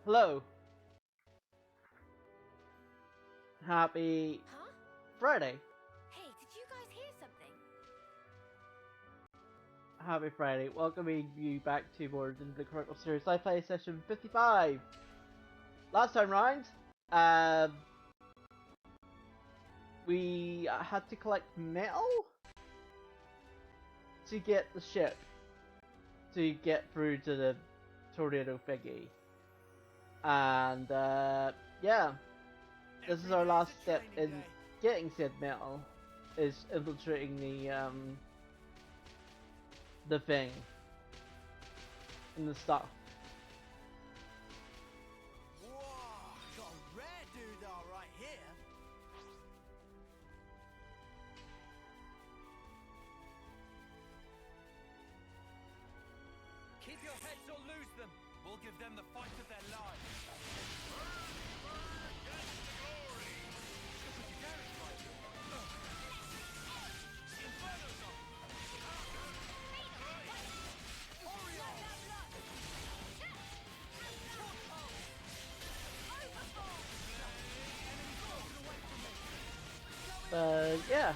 Hello. Happy Friday. Hey, did you guys hear something? Happy Friday. Welcoming you back to more Xenoblade Chronicles series liveplay session 55. Last time round, we had to collect metal to get the ship to get through to the tornado thingy. And yeah, this is our last step in getting said metal, is infiltrating the thing and the stuff. Whoa, got a rare doodah right here. Keep your heads or lose them. We'll give them the fight of their lives. Yeah.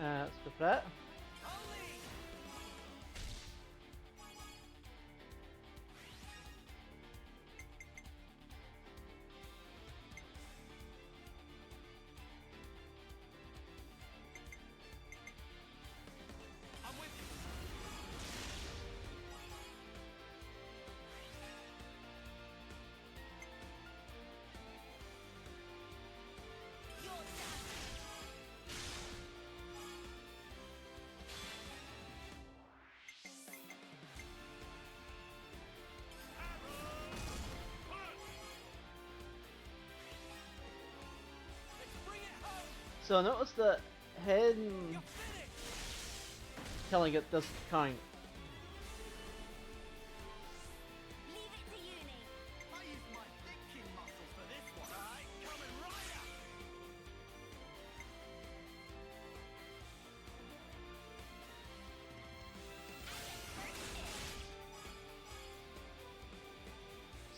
Let's go for that. So notice that him killing it doesn't count. Leave it to uni. I use my thinking muscle for this one. Alright, coming right up.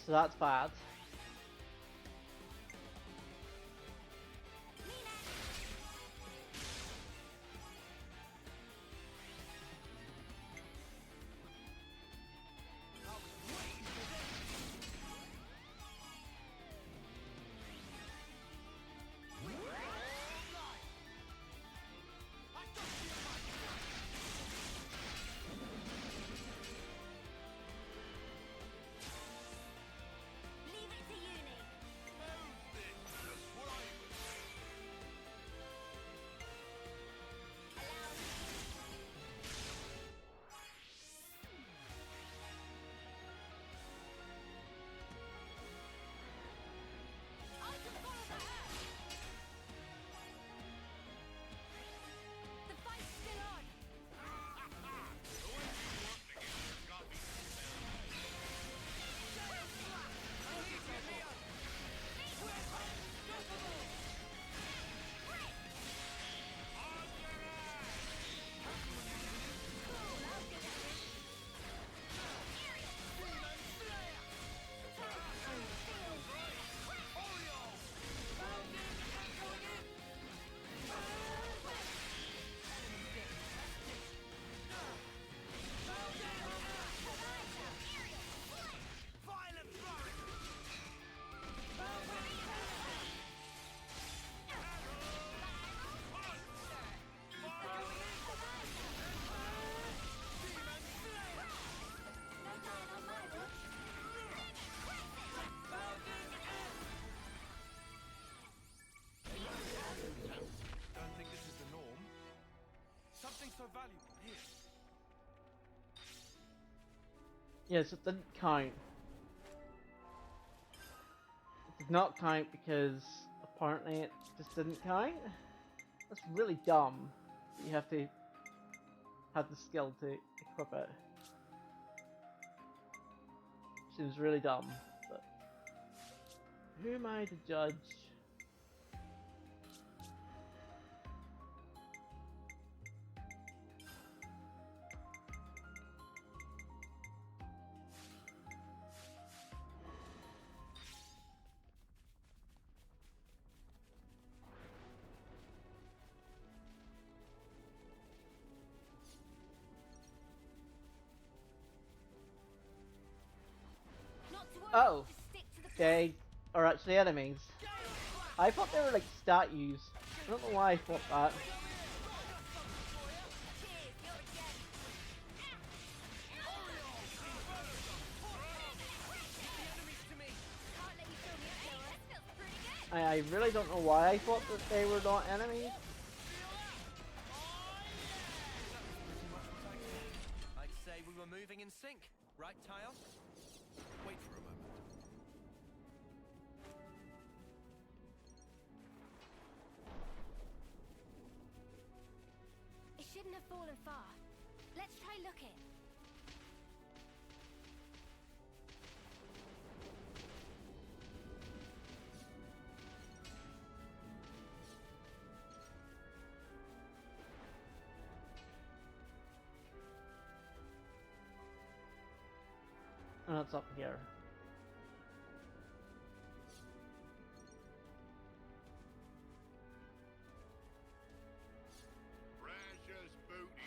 So that's bad. Leave it to uni. Allow me. I can follow the herd. The fight's still on. Violent throw. Don't think this is the norm. Something so valuable here. Yes, it didn't count. It did not count because apparently it just didn't count. That's really dumb. You have to have the skill to equip it. Seems really dumb, but who am I to judge? Not to worry. Oh, Just stick to the plan. they are actually enemies. I thought they were like statues. I don't know why I thought that. Cheers, you're a gem. Enemies to me. Can't let you fill me up, Laura. This feels pretty good. I really don't know why I thought that they were not enemies. I'd say we were moving in sync, right, Tile? Wait for a moment. It shouldn't have fallen far. Let's try looking. And it's up here.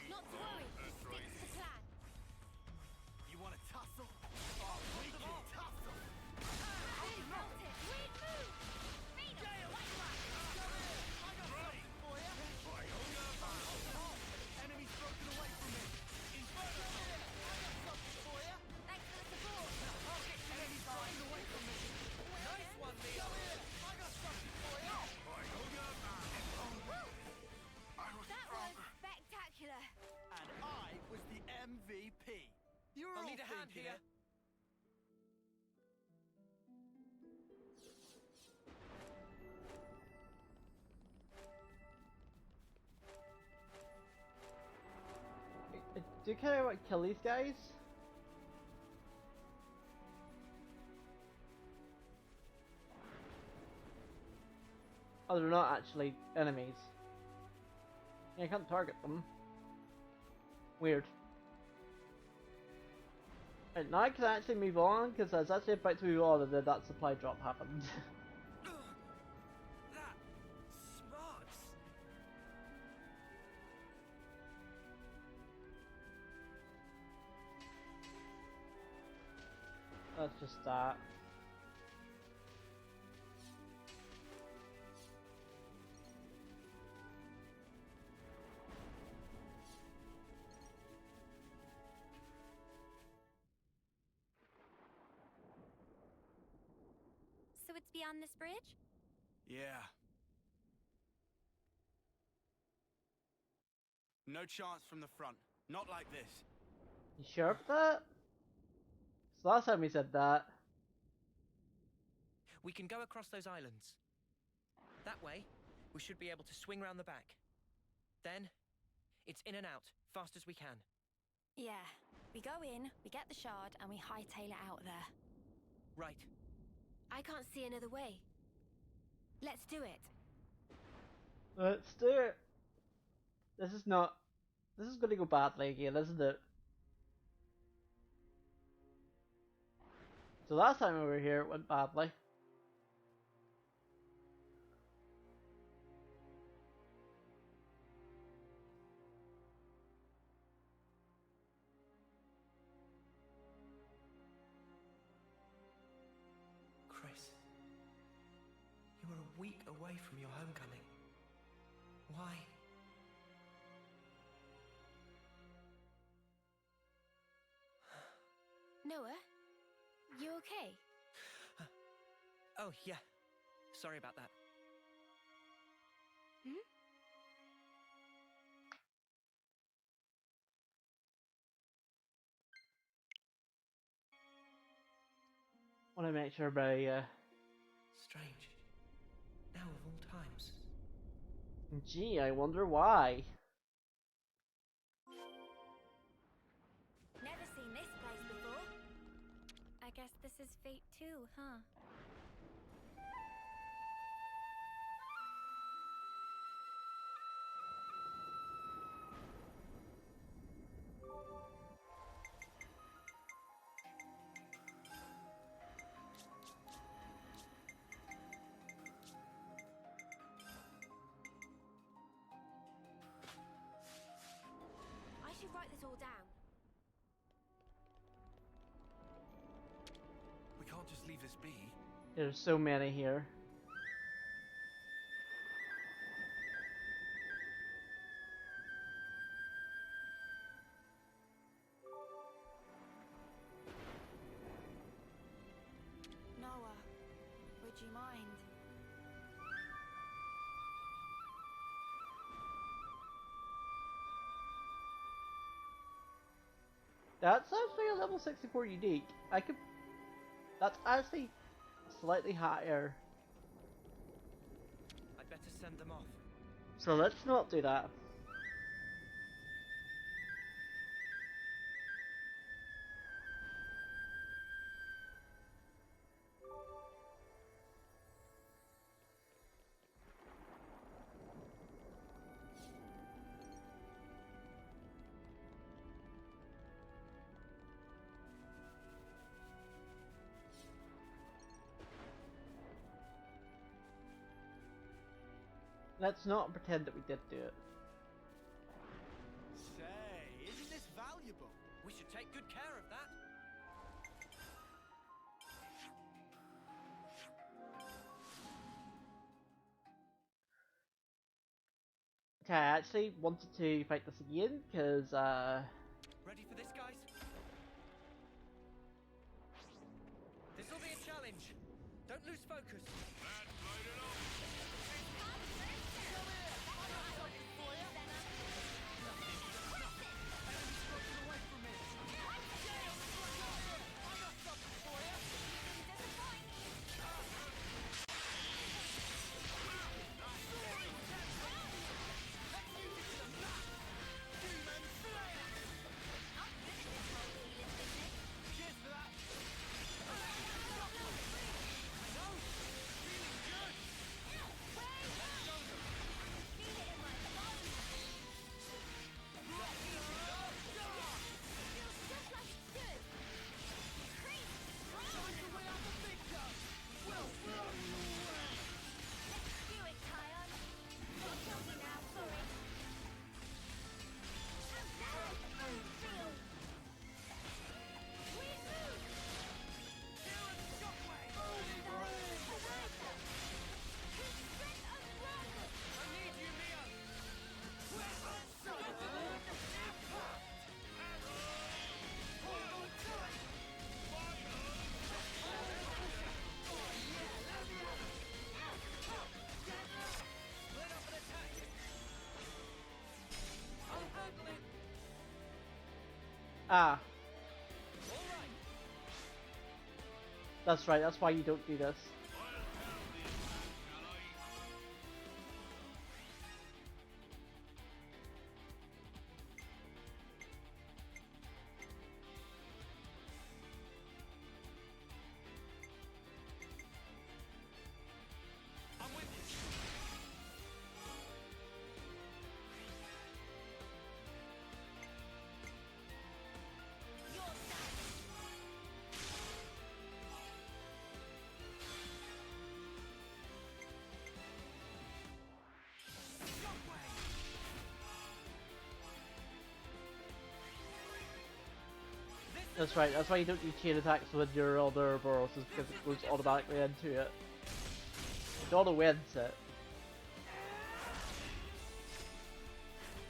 Not to worry. Just stick to the plan. You want to tussle? Oh, we can tussle. We've melted. Weird move. Beat him. White one. I got something for you. Enemy's broken away from me. Inferno. I got something for you. Thanks for the support. Enemy's broken away from me. Nice one, Leo. I got something for you. That was spectacular. And I was the MVP. You're I'll all need a hand thinking here. it. Do you care what kill these guys? Oh, they're not actually enemies. Yeah, I can't target them. Weird. Right, now I can actually move on, because I was actually about to move on and then that supply drop happened. That smarts. That's just that. So it's beyond this bridge? Yeah. No chance from the front. Not like this. You sure of that? 'Cause last time we said that. We can go across those islands. That way, we should be able to swing round the back. Then, it's in and out, fast as we can. Yeah. We go in, we get the shard, and we hightail it out there. Right. I can't see another way. Let's do it. Let's do it. This is gonna go badly again, isn't it? So last time we were here, it went badly. Chris, you were a week away from your homecoming. Why? Noah? You okay? Oh, yeah. Sorry about that. Hmm? Want to make sure everybody, Strange. Now of all times. gee, I wonder why. Never seen this place before. I guess this is fate too, huh? I should write this all down. We can't just leave this be. There's so many here. Noah, would you mind? That's actually a level 64 unique. That's actually slightly higher. I'd better send them off. So let's not do that. Let's not pretend that we did do it. Say, isn't this valuable? We should take good care of that. Okay, I actually wanted to fight this again, because, Ready for this, guys? This'll be a challenge. Don't lose focus. Ah, All right. that's right. That's why you don't do this. I'm with you. Your side. That's right. That's why you don't do chain attacks with your other Boros, is because it goes automatically into it. It auto wins it.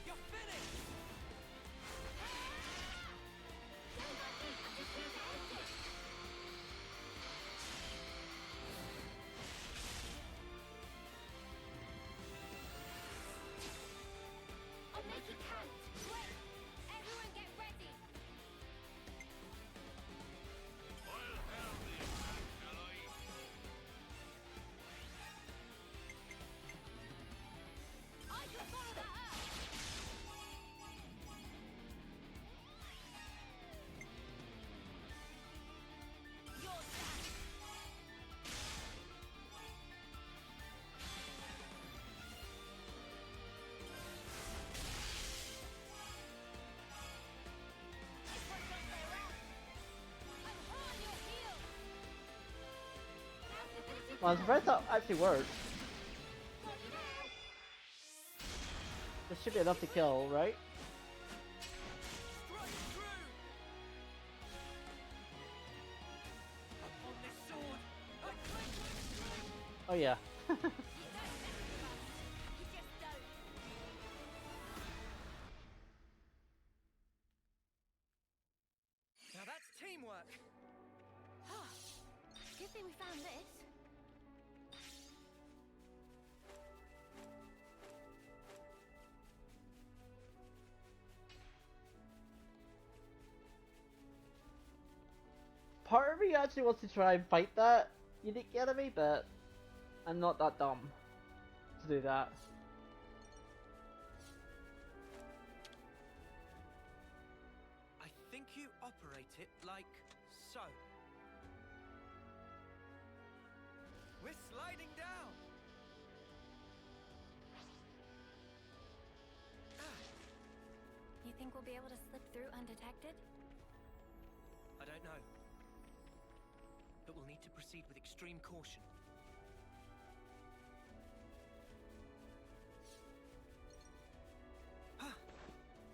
You're finished. I'll make it count. Wait. Everyone get ready. I can follow that up. Your side. This one won't play around. I'm on your heels. Well, I'm surprised that actually works. Got you now. This should be enough to kill, right? Straight through. Upon this sword, I cling. Oh yeah. You don't mess with us. You just don't. Now that's teamwork. Good thing we found this. Part of me actually wants to try and fight that unique enemy, but I'm not that dumb to do that. I think you operate it like so. We're sliding down. You think we'll be able to slip through undetected? I don't know. But we'll need to proceed with extreme caution.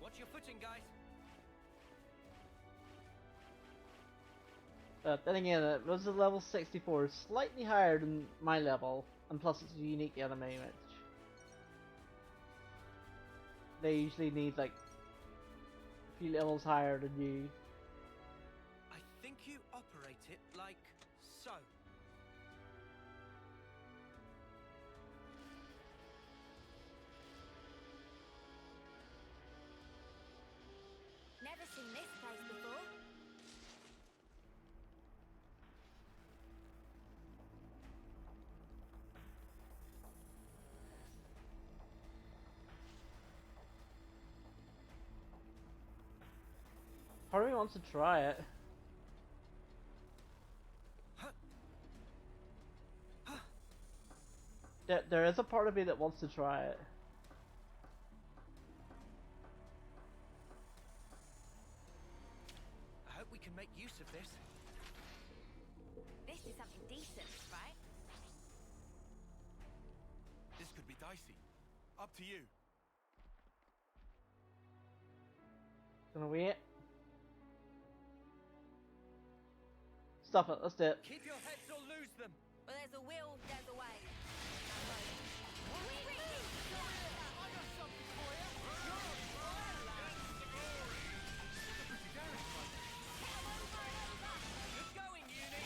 Watch your footing, guys. Then again, it was a level 64, slightly higher than my level, and plus it's a unique enemy, which they usually need like a few levels higher than you. I think you operate it like so. Never seen this place before. Part of me wants to try it. There is a part of me that wants to try it. I hope we can make use of this. This is something decent, right? This could be dicey. Up to you. Gonna wait. Stop it, let's do it. Keep your heads or lose them. Well, there's a will, there's a way. Good going, Uni.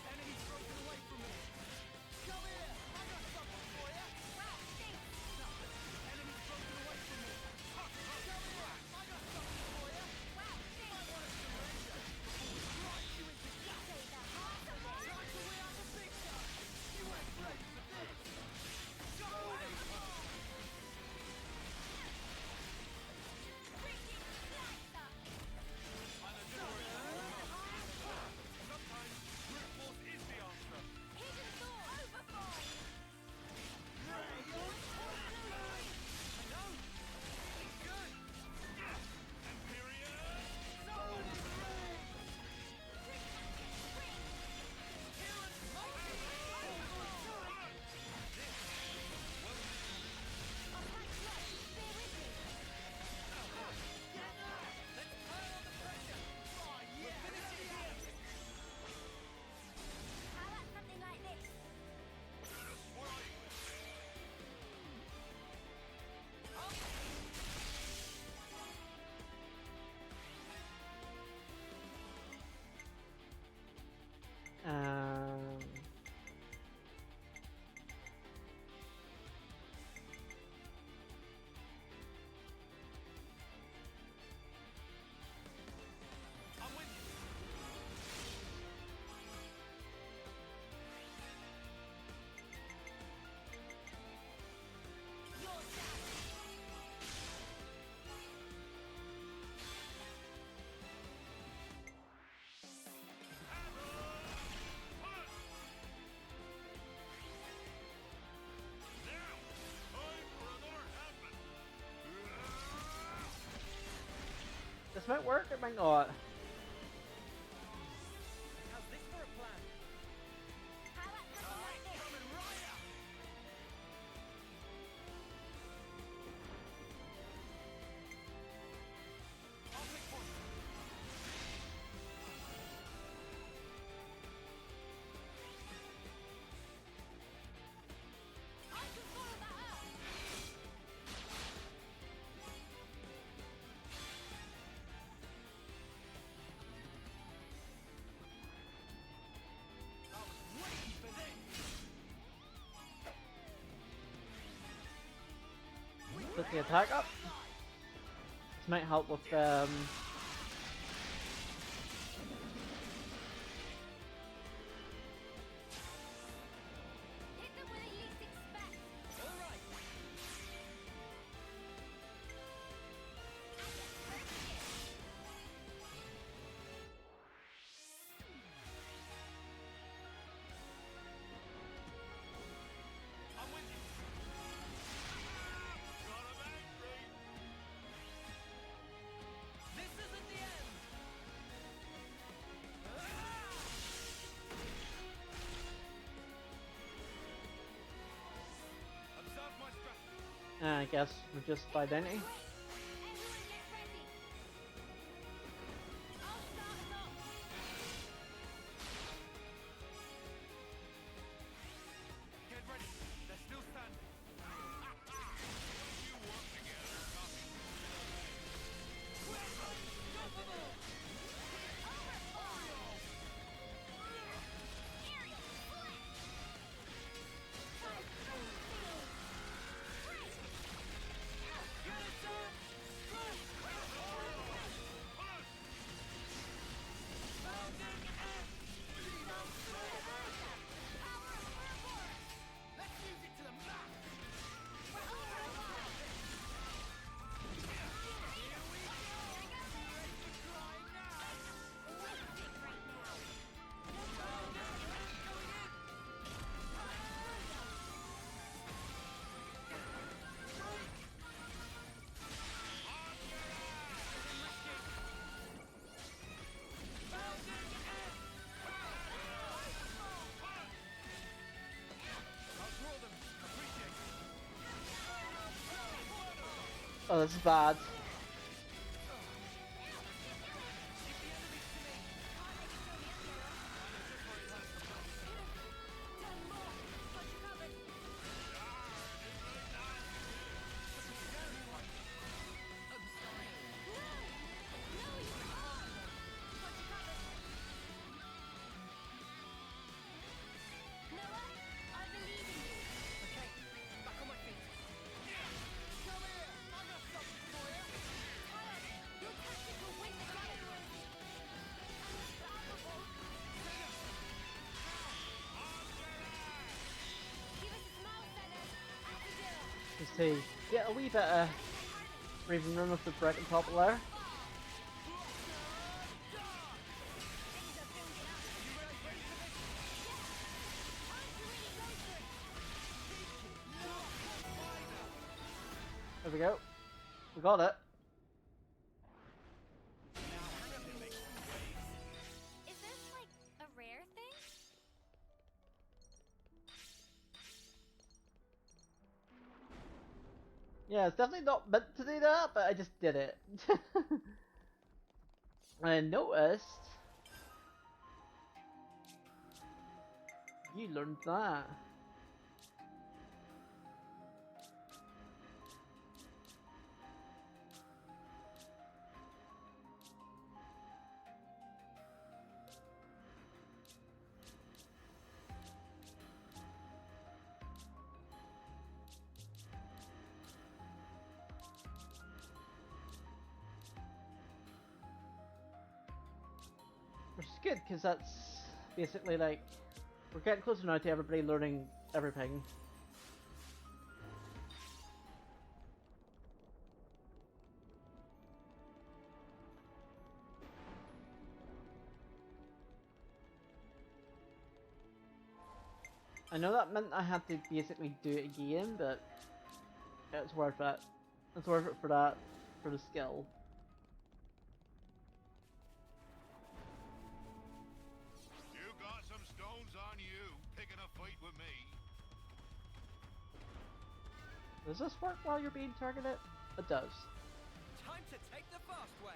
Enemy's broken away from me. Come here. I got something for you. Enemy's broken away from me. Come here. I got something might work, it might not. How's this for a plan? How about something like this? Coming right up. I'll take point. I can follow that up. I was waiting for this. Put the attack up. This might help with Hit them when they least expect. All right. I'm with you. Got him angry. This isn't the end. Observe my strategy. I guess we're just by identity. Everyone get ready. I'll start us off. Get ready. They're still standing. You work together, copy. Aerial Let's use it to the max. I'll draw them. Appreciate it. Oh, this is bad. I believe in you. Okay, back on my feet. Come here. I got something for you. Your tactic will win the game. Unstoppable. Give us a small center. As Just to get a wee bit of breathing room with the brick on top of there. There we go. We got it. Is this like a rare thing? Yeah, it's definitely not meant to do that, but I just did it. I noticed you learned that. Which is good, because that's basically like, we're getting closer now to everybody learning everything. I know that meant I had to basically do it again, but it's worth it. It's worth it for that, for the skill. over me. Does this work while you're being targeted? It does. Time to take the fast way.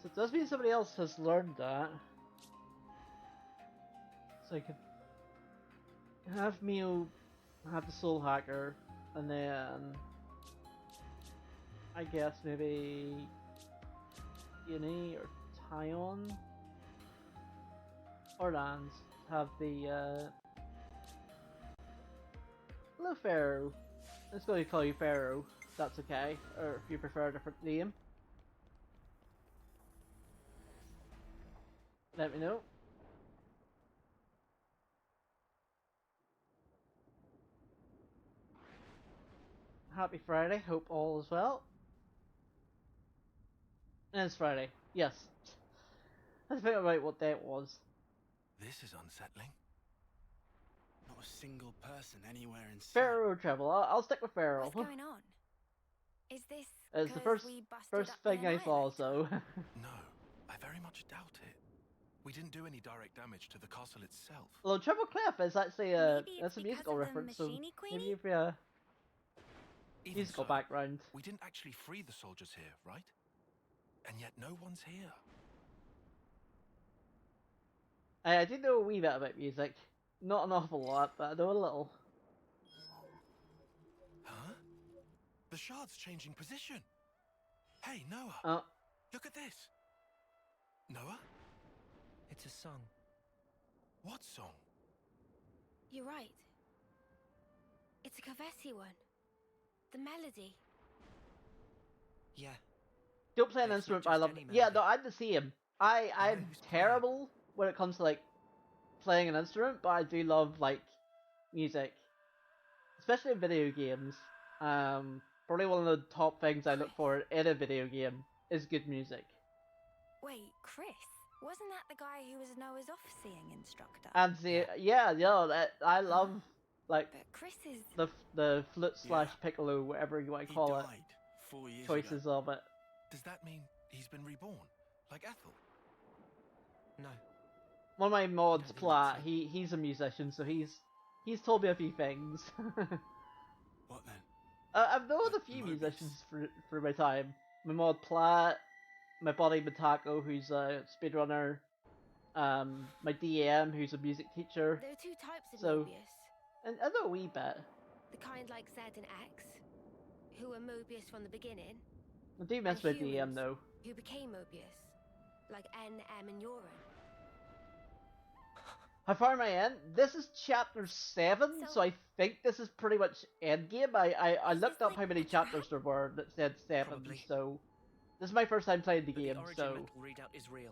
So it does mean somebody else has learned that. So I could have Mio have the Soul Hacker, and then I guess maybe Uni or Tyon or Lance have the hello Pharaoh. Let's go call you Pharaoh, if that's okay, or if you prefer a different name. Let me know. Happy Friday, hope all is well. And it's Friday, yes. Let's think about what day it was. This is unsettling. Not a single person anywhere in sight. Pharaoh travel, I'll stick with Pharaoh. What's going on? Is this It's the 'cause we busted first up the thing I saw, Annihilator? so. No, I very much doubt it. We didn't do any direct damage to the castle itself. Well, Triple Clef is actually Maybe it's that's a because musical of the reference, so machine-y maybe queenie? if you Even musical so, background. we didn't actually free the soldiers here, right? And yet no one's here. I do know a wee bit about music. Not an awful lot, but I know a little. Huh? The shard's changing position. Hey, Noah, Oh, look at this. Noah? It's a song. What song? You're right. It's a Kavesi one. The melody. Yeah. don't play an It's not instrument, but I just love. any Yeah, melody. no, I'm the same. I know I'm who's terrible when it comes to like playing an instrument, but I do love like music, especially in video games. Probably one of the top things I look for in a video game is good music. Wait, Chris? Wasn't that the guy who was Noah's off-seeing instructor? And the I love like But Chris is... the flute slash Yeah. piccolo, whatever you want to He call it, died 4 years choices ago. of it. Does that mean he's been reborn? Like Ethel? No. One of my mods, think Plat, so. he's a musician, so he's told me a few things. What then? I've known Like a few Mobius? musicians for my time. My mod Plat, my buddy Matako, who's a speedrunner, my DM, who's a music teacher, There are two types of So- Mobius. and I know a wee bit. The kind like Z and X, who were Mobius from the beginning, I do mess with DM humans. though. who became Mobius, like N, M, and Urine. How far am I in? This is chapter 7, so So- I think this is pretty much endgame. I Is looked this up how like many a trap? chapters there were that said 7, Probably. so this is my first time playing the But game, the origin so mental readout is real.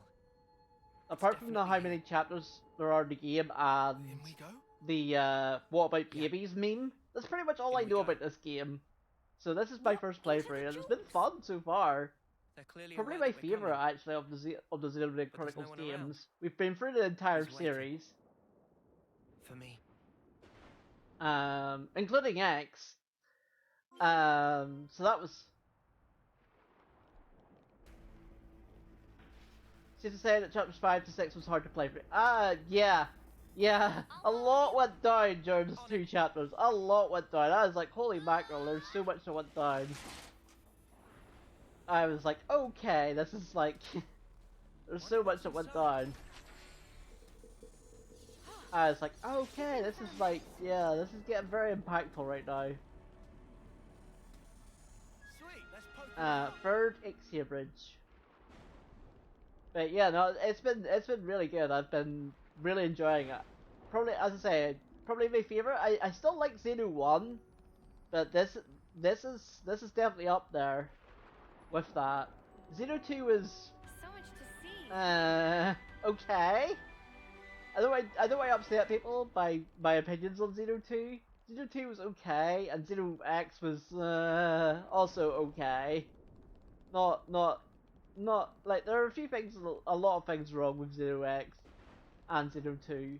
apart from the how definitely many chapters there are in the game and In we go? the what about Yeah. babies meme, that's pretty much all In I we know go. about this game. So this is my What first into the playthrough, and it's been jewels? fun so far. They're clearly Probably aware my that we're favorite coming. actually of the Xenoblade But there's Chronicles no one around. games. We've been through the entire He's waiting. series, For me. including X. So that was. Safe to say that chapters 5 to 6 was hard to play. Yeah. A lot went down during those 2 chapters. A lot went down. I was like, holy mackerel, there's so much that went down. I was like, okay, this is like. There's so much that went down. I was like, okay, this is like, yeah, this is getting very impactful right now. Sweet, let's poke around. Third Ixia Bridge. But yeah, no, it's been really good. I've been really enjoying it. Probably, as I say, probably my favorite. I still like Xeno 1, but this is definitely up there with that. Xeno 2 was So much to see. okay. I don't want to upset people by my opinions on Xeno 2. Xeno 2 was okay, and Xeno X was also okay. Not like there are a few things, a lot of things wrong with Xeno X and Xeno 2.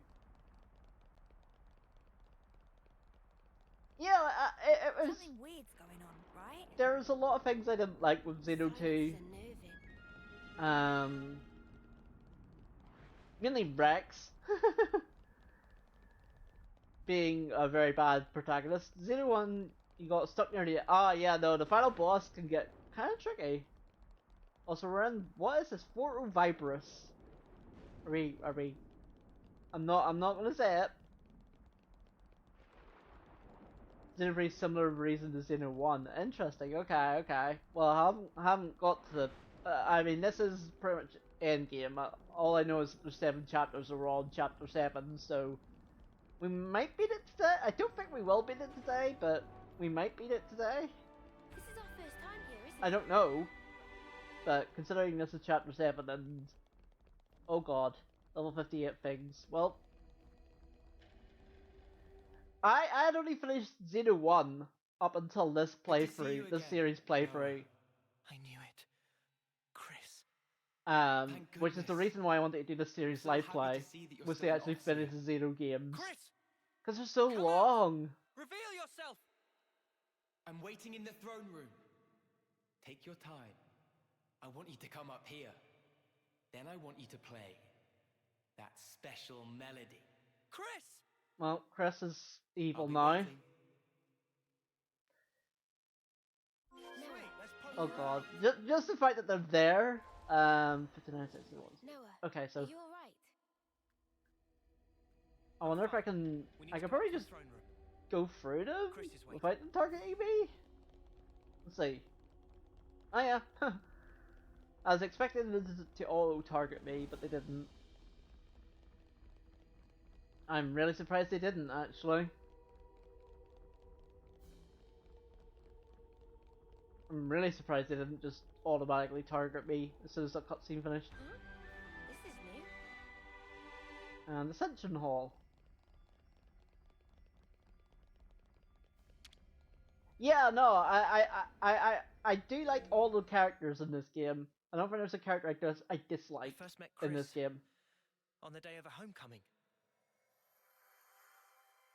Yeah, it was. Something weird's going on, right? There's a lot of things I didn't like with Xeno 2. Silence and moving. Mainly Rex being a very bad protagonist. Xeno 1, you got stuck near the. Ah, yeah, no, the final boss can get kind of tricky. Also, we're in. What is this? Forto Viperus. Are we? I'm not gonna say it. It's a very similar reason to Xeno 1. Interesting. Okay. Well, I haven't got to the. I mean, this is pretty much end game. All I know is there's 7 chapters. We're on chapter 7, so we might beat it today. I don't think we will beat it today, but we might beat it today. This is our first time here, isn't I it? don't know, but considering this is chapter 7 and oh god, level 58 things. Well, I had only finished Xeno 1 up until this Good to see you playthrough, this again, series playthrough. I knew it. Chris. Which is the goodness. reason why I wanted to do this series so live happy play, to see that you're was to still in actually Odyssey. finish the Xeno games. Chris! Because they're so Come out! long! Reveal yourself! I'm waiting in the throne room. Take your time. I want you to come up here. Then I want you to play that special melody. Chris! Well, Chris is evil I'll be now. waiting. Noah, Let's poke Oh around. god. Just the fact that they're there, 59, 61. Noah, Okay, so are you alright? I wonder if I can. We need I to can go up probably to the just throne room. go through them Chris is waiting. without them targeting me? Let's see. Oh yeah. I was expecting them to auto-target me, but they didn't. I'm really surprised they didn't, actually. I'm really surprised they didn't just automatically target me as soon as that cutscene finished. Huh? This is new. And Ascension Hall. Yeah, no, I do like all the characters in this game. I don't think there's a character I dislike I first met in Chris this game, on the day of a homecoming.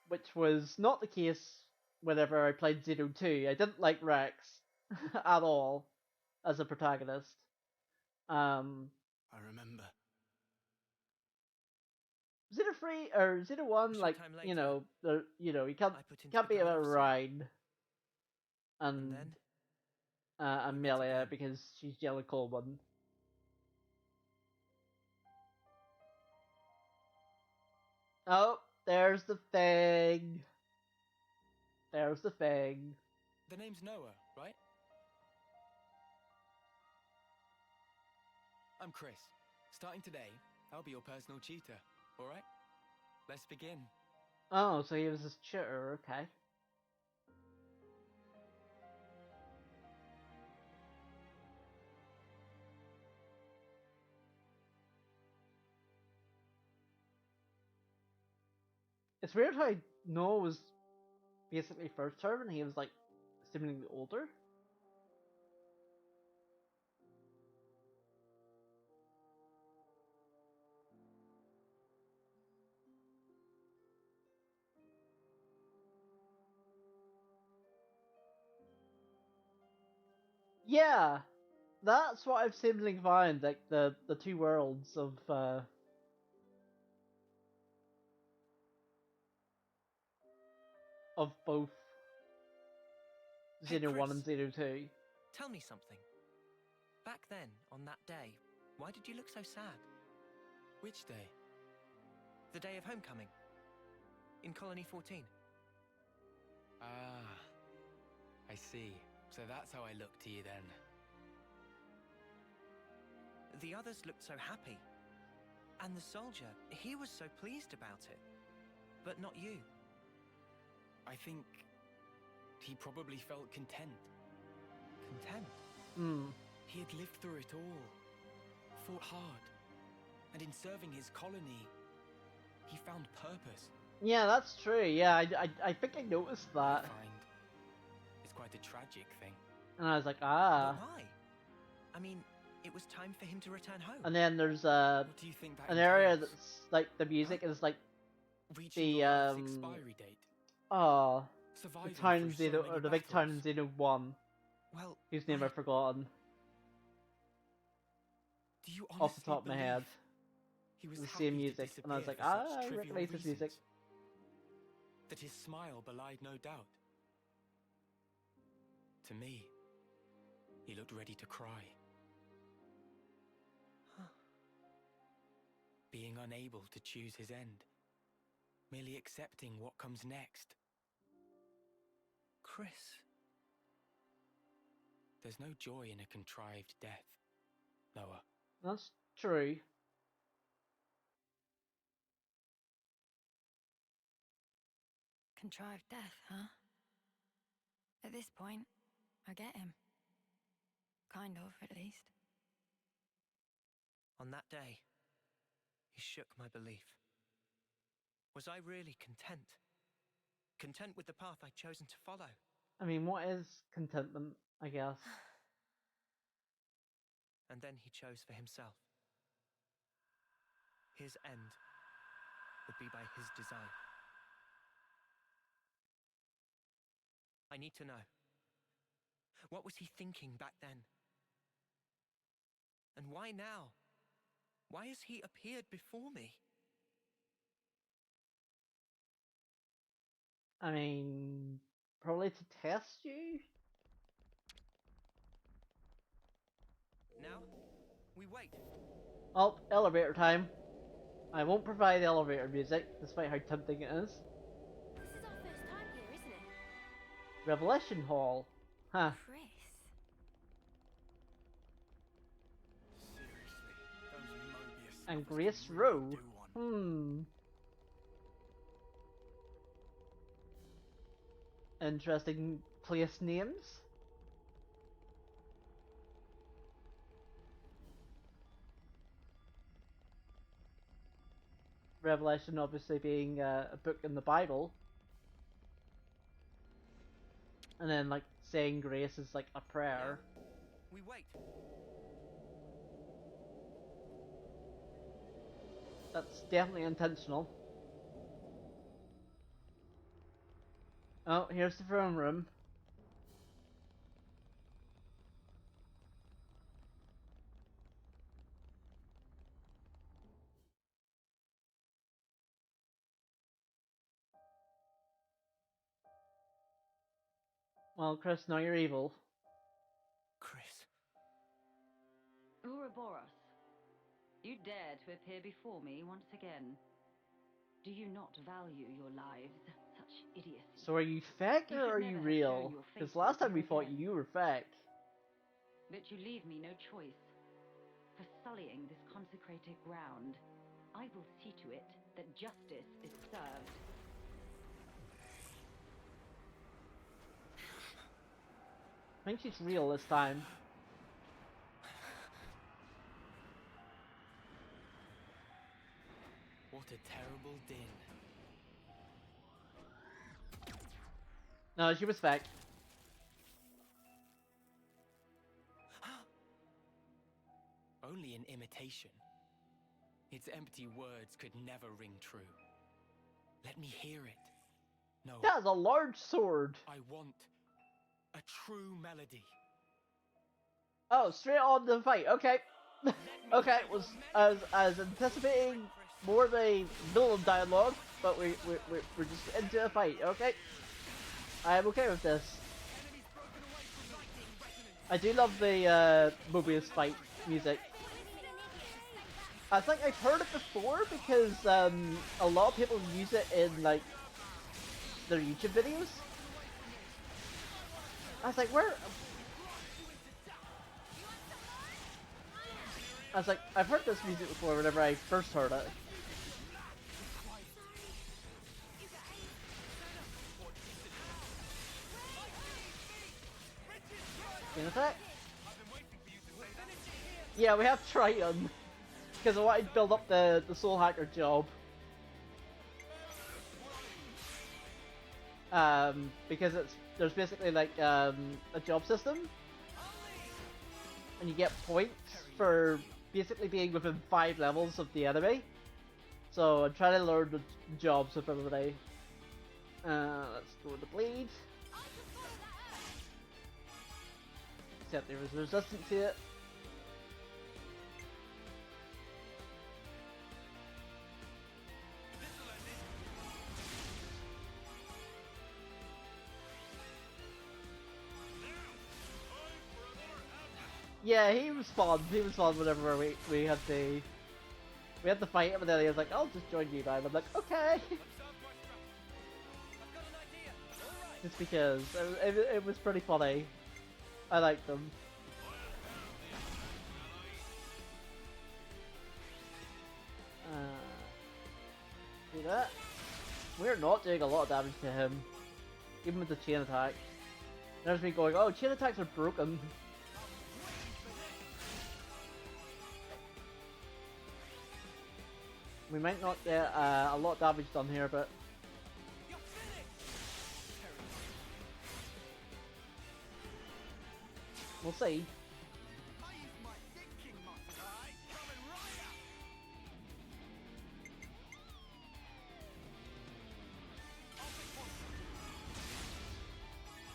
which was not the case whenever I played Xeno 2. I didn't like Rex at all as a protagonist. I remember. Xeno 3 or Xeno 1, A short like time you later, know, you can't I put into be the a Garden of Rhine and and then Amelia again. because she's Jelly Coleman. Oh, there's the thing. There's the thing. The name's Noah, right? I'm Chris. Starting today, I'll be your personal tutor, alright? Let's begin. Oh, so he was this tutor, okay. It's weird how Noah was basically first term and he was like seemingly older. Yeah, that's what I've seemingly found, like the two worlds of both Hey, Xeno 1 and Chris. Xeno 2. Tell me something. Back then, on that day, why did you look so sad? Which day? The day of homecoming. in Colony 14. Ah, I see. So that's how I look to you then. The others looked so happy. And the soldier, he was so pleased about it. But not you. I think he probably felt content. Content? Hmm. He had lived through it all, fought hard, and in serving his colony, he found purpose. Yeah, that's true. Yeah, I think I noticed I that. find it's quite a tragic thing. And I was like, ah. But why? I mean, it was time for him to return home. And then there's What do you think that an area entails? that's like the music is like Reaching the your life's expiry date, oh surviving the town through so Xeno, many or the big town in battles. Xeno 1, Well, whose name I've forgotten Do you off the top of honestly my head. believe he was The happy same to music, and I was disappear like, for such ah, I trivial recognize this music. reasons? That his smile belied no doubt. To me, he looked ready to cry. Being unable to choose his end, merely accepting what comes next. Chris. There's no joy in a contrived death, Noah. That's true. Contrived death, huh? At this point, I get him. Kind of, at least. On that day, he shook my belief. Was I really content? Content with the path I'd chosen to follow? I mean, what is contentment, I guess? And then he chose for himself. His end would be by his design. I need to know. What was he thinking back then? And why now? Why has he appeared before me? I mean, probably to test you? Now, we wait. Oh, elevator time. I won't provide elevator music, despite how tempting it is. This is our first time here, isn't it? Revelation Hall. Huh. Chris. Seriously, those Mobius And snappers Grace can really Row. do one. Interesting place names. Revelation obviously being a book in the Bible. And then like saying grace is like a prayer. We wait. That's definitely intentional. Oh, here's the throne room. Well, Chris, now you're evil. Chris. Ouroboros, you dare to appear before me once again. Do you not value your lives? Such idiocy. So are you fake You or should are never you have real? shown your Because face last time we ever thought again. you were fake. But you leave me no choice. For sullying this consecrated ground, I will see to it that justice is served. I think she's real this time. What a terrible din. No, she was fake. Only an imitation. Its empty words could never ring true. Let me hear it. No, That is a large sword. I want a true melody. Oh, straight on to the fight. Okay. Okay, was as anticipating more of a villain dialogue, but we're just into a fight. Okay. I am okay with this. I do love the Mobius fight music. I think I've heard it before because a lot of people use it in like their YouTube videos. I was like, where? I was like, I've heard this music before whenever I first heard it. In effect? Yeah, we have Triton. Because I wanted to build up the Soul Hacker job. Because there's basically like a job system. And you get points for basically being within 5 levels of the enemy. So I'm trying to learn the jobs with everybody. Let's go with the bleed. Except there was resistance to it. Yeah, he was fun. He was fun whenever we had to fight him, and then he was like, "I'll just join you now." And I'm like, "Okay." Just because it was pretty funny. I liked them. See that? We're not doing a lot of damage to him, even with the chain attack. There's me going, "Oh, chain attacks are broken." We might not get a lot of damage done here, but we'll see.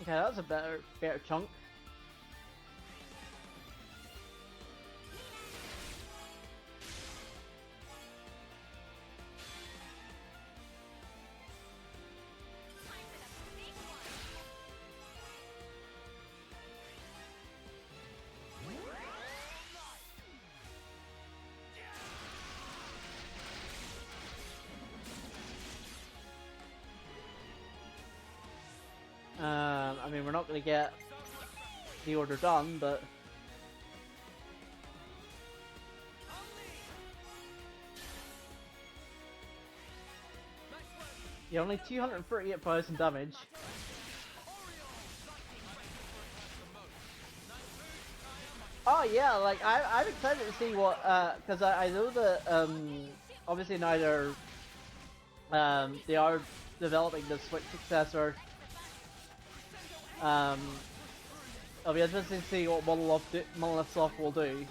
Okay, that's a better chunk. I mean, we're not going to get the order done, but yeah, only 238,000 damage. Oh yeah, like I'm excited to see what because I know that obviously now they are developing the Switch successor. It'll be interesting to see what Monolith Soft will do.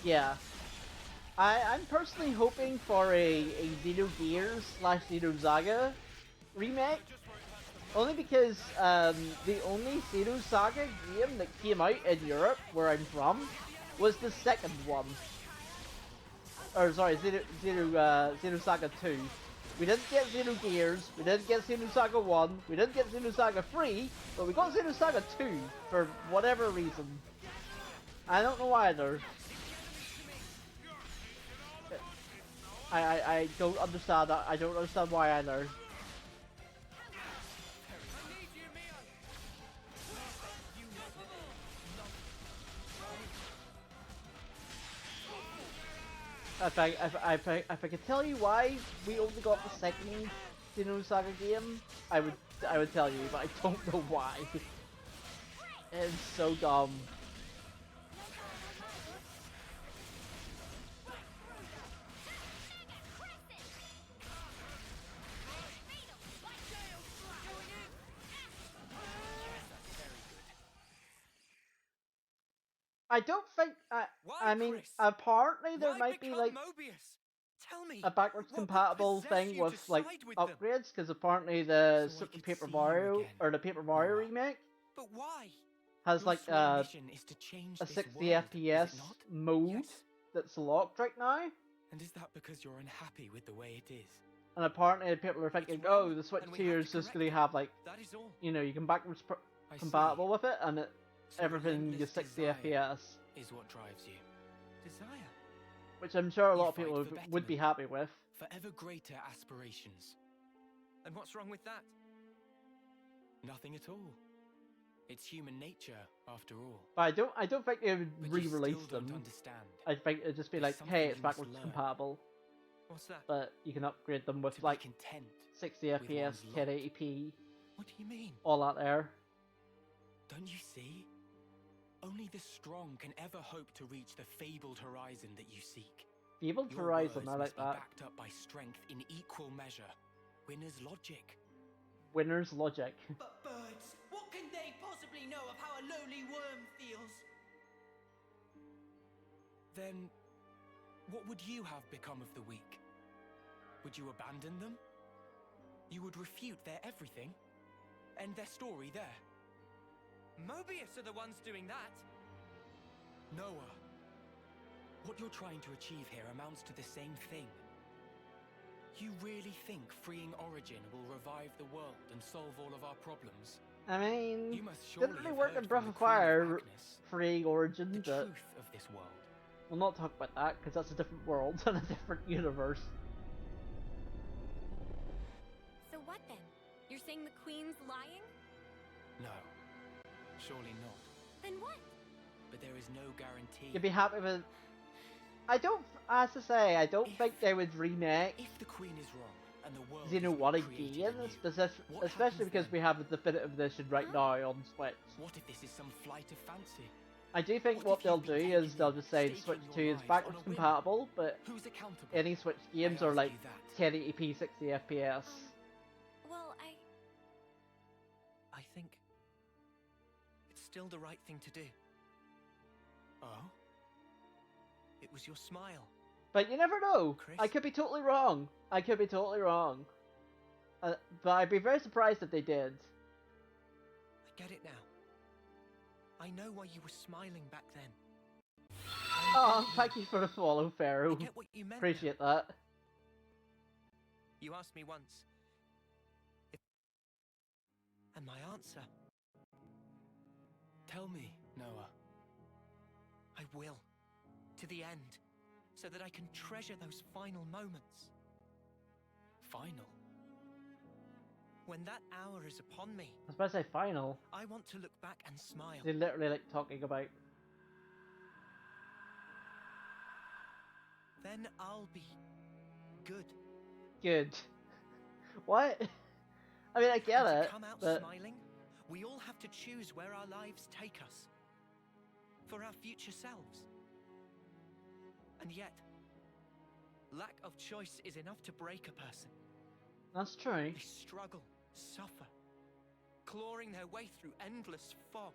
Yeah. I'm personally hoping for a Xenogears / Xenosaga remake. Only because the only Xenosaga game that came out in Europe, where I'm from, was the second one. Or sorry, Xenosaga 2. We didn't get Xenogears, we didn't get Xenosaga 1, we didn't get Xenosaga 3, but we got Xenosaga 2 for whatever reason. I don't know either. I don't understand that. I don't understand why either. If I could tell you why we only got the second Xenosaga game, I would tell you, but I don't know why. It's so dumb. I don't think I mean Chris? apparently there Why might be become like Mobius? Tell me, a backwards what compatible possessed thing you with to like side with them? upgrades, because apparently the So I Super could Paper see you Mario again, or the Paper Mario Noah. remake But why? has Your like sworn mission is to change a this 60 world, is FPS it not? mode Yes. that's locked right now, And is that because you're unhappy with the way it is? and apparently people are thinking, It's wrong, oh, the Switch and we 2 have is to just correct going to it. have like, That is all. you know, you can backwards I compatible with it, and So everything relentless is 60 desire FPS, is what drives you. Desire. which I'm sure a You lot of fight people for would be betterment. happy with. For ever greater aspirations. And what's wrong with that? Nothing at all. It's human nature, after all. But I don't think they would But you re-release still don't them. understand. I think it'd just be There's like, hey, it's something you must backwards learn. compatible, What's that? but you can upgrade them with To like be content. 60 with FPS, one's lot. 1080p, What do you mean? all out there. Don't you see? Only the strong can ever hope to reach the fabled horizon that you seek. Fabled Your Horizon, words I like must be that. backed up by strength in equal measure. Winner's logic. Winner's logic. But birds, what can they possibly know of how a lowly worm feels? Then, what would you have become of the weak? Would you abandon them? You would refute their everything? End their story there? Mobius are the ones doing that. Noah, what you're trying to achieve here amounts to the same thing. You really think freeing Origin will revive the world and solve all of our problems? I mean, You must surely didn't really have work heard in Breath from of the Queen Fire, Darkness, freeing Origin, the but truth of this world. we'll not talk about that, because that's a different world and a different universe. So what then? You're saying the Queen's lying? No, surely not. Then what? But there is no guarantee. You'd be happy with... I don't, as I say, I don't think they would remake If the Queen is wrong and the world Xenoblade is not created again, anew, what especially happens because then? we have the definitive edition right now on Switch. What if this is some flight of fancy? I do think What what if they'll you've do been is taking they'll in, just say staking Switch your 2 is lives backwards on a whim? compatible, but Who's accountable? any Switch games I are ask like you that. 1080p 60 FPS. Well, I think it's still the right thing to do. Oh? It was your smile. But you never know. Chris? I could be totally wrong. I could be totally wrong. But I'd be very surprised if they did. I get it now. I know why you were smiling back then. Oh, thank you for the follow, I Pharaoh. get what you meant. Appreciate that. You asked me once if... And my answer, Tell me, Noah. I will. To the end. So that I can treasure those final moments. Final. When that hour is upon me, I was about to say final. I want to look back and smile. They literally like talking about. Then I'll be good. Good. What? I mean, I get And it, to come out but smiling, we all have to choose where our lives take us. For our future selves. And yet, lack of choice is enough to break a person. that's true. They struggle, suffer, clawing their way through endless fog.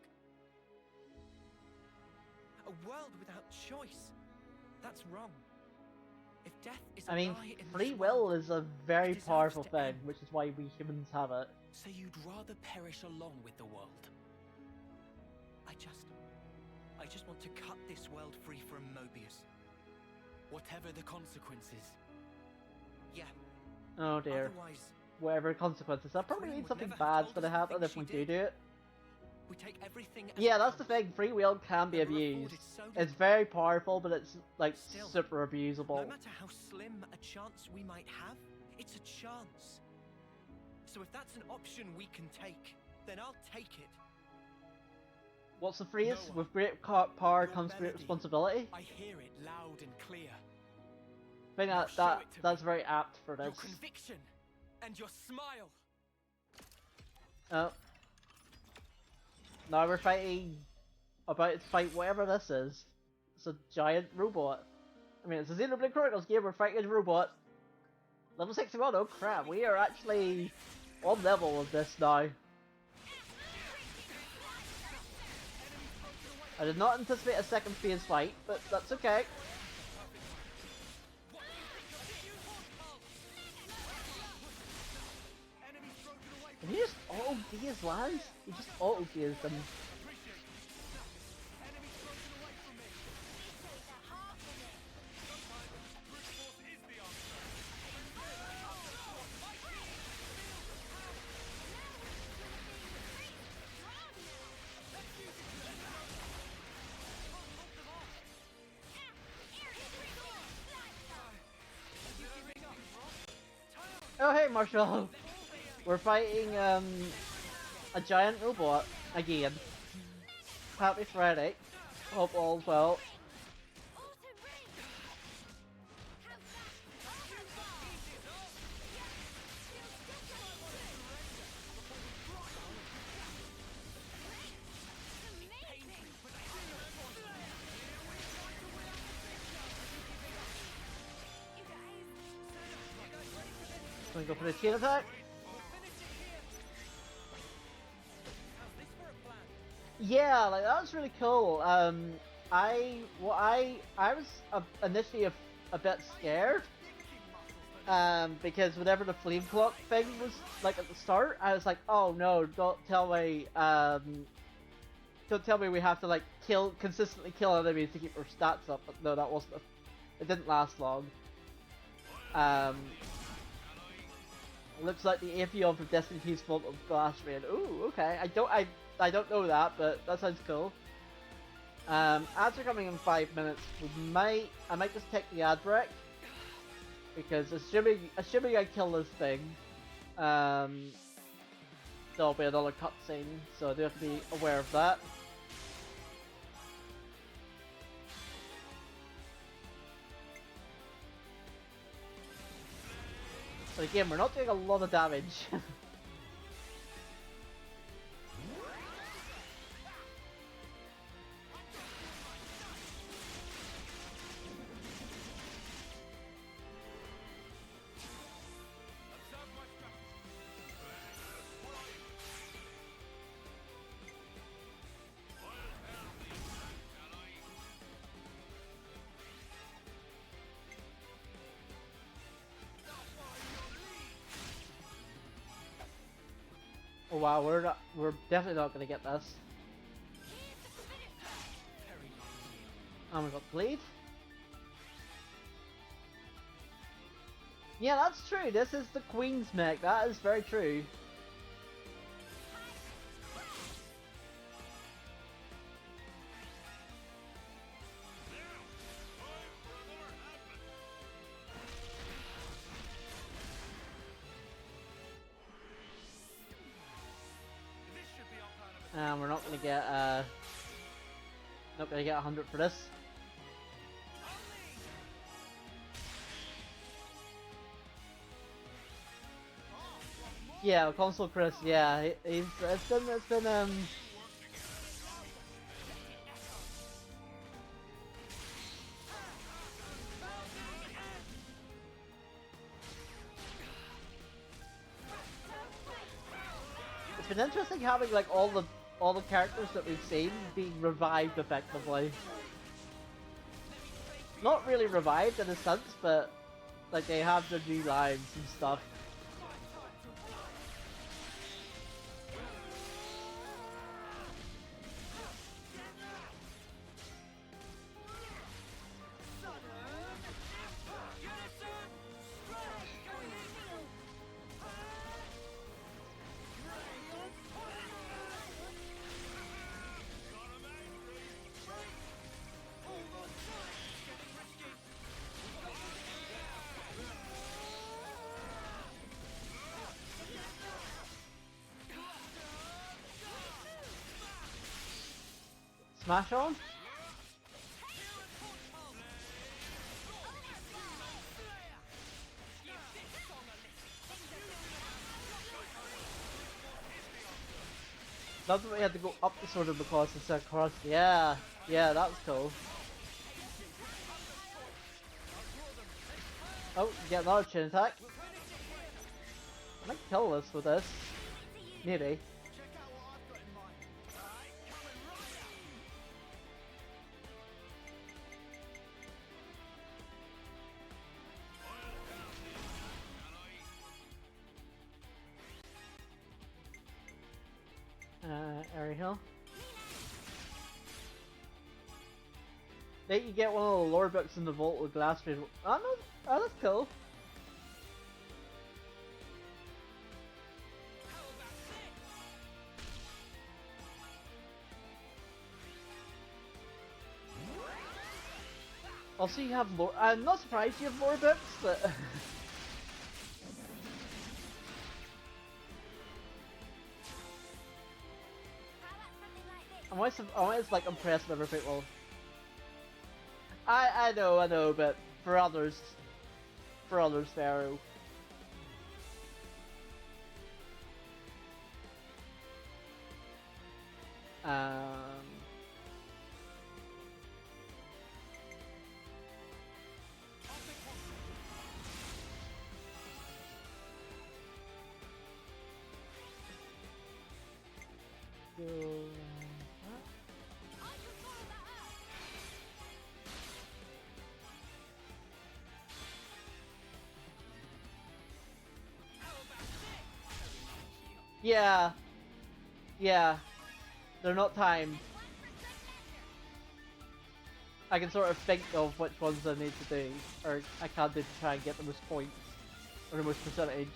A world without choice. That's wrong. If death is a I mean, lie in free this will world, is a very it deserves powerful to thing, end. which is why we humans have it. So you'd rather perish along with the world? I just want to cut this world free from Mobius. Whatever the consequences. Yeah. Oh dear. Otherwise, Whatever consequences. That probably Queen means would something never have bad's told gonna us the happen things if we she do did. it. we take everything as Yeah, it that's the comes. thing. Free will can be And we're abused. afforded so It's little. very powerful, but it's like Still, super abusable. No matter how slim a chance we might have, it's a chance. So if that's an option we can take, then I'll take it. What's the phrase? Noah, With great power your comes great melody. responsibility. I hear it loud and clear. I think Now show it to that's me. very apt for Your this. conviction and your smile. Oh. Now we're about to fight whatever this is. It's a giant robot. I mean, it's a Xenoblade Chronicles game, we're fighting a robot. Level 61, oh crap, we are actually on level with this now. I did not anticipate a second phase fight, but that's okay. Can he just auto-gaze lands? He just auto-gazed them. Oh hey Marshall! we're fighting a giant robot again. Happy Friday. Hope all's well. Gonna go for the chain attack. Yeah, like that was really cool. I was initially a bit scared. Because whenever the flame clock thing was like at the start, I was like, oh no, don't tell me we have to like consistently kill enemies to keep our stats up. But no, that wasn't. It didn't last long. Looks like the Atheon from Destiny 2's Vault of Glass Rain. Ooh, okay. I don't know that, but that sounds cool. Ads are coming in 5 minutes. I might just take the ad break because assuming I kill this thing, there'll be another cutscene, so I do have to be aware of that. But again, we're not doing a lot of damage. Oh wow, we're definitely not gonna get this. Oh, we got bleed. Yeah, that's true. This is the Queen's mech. That is very true. We're not gonna get 100 for this. Yeah, Console Chris. Yeah, it's been It's been interesting having like all the characters that we've seen being revived effectively. Not really revived in a sense, but like they have their new lives and stuff. Smash on? Love that we had to go up the sword of because instead of cross. Yeah, that was cool. Oh, get another chain attack. I might kill this with this. Maybe. Area Hill. Let you get one of the lore books in the vault with glass trade. Oh no, oh that's cool. Also, you have lore. I'm not surprised you have lore books, but I'm always like impressed with other people. I know, but for others, Pharaoh. So, yeah, they're not timed. I can sort of think of which ones I need to do, or I can do to try and get the most points, or the most percentage.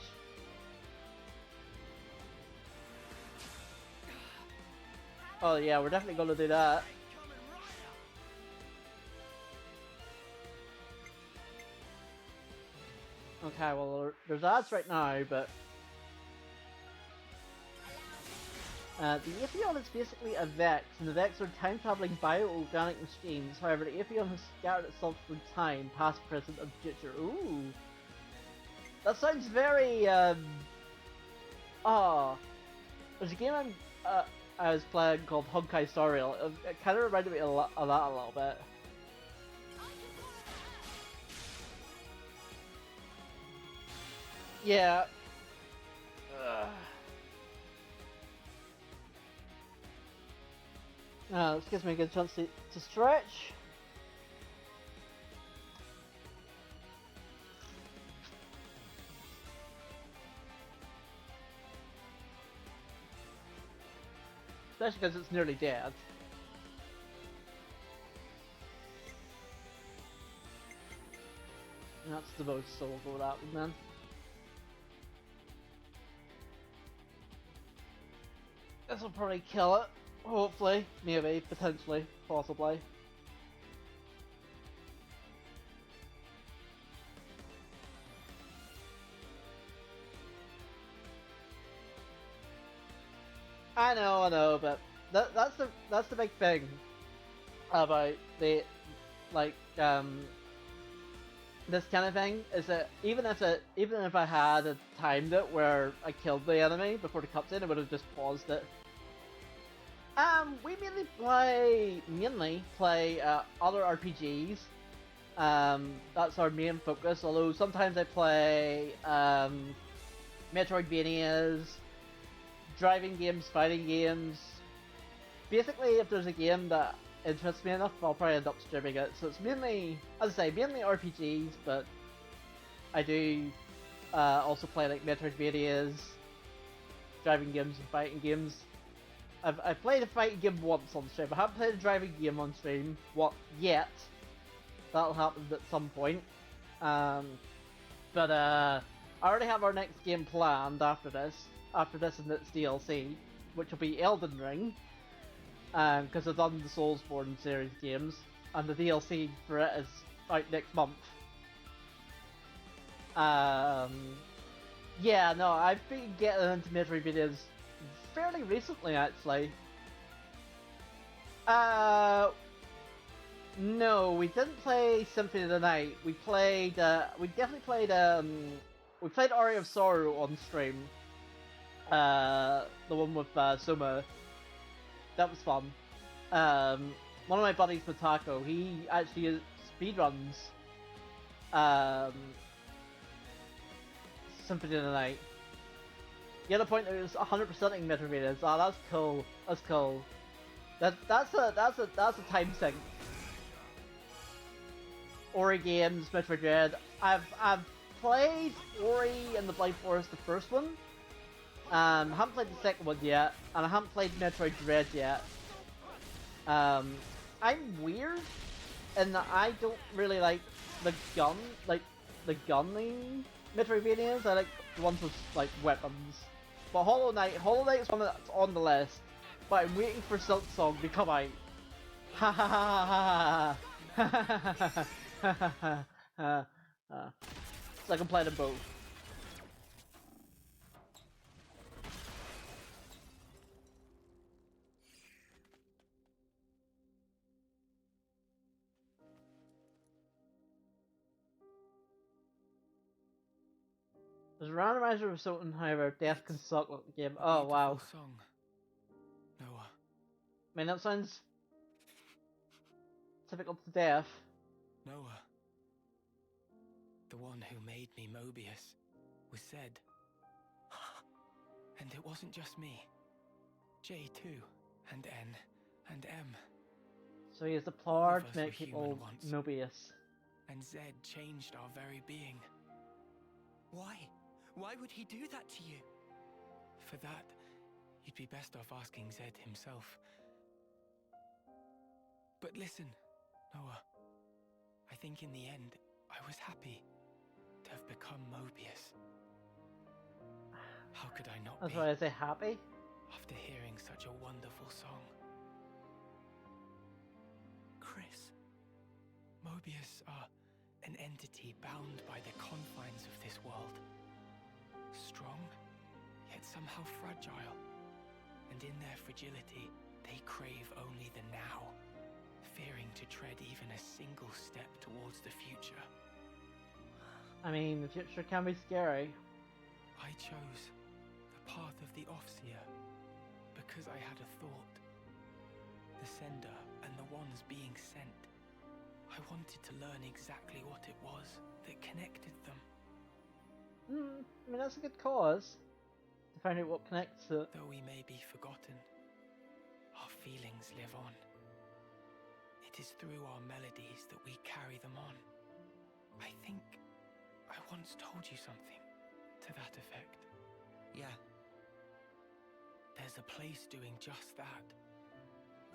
Oh yeah, we're definitely gonna do that. Okay, well there's ads right now, but the Atheon is basically a Vex, and the Vex are time-traveling bio-organic machines. However, the Atheon has scattered itself through time, past, present, and future. Ooh! That sounds very, there's a game I was playing called Honkai Star Rail. It kind of reminded me of that a little bit. Yeah. This gives me a good chance to stretch. Especially because it's nearly dead. That's the most, so we'll go with that one then. This will probably kill it. Hopefully. Maybe. Potentially. Possibly. I know, but that's the big thing about the this kind of thing is that even if I had timed it where I killed the enemy before the cutscene, I would have just paused it. We mainly play other RPGs. That's our main focus. Although sometimes I play Metroidvanias, driving games, fighting games. Basically, if there's a game that interests me enough, I'll probably end up streaming it. So it's mainly, as I say, mainly RPGs, but I do also play like Metroidvanias, driving games, and fighting games. I've played a fighting game once on stream. I haven't played a driving game on stream yet. That'll happen at some point. But I already have our next game planned after this and its DLC, which will be Elden Ring. Because I've done the Soulsborne series games, and the DLC for it is out next month. Yeah, no, I've been getting into Metroidvanias fairly recently, actually. No, we didn't play Symphony of the Night. We definitely played, we played Aria of Sorrow on stream. The one with Soma. That was fun. One of my buddies, Matako, he actually speedruns Symphony of the Night. The other point is 100%ing Metroidvanias. Oh, that's cool. That's cool. That's a time sink. Ori games, Metroid Dread. I've played Ori and the Blind Forest, the first one. I haven't played the second one yet, and I haven't played Metroid Dread yet. I'm weird in that I don't really like the gunning Metroidvanias. I like the ones with like weapons. But Hollow Knight is one that's on the list. But I'm waiting for Silk Song to come out. Ha ha ha ha ha ha ha ha ha. So I can play them both. There's a randomizer resulting, however, death can It's suck like the game. a Oh wow. beautiful song, Noah. I mean, that sounds typical to death. Noah. The one who made me Mobius was said. And it wasn't just me. J too, and N, and M. So he has the All power of to us make were people human once. Mobius. And Z changed our very being. Why? Why would he do that to you? For that, you'd be best off asking Zed himself. But listen, Noah. I think in the end, I was happy to have become Mobius. How could I not That's be, why I say happy. after hearing such a wonderful song? Chris, Mobius are an entity bound by the confines of this world. Strong, yet somehow fragile. And in their fragility, they crave only the now, fearing to tread even a single step towards the future. I mean, the future can be scary. I chose the path of the Offseer because I had a thought. The sender and the ones being sent. I wanted to learn exactly what it was that connected them. I mean, that's a good cause. To find out what connects it. Though we may be forgotten, our feelings live on. It is through our melodies that we carry them on. I think I once told you something to that effect. yeah, There's a place doing just that.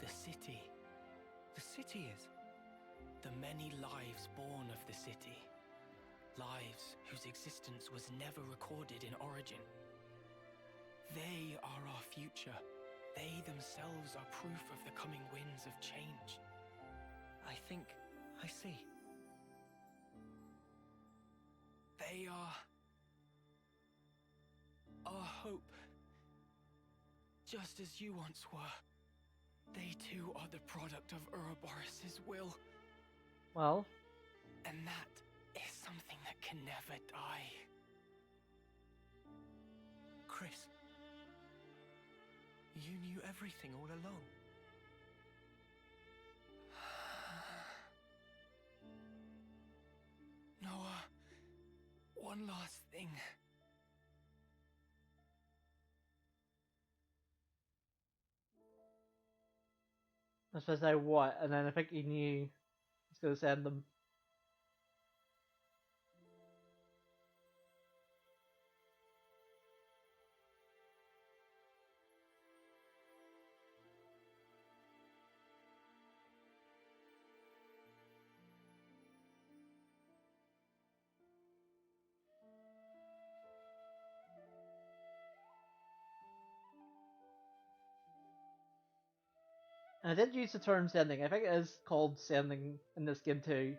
The city. the city is. The many lives born of the city. Lives whose existence was never recorded in origin. They are our future. They themselves are proof of the coming winds of change. I think I see. They are our hope. Just as you once were. They too are the product of Ouroboros' will. Well, And that is something that can never die. Chris, you knew everything all along. Noah, one last thing. I was supposed to say what, and then I think he knew he's going to send them. And I did use the term sending. I think it is called sending in this game too.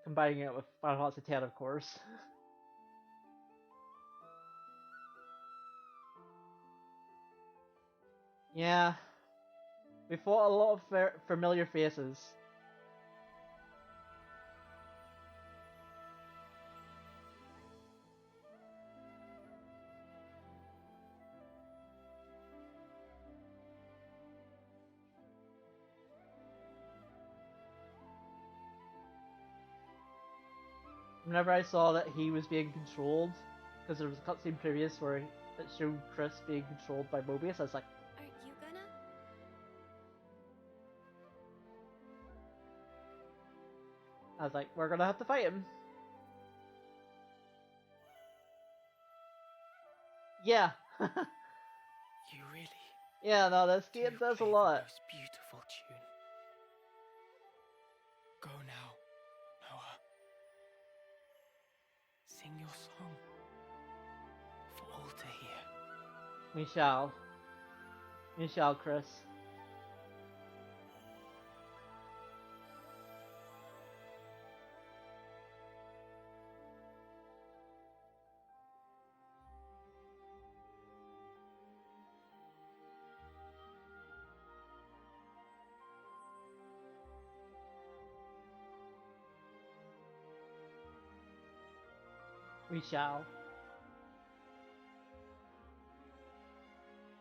Combining it with Final Fantasy X, of course. Yeah. We fought a lot of familiar faces. Whenever I saw that he was being controlled, because there was a cutscene previous where it showed Chris being controlled by Mobius, I was like, Aren't you gonna? we're gonna have to fight him. Yeah. You really Yeah, no, this do game does a play the lot. most beautiful tune. Go now, Noah. Sing your song for all to hear. We shall. We shall, Chris. We shall.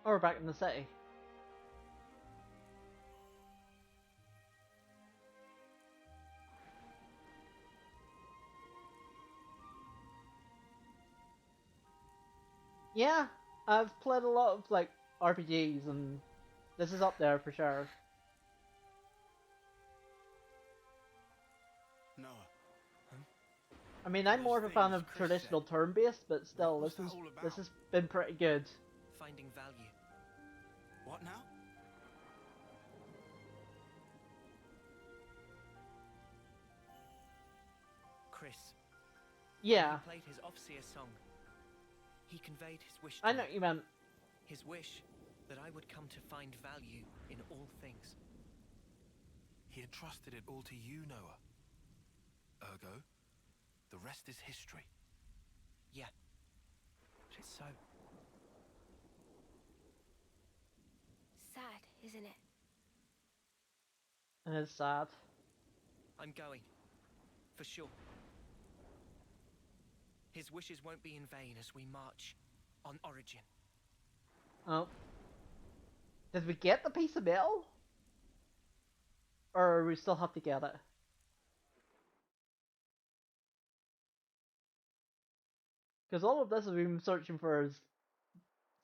Or back in the city. Yeah, I've played a lot of like RPGs, and this is up there for sure. Noah. I mean, I'm more of a fan of traditional turn-based, but still, What was this that all about? has been pretty good. Finding value. What now? Chris. Yeah, He played his Offseer song. He conveyed his wish to I know me. what you meant. His wish that I would come to find value in all things. He entrusted it all to you, Noah. Ergo, the rest is history. Yeah. It's so. Sad, isn't it? And it's sad. I'm going. For sure. His wishes won't be in vain as we march on Origin. Oh. Did we get the piece of metal? Or we still have to get it? Because all of this we've been searching for is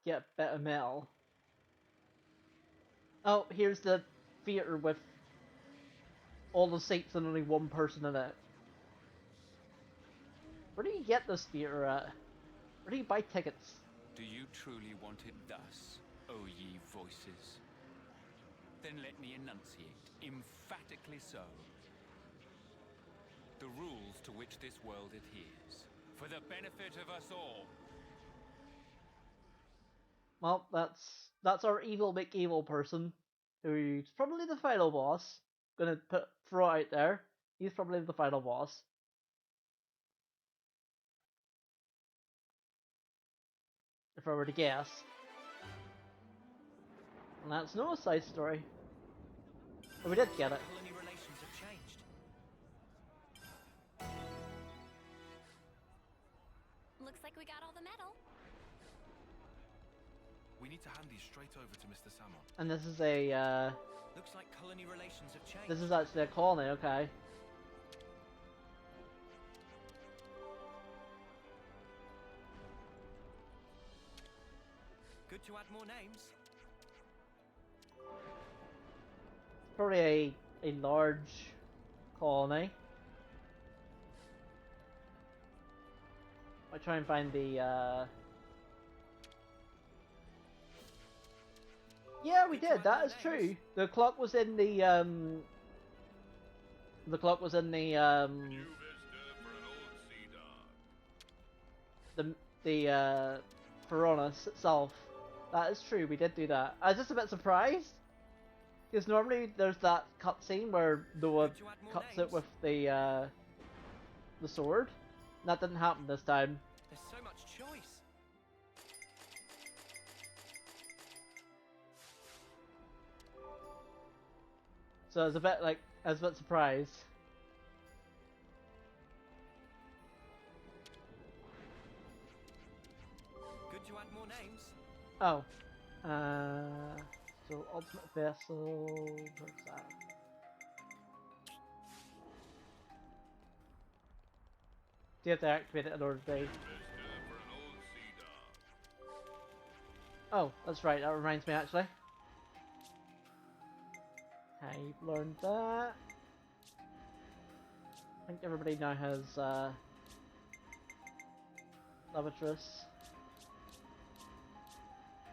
get a bit of metal. Oh, here's the theater with all the seats and only one person in it. Where do you get this theater at? Where do you buy tickets? Do you truly want it thus, O ye voices? Then let me enunciate, emphatically so, the rules to which this world adheres, for the benefit of us all. Well, that's our evil McEvil person, who's probably the final boss. Gonna throw it out there. He's probably the final boss. If I were to guess. And that's no side story. But we did get it. Colony relations have changed. Looks like we got all the metal. We need to hand these straight over to Mr. Salmon. And this is a, Looks like colony relations have changed. this is actually a colony, okay. Good to add more names. Probably a large colony. I'll try and find the, Yeah, we did, that is true. The clock was in the, The clock was in the, the Piranhas itself. That is true, we did do that. I was just a bit surprised. Because normally there's that cutscene where Noah Could you add more cuts names? it with the sword. That didn't happen this time. There's so much choice. So I was a bit like, I was a bit surprised. Good to add more names. Oh. So Ultimate Vessel, what's that? Do you have to activate it in order to... Oh, that's right, that reminds me actually. I've learned that. I think everybody now has, Lavatrus.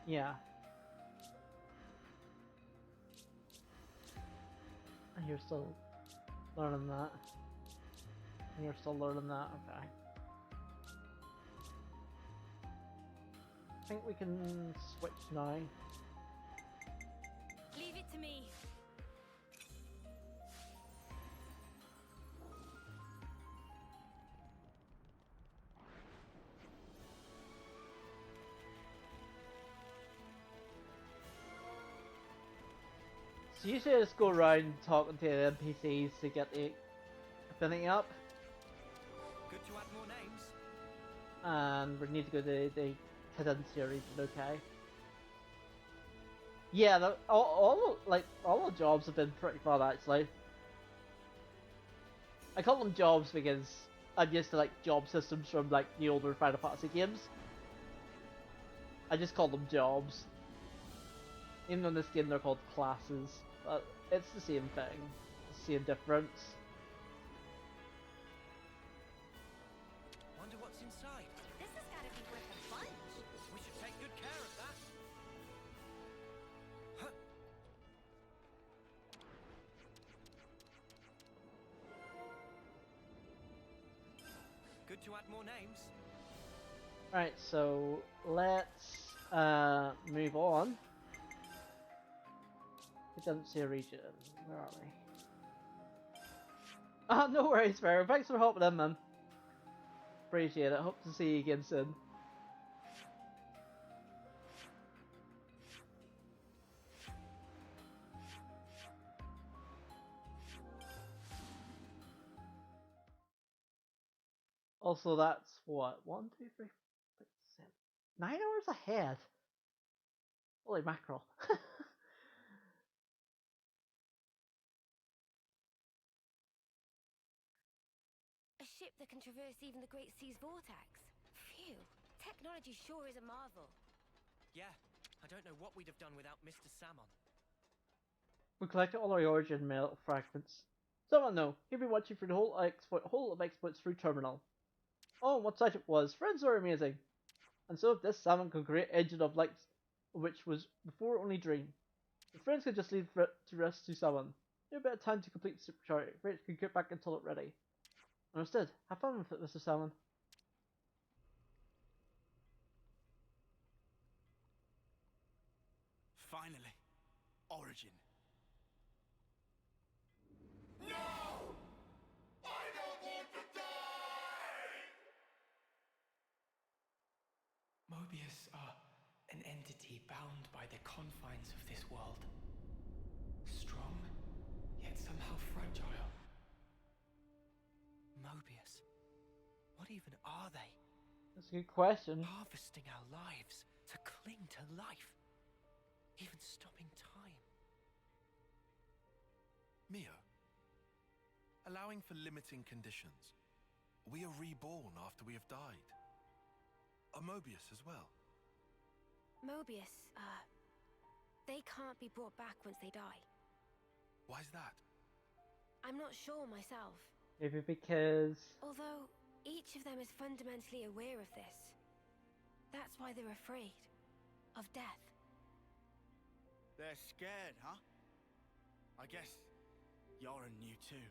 Yeah. And you're still learning that. And you're still learning that, okay. I think we can switch now. Leave it to me. So usually I just go around talking to the NPCs to get the affinity up. Good to add more names. and we need to go to the Cadencia region, okay? Yeah, all the jobs have been pretty fun actually. I call them jobs because I'm used to like job systems from like the older Final Fantasy games. I just call them jobs. Even though in this game they're called classes, but it's the same thing, the same difference. Wonder what's inside. This has got to be worth a bunch. We should take good care of that. Huh. Good to add more names. Right, so let's move on. Cadencia region. Where are we? Ah, no worries, Pharaoh. Thanks for hopping in, man. Appreciate it. Hope to see you again soon. Also, that's what? 1, 2, 3, 4, 5, 6, 7. 9 hours ahead. Holy mackerel. A ship that can traverse even the Great Sea's vortex. Phew. Technology sure is a marvel. Yeah, I don't know what we'd have done without Mr. Salmon. We collected all our origin metal fragments. Someone know. He'll be watching for the whole of exploits through terminal. Oh, and what sight it was. Friends are amazing. And so if this salmon could create engine of light, which was before only dream. The friends could just leave to rest to someone. Give a bit of time to complete the supercharger. Rich could get back until it ready. Understood. Have fun with it, Mr. Salmon. Finally, Origin. Mobius are an entity bound by the confines of this world. Strong, yet somehow fragile. Mobius. What even are they? That's a good question. Harvesting our lives to cling to life. Even stopping time. Mio, allowing for limiting conditions, we are reborn after we have died. A Mobius as well. Mobius, they can't be brought back once they die. Why's that? I'm not sure myself. Maybe because... Although, each of them is fundamentally aware of this. That's why they're afraid. Of death. They're scared, huh? I guess Yoren knew too.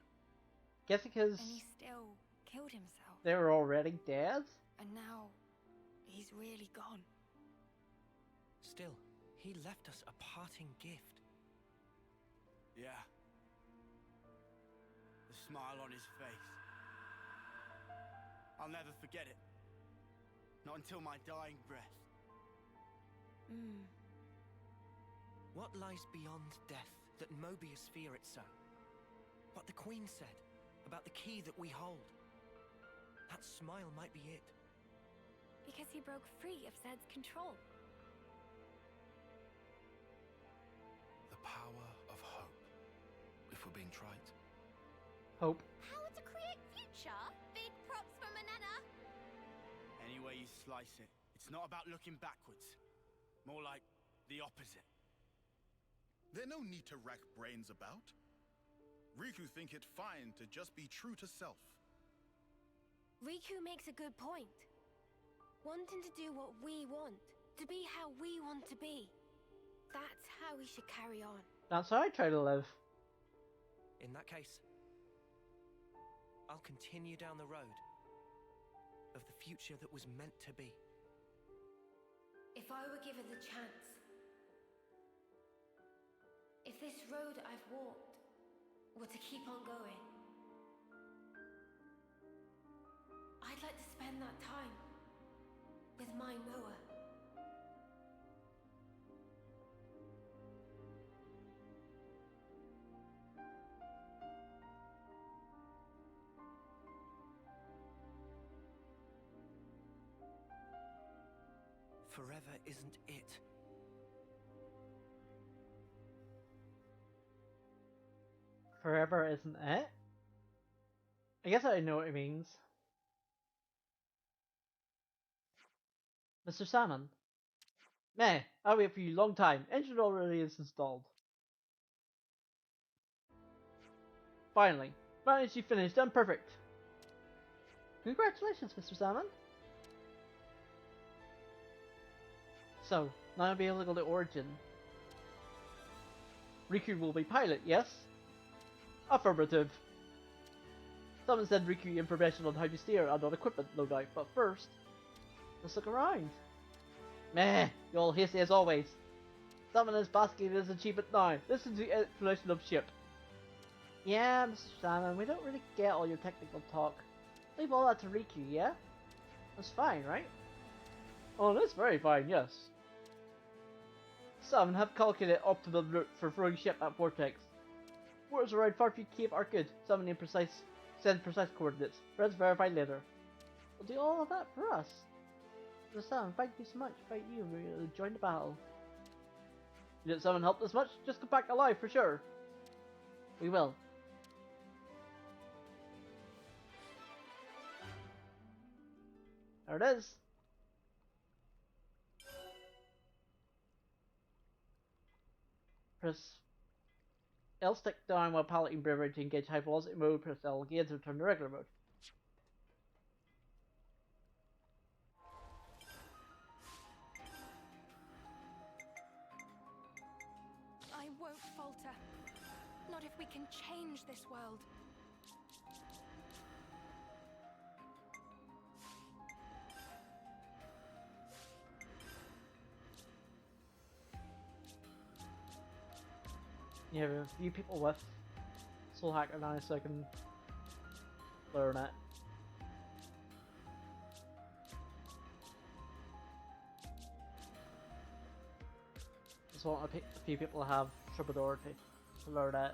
Guess because And he still killed himself. they were already dead? And now, he's really gone. Still, he left us a parting gift. Yeah. The smile on his face. I'll never forget it. Not until my dying breath. What lies beyond death that Mobius fear it so? What the Queen said about the key that we hold. That smile might be it. Because he broke free of Zed's control. The power of hope, if we're being trite. Hope. How to create future? Big props for Manana. Any way you slice it, it's not about looking backwards. More like the opposite. There's no need to rack brains about. Riku think it fine to just be true to self. Riku makes a good point. Wanting to do what we want. To be how we want to be. That's how we should carry on. That's how I try to live. In that case, I'll continue down the road of the future that was meant to be. If I were given the chance, if this road I've walked were to keep on going, I'd like to spend that time with my Noah. forever isn't it. Forever isn't it? I guess I know what it means. Mr. Salmon. Meh, I'll wait for you a long time. Engine already is installed. Finally. Managed you finished. Done perfect. Congratulations, Mr. Salmon. So, now I'll be able to go to Origin. Riku will be pilot, yes? Affirmative. Someone said Riku information on how to steer and on equipment loadout, but first, let's look around. Meh, you're all hasty as always. Someone is basking in this achievement now. Listen to the explanation of ship. Yeah, Mr. Salmon, we don't really get all your technical talk. Leave all that to Riku, yeah? That's fine, right? Oh, that's very fine, yes. Some have calculated optimal route for throwing ship at Vortex. Words around Farfie Cape are good. Some send precise coordinates. Reds verified later. We'll do all of that for us. Mr. Salmon, thank you so much. Without you, we'll join the battle. Did someone help this much? Just come back alive for sure. We will. There it is. Press L stick down while piloting Bravery to engage high velocity mode. Press L again to return to regular mode. I won't falter. Not if we can change this world. You have a few people with Soul Hacker now, so I can learn it. Just want a few people to have Troubadour to learn it.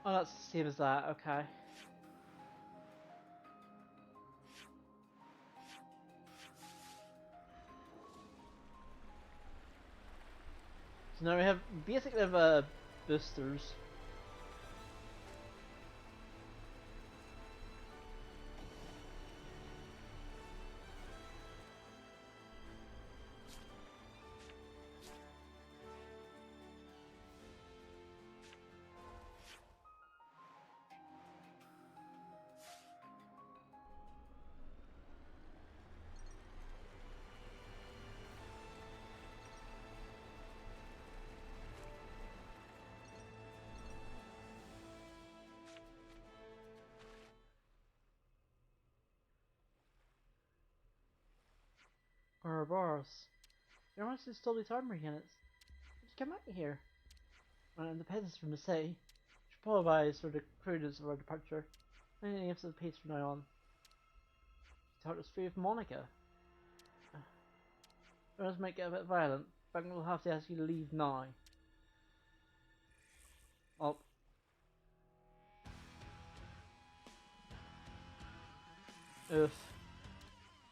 Oh, that's the same as that, okay. So now we have basically boosters. Ouroboros. You're honestly totally armor units. Just come out here. When independence from the city. Should apologize for the crudeness of our departure. Anything else of the peace from now on. She taught us free of Monica. This might get a bit violent, but we'll have to ask you to leave now. Oh. Oof.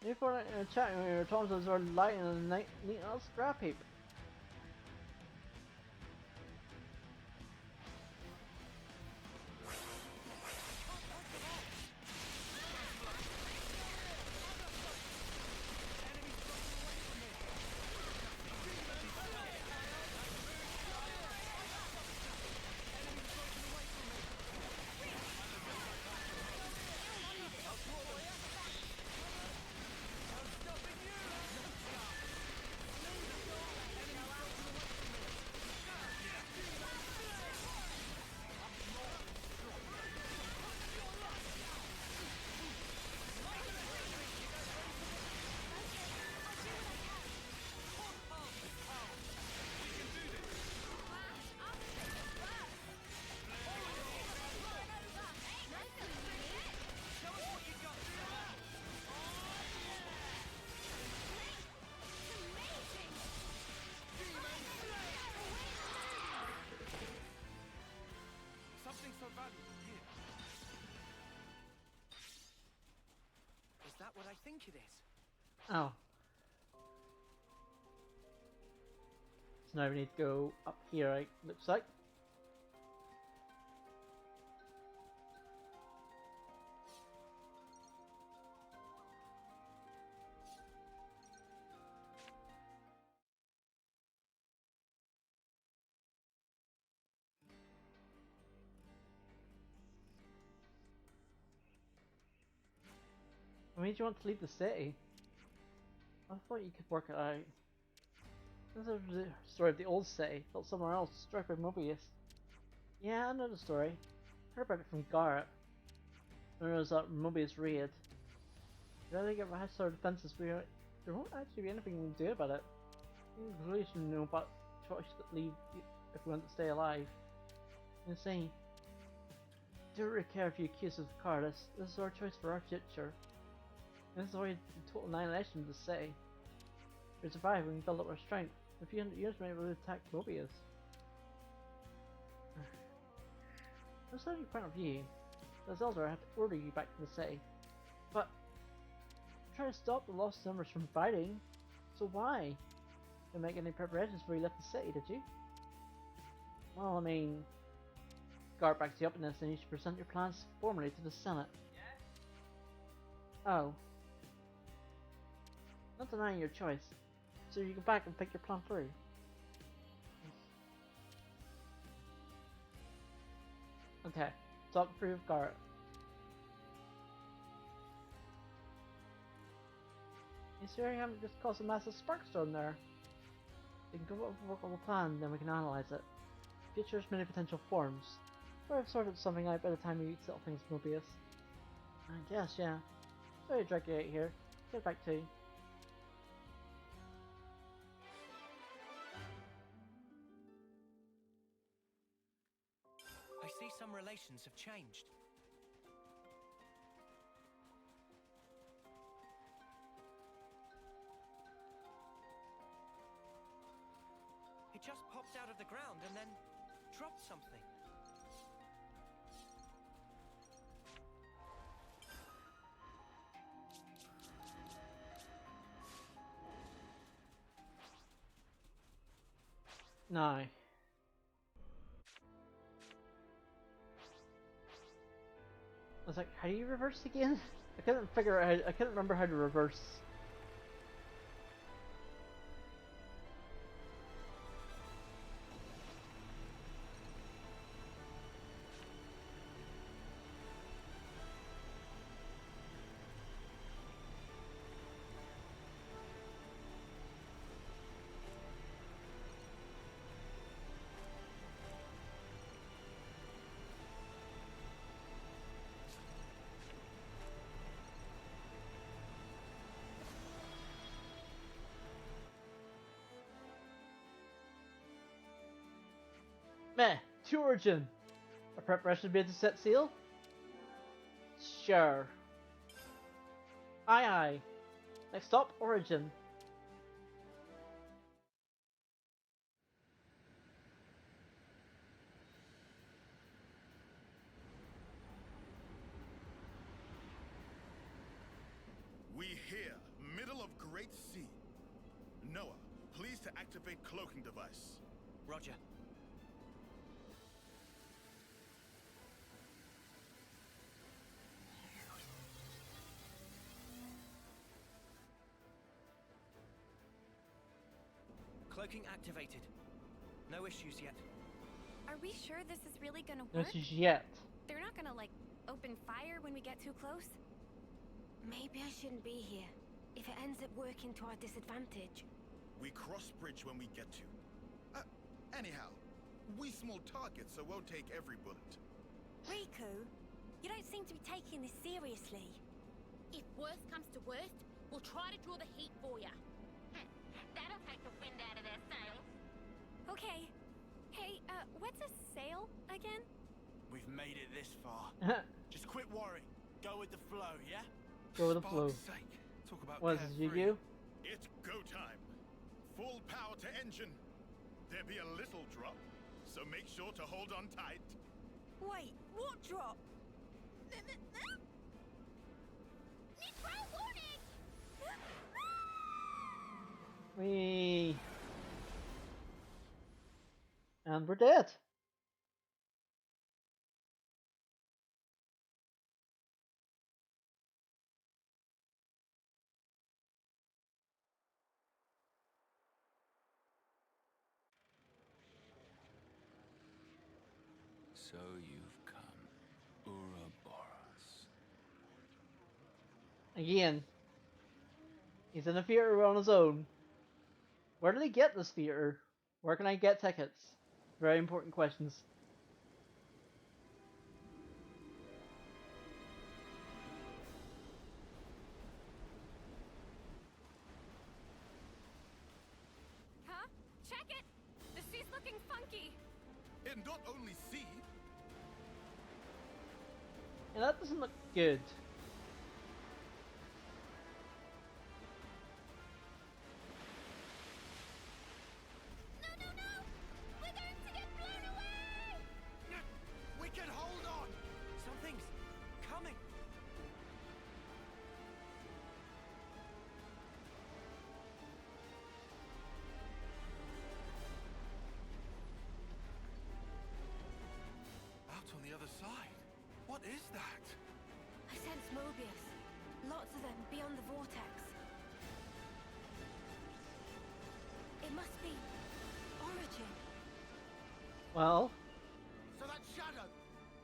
You for chatting with your Thompsons are lighting on the neat little scrap heap. what I think it is. Oh. So now we need to go up here, it looks like. What made you want to leave the city? I thought you could work it out. This is the story of the old city, built somewhere else, destroyed by Mobius. Yeah, I know the story. Heard about it from Garrett. When there was that Mobius raid. Now they get past our defenses, there won't actually be anything we can do about it. We really should know about choice that leave if we want to stay alive. You see, don't really care if you accuse us of cowardice. This is our choice for our future. This is already the total annihilation of the city. If we survive, we can build up our strength. In a few hundred years, maybe we'll attack Mobius. That's not your point of view. As Elder, I have to order you back to the city. But try to stop the lost numbers from fighting. So why? Didn't make any preparations before you left the city, did you? Well, I mean, Guard backs you up in this, and you should present your plans formally to the Senate. Oh. Not denying your choice, so you go back and pick your plan through. Okay, talk through with Garrett. You sure you haven't just caused a massive sparkstorm there? You can go up with a workable plan, then we can analyze it. Future's many potential forms. Or I've sorted something out by the time you settle things with Mobius. I guess, yeah. Sorry to drag you out here. Get back to you. I see some relations have changed. It just popped out of the ground and then dropped something. No. I was like, how do you reverse again? I couldn't figure out I couldn't remember how to reverse. Meh, to Origin. A preparation bid to set seal? Sure. Aye aye. Next stop, Origin. We here, middle of Great Sea. Noah, please to activate cloaking device. Roger. Cloaking activated. No issues yet. Are we sure this is really gonna No work? issues yet. They're not gonna, like, open fire when we get too close? Maybe I shouldn't be here. If it ends up working to our disadvantage. We cross bridge when we get to. Anyhow, we small targets, so won't take every bullet. Riku, you don't seem to be taking this seriously. If worst comes to worst, we'll try to draw the heat for you. That'll take the wind out of their sails. Okay. Hey, what's a sail again? We've made it this far. Just quit worrying. Go with the flow, yeah? Go with the flow. Spark's sake. Talk about What is this, carefree. Yu-Gi-Oh? It's go time. Full power to engine. There be a little drop, so make sure to hold on tight. Wait, what drop? Nitro warning! We and we're dead. So you've come, Ouroboros. Again, he's in a theater on his own. Where did he get this theater? Where can I get tickets? Very important questions. Huh? Check it! The sea's looking funky! And not only see, And that doesn't look good. No, no, no! We're going to get blown away! We can hold on! Something's coming! Out on the other side. What is that? I sense Mobius. Lots of them beyond the vortex. It must be Origin. Well, So that shadow,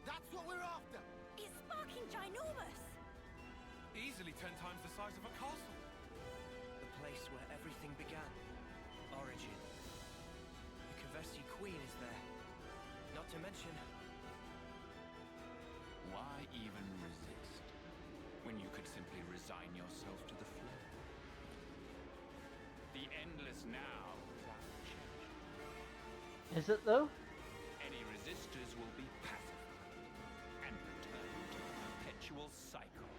that's what we're after! It's sparking ginormous! Easily 10 times the size of a castle. The place where everything began. Origin. The Kavesi Queen is there. Not to mention... Why even resist, when you could simply resign yourself to the flow? The endless now is our change. is it though? Any resistors will be pacified and return to a perpetual cycle.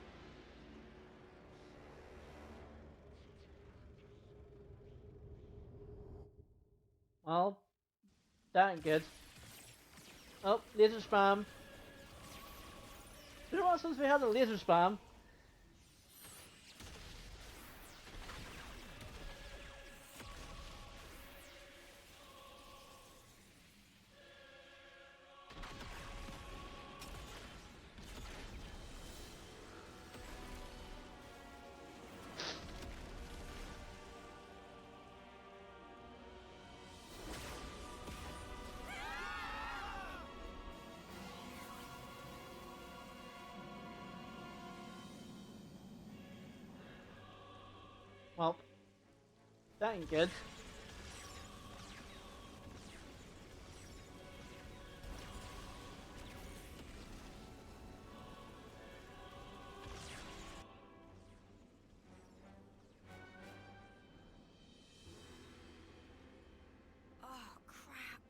Well, that ain't good. Oh, laser spam. You know what, since we had a laser spam, well, that ain't good. Oh, crap.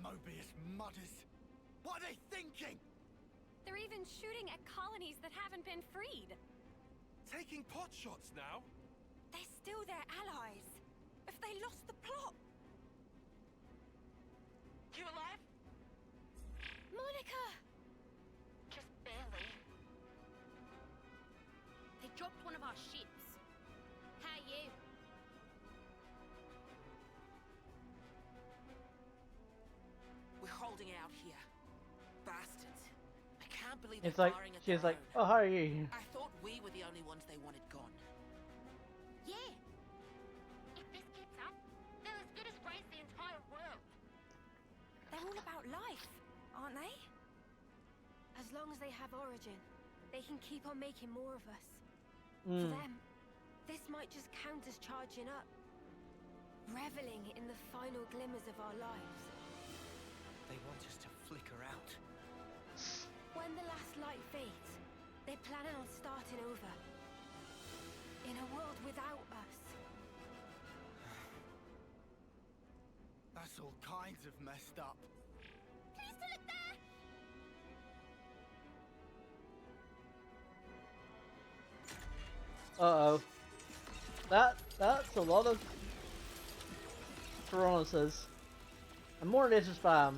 Mobius mudders! What are they thinking? They're even shooting at colonies that haven't been freed. Taking pot shots now? They're still their allies. If they lost the plot... You alive? Monica! Just barely. They dropped one of our ships. How are you? We're holding out here. Bastards. I can't believe It's they're like, firing at she's their like, own. oh, how are you? I thought we were the only ones they wanted gone. Yeah. If this keeps up, they'll as good as raise the entire world. They're all about life, aren't they? As long as they have Origin, they can keep on making more of us. For them, this might just count as charging up. Reveling in the final glimmers of our lives. They want us to flicker out. When the last light fades, they're planning on starting over. In a world without us. That's all kinds of messed up. Can you still look there? Uh-oh. That's a lot of Coronuses. And more laser spam.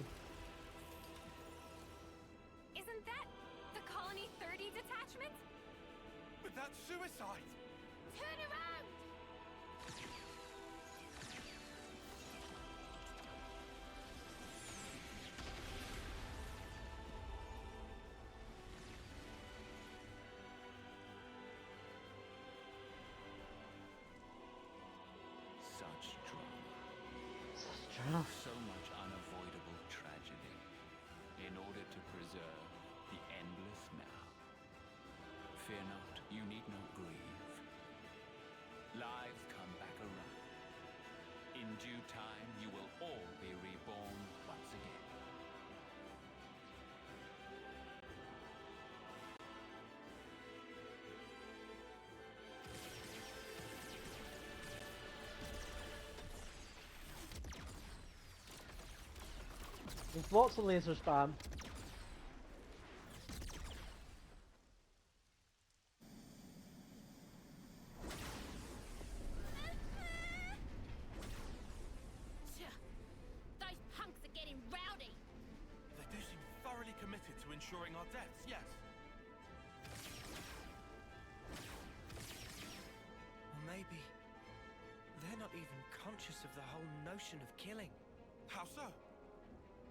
Isn't that the Colony 30 detachment? But that's suicide! Turn around! You need not grieve. Lives come back around. In due time, you will all be reborn once again. There's lots of laser spam. Those punks are getting rowdy. They do seem thoroughly committed to ensuring our deaths, yes. Or maybe they're not even conscious of the whole notion of killing. How so?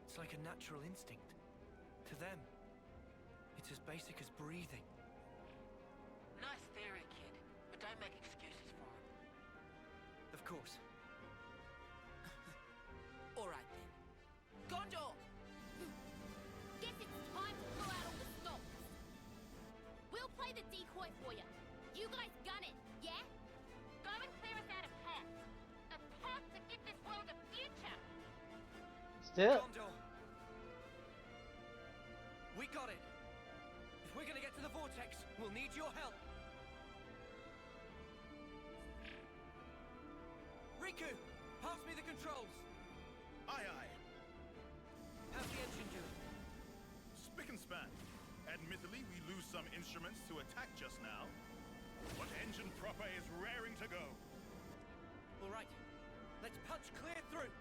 It's like a natural instinct. To them, it's as basic as breathing. Nice theory, kid, but don't make excuses for him. Of course. All right then. Gondor! Guess it's time to pull out all the stops. We'll play the decoy for you. You guys gun it, yeah? Go and clear us out a path. A path to give this world a future. Still. Gondor. We got it. If we're gonna get to the vortex, we'll need your help. Riku, pass me the controls. Aye, aye. How's the engine doing? Spick and span. Admittedly, we lose some instruments to attack just now, but engine proper is raring to go. All right, let's punch clear through.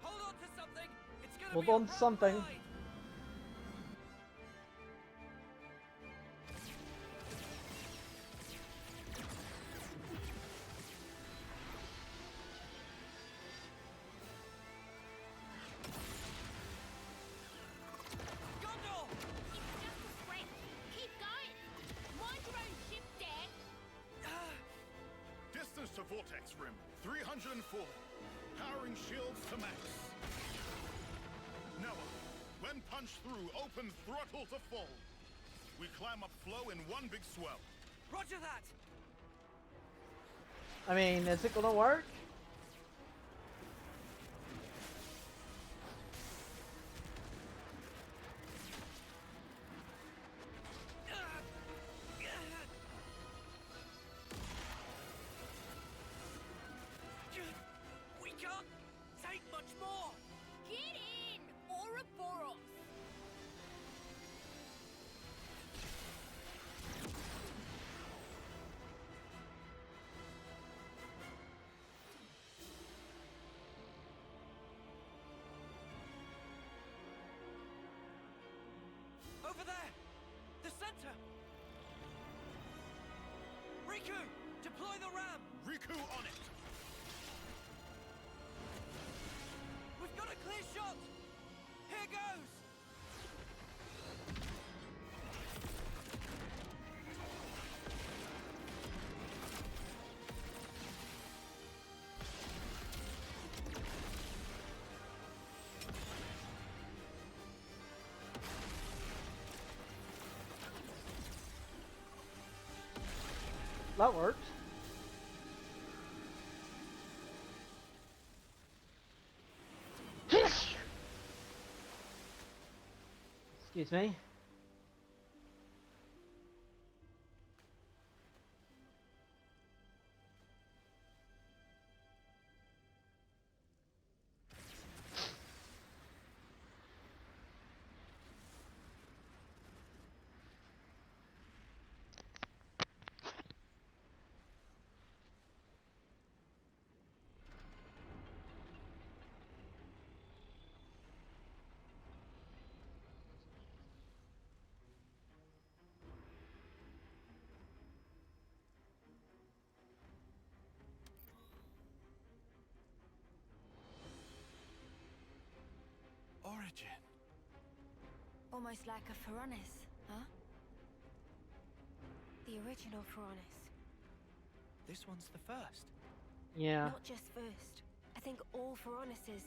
Hold on to something. It's gonna Hold be a on to rough something. ride. Gondor! It's just a sprint. Keep going. Mind your own ship, Dad. Distance to vortex rim, 304. Powering shields to max. Noah, when punched through, open throttle to full. We climb up flow in one big swell. Roger that. I mean, is it gonna work? We can't take much more. Get in, Ouroboros. Over there! The center! Riku! Deploy the ram! Riku on it! We've got a clear shot! Here goes! That worked. Excuse me. Origin. Almost like a Pharaonis, huh? The original Pharaonis. This one's the first. Yeah. Not just first. I think all Pharaonises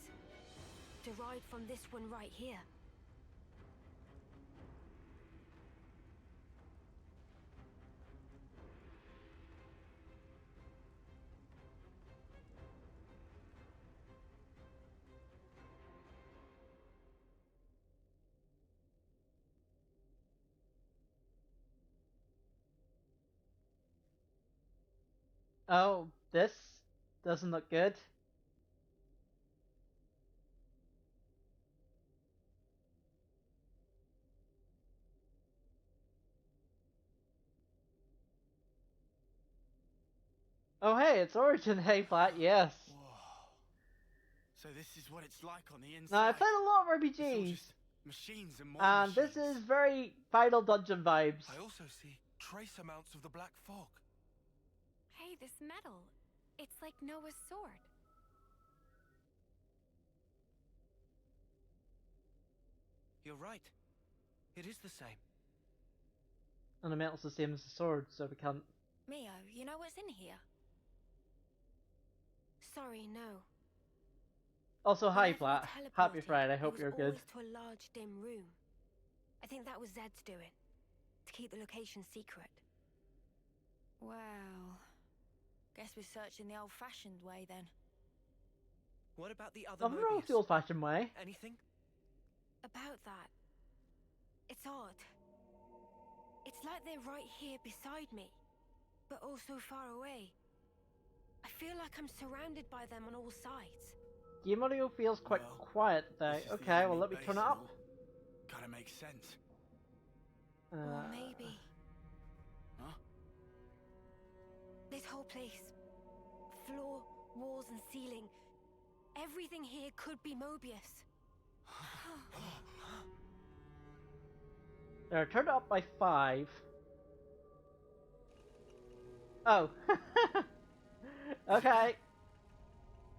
derived from this one right here. Oh, this doesn't look good. Oh hey, it's Origin. Hey, Flat, yes. Whoa. So this is what it's like on the inside. Now, I played a lot of It's all RPGs, just machines and more and machines. this is very Final Dungeon vibes. I also see trace amounts of the black fog. Hey, this metal. It's like Noah's sword. You're right. It is the same. And the metal's the same as the sword, so we can't... Mio, you know what's in here? Sorry, no. Also, hi, Whenever we Flat. Happy teleported, Friday, I it hope was you're good. always to a large, dim room. I think that was Zed's doing. To keep the location secret. Well, guess we're searching the old-fashioned way then. What about the other Nothing wrong with the Mobius? old-fashioned way. Anything? About that. It's odd. It's like they're right here beside me, but also far away. I feel like I'm surrounded by them on all sides. Game audio feels quite Well, quiet today. this is the Okay, well enemy let me base turn it and up. all. Gotta make sense. Or maybe Huh? this whole place. Floor, walls and ceiling. Everything here could be Mobius. There, turn it up by 5. Oh. Okay.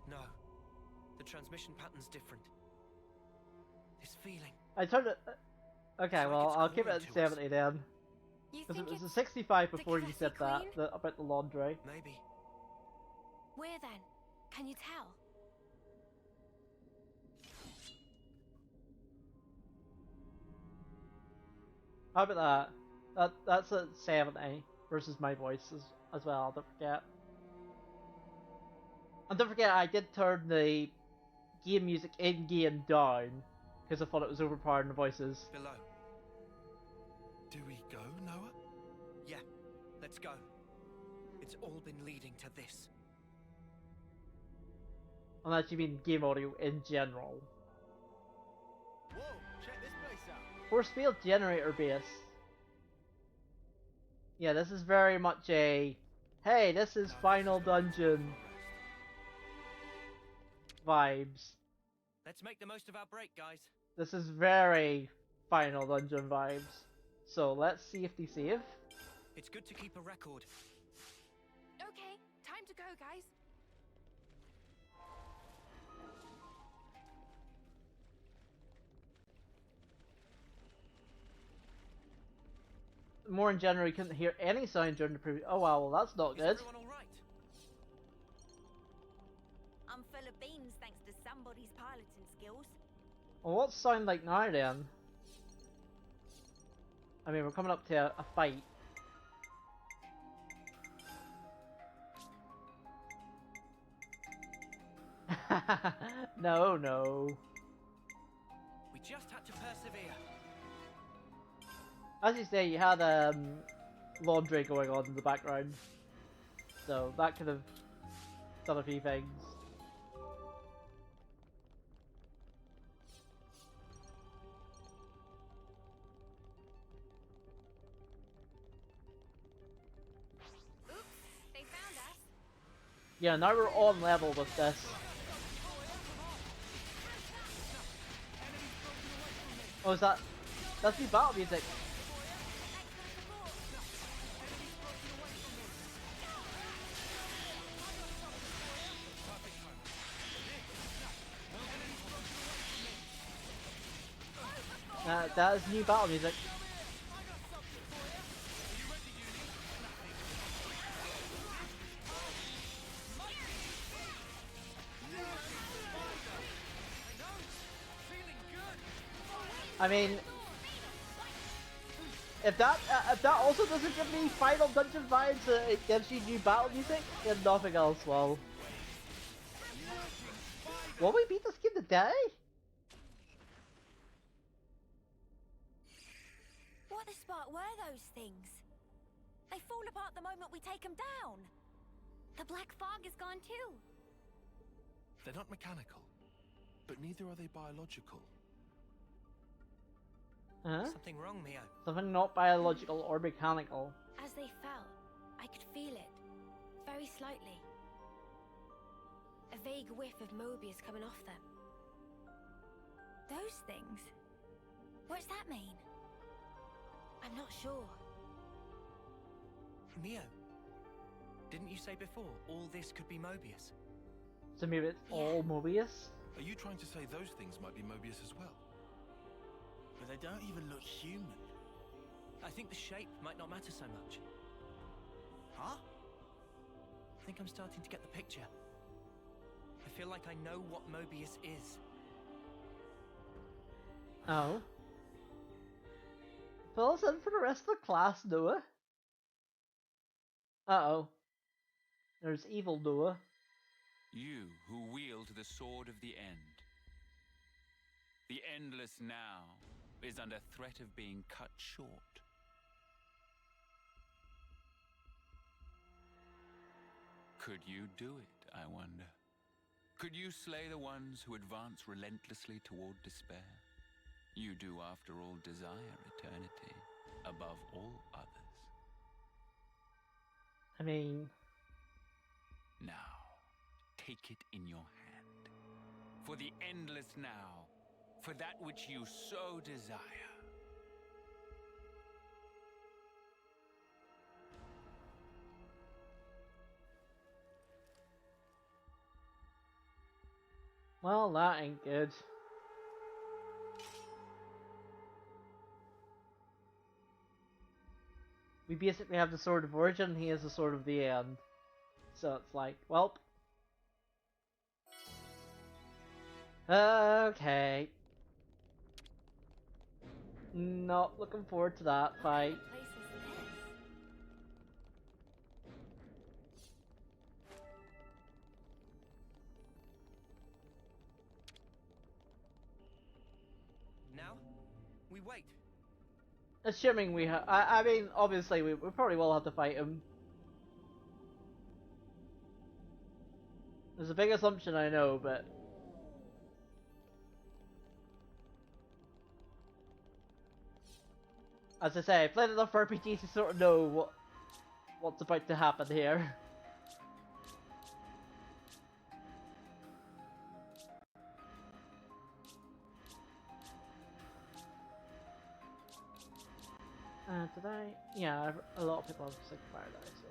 No. The transmission pattern's different. This feeling. I turned it... Okay, It's like well, it's I'll keep it calling at to us. 70 then. You Because think it was a it's 65 the before you said classy that, queen? about the laundry. Maybe. Where then? Can you tell? How about that? That's at 70 versus my voice as well, don't forget. And don't forget, I did turn the game music in-game down, because I thought it was overpowering the voices. Below. Do we go, Noah? Yeah. Let's go. It's all been leading to this. Unless you mean game audio in general. Whoa, check this place out. Force field generator base. Yeah, this is very much a... Hey, this is Final Dungeon vibes. Let's make the most of our break, guys. This is very Final Dungeon vibes. So let's see if they save. It's good to keep a record. Okay, time to go, guys. More in general, you couldn't hear any sound during the previous... Oh wow, well that's not Is good. everyone all right? I'm full of beans thanks to somebody's piloting skills. Well, what's sound like now then? I mean, we're coming up to a fight. No, no. We just had to persevere. As you say, you had laundry going on in the background, so that could have done a few things. Oops, they found us. Yeah, now we're on level with this. Oh, is that... That's new battle music. That is new battle music. I mean, if that also doesn't give me Final Dungeon vibes, it gives you new battle music, then nothing else will. Will we beat this game today? What the spark were those things? They fall apart the moment we take them down. The black fog is gone too. They're not mechanical, but neither are they biological. Huh? Something wrong, Mio? Something not biological or mechanical. As they fell, I could feel it, very slightly. A vague whiff of Mobius coming off them. Those things? What's that mean? I'm not sure. Mio, didn't you say before all this could be Mobius? So maybe it's all Mobius? Are you trying to say those things might be Mobius as well? But they don't even look human. I think the shape might not matter so much. Huh? I think I'm starting to get the picture. I feel like I know what Mobius is. Oh. Fill us in for the rest of the class, Noah. Uh-oh. There's evil Noah. You who wield the sword of the end. The endless now is under threat of being cut short. Could you do it, I wonder? Could you slay the ones who advance relentlessly toward despair? You do, after all, desire eternity above all others. I mean... Now, take it in your hand. For the endless now. For that which you so desire. Well, that ain't good. We basically have the Sword of Origin, he has the Sword of the End. So it's like, welp. Okay. Not looking forward to that fight. What place is this? Now, we wait. Assuming we have, I mean, obviously we probably will have to fight him. There's a big assumption, I know, but... As I say, I played enough RPGs to sort of know what's about to happen here. Did I? Yeah, a lot of people have sick fire die, so...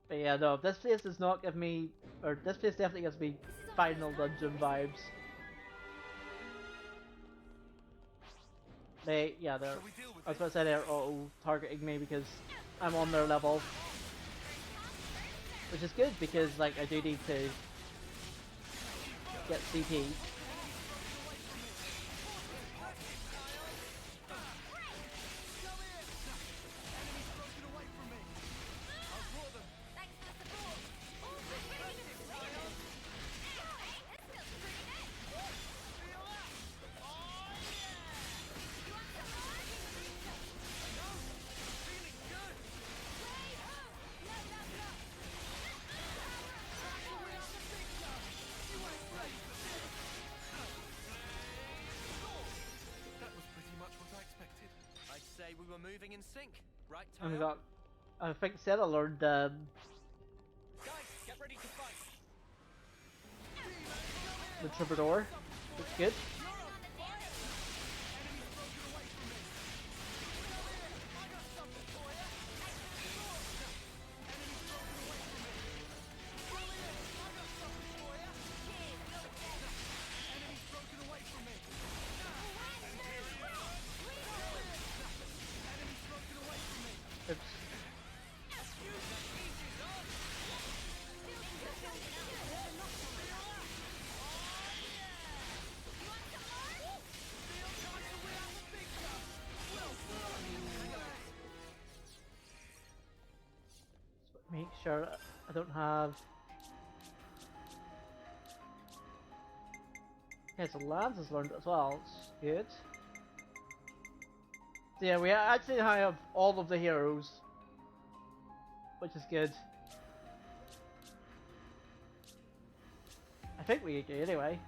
But yeah, no, this place does not give me... Or, this place definitely gives me Final Dungeon vibes. Yeah, they're... I was about to say they're auto-targeting me because I'm on their level. Which is good because, like, I do need to get CP. We were moving in sync, right, And we Tayo? got... I think Sarah learned, Guys, get ready to fight. the Troubadour. Looks good. Oops. Make sure I don't have... Okay, so Lance has learned it as well. It's good. So yeah, we actually have all of the heroes, which is good. I think we do anyway.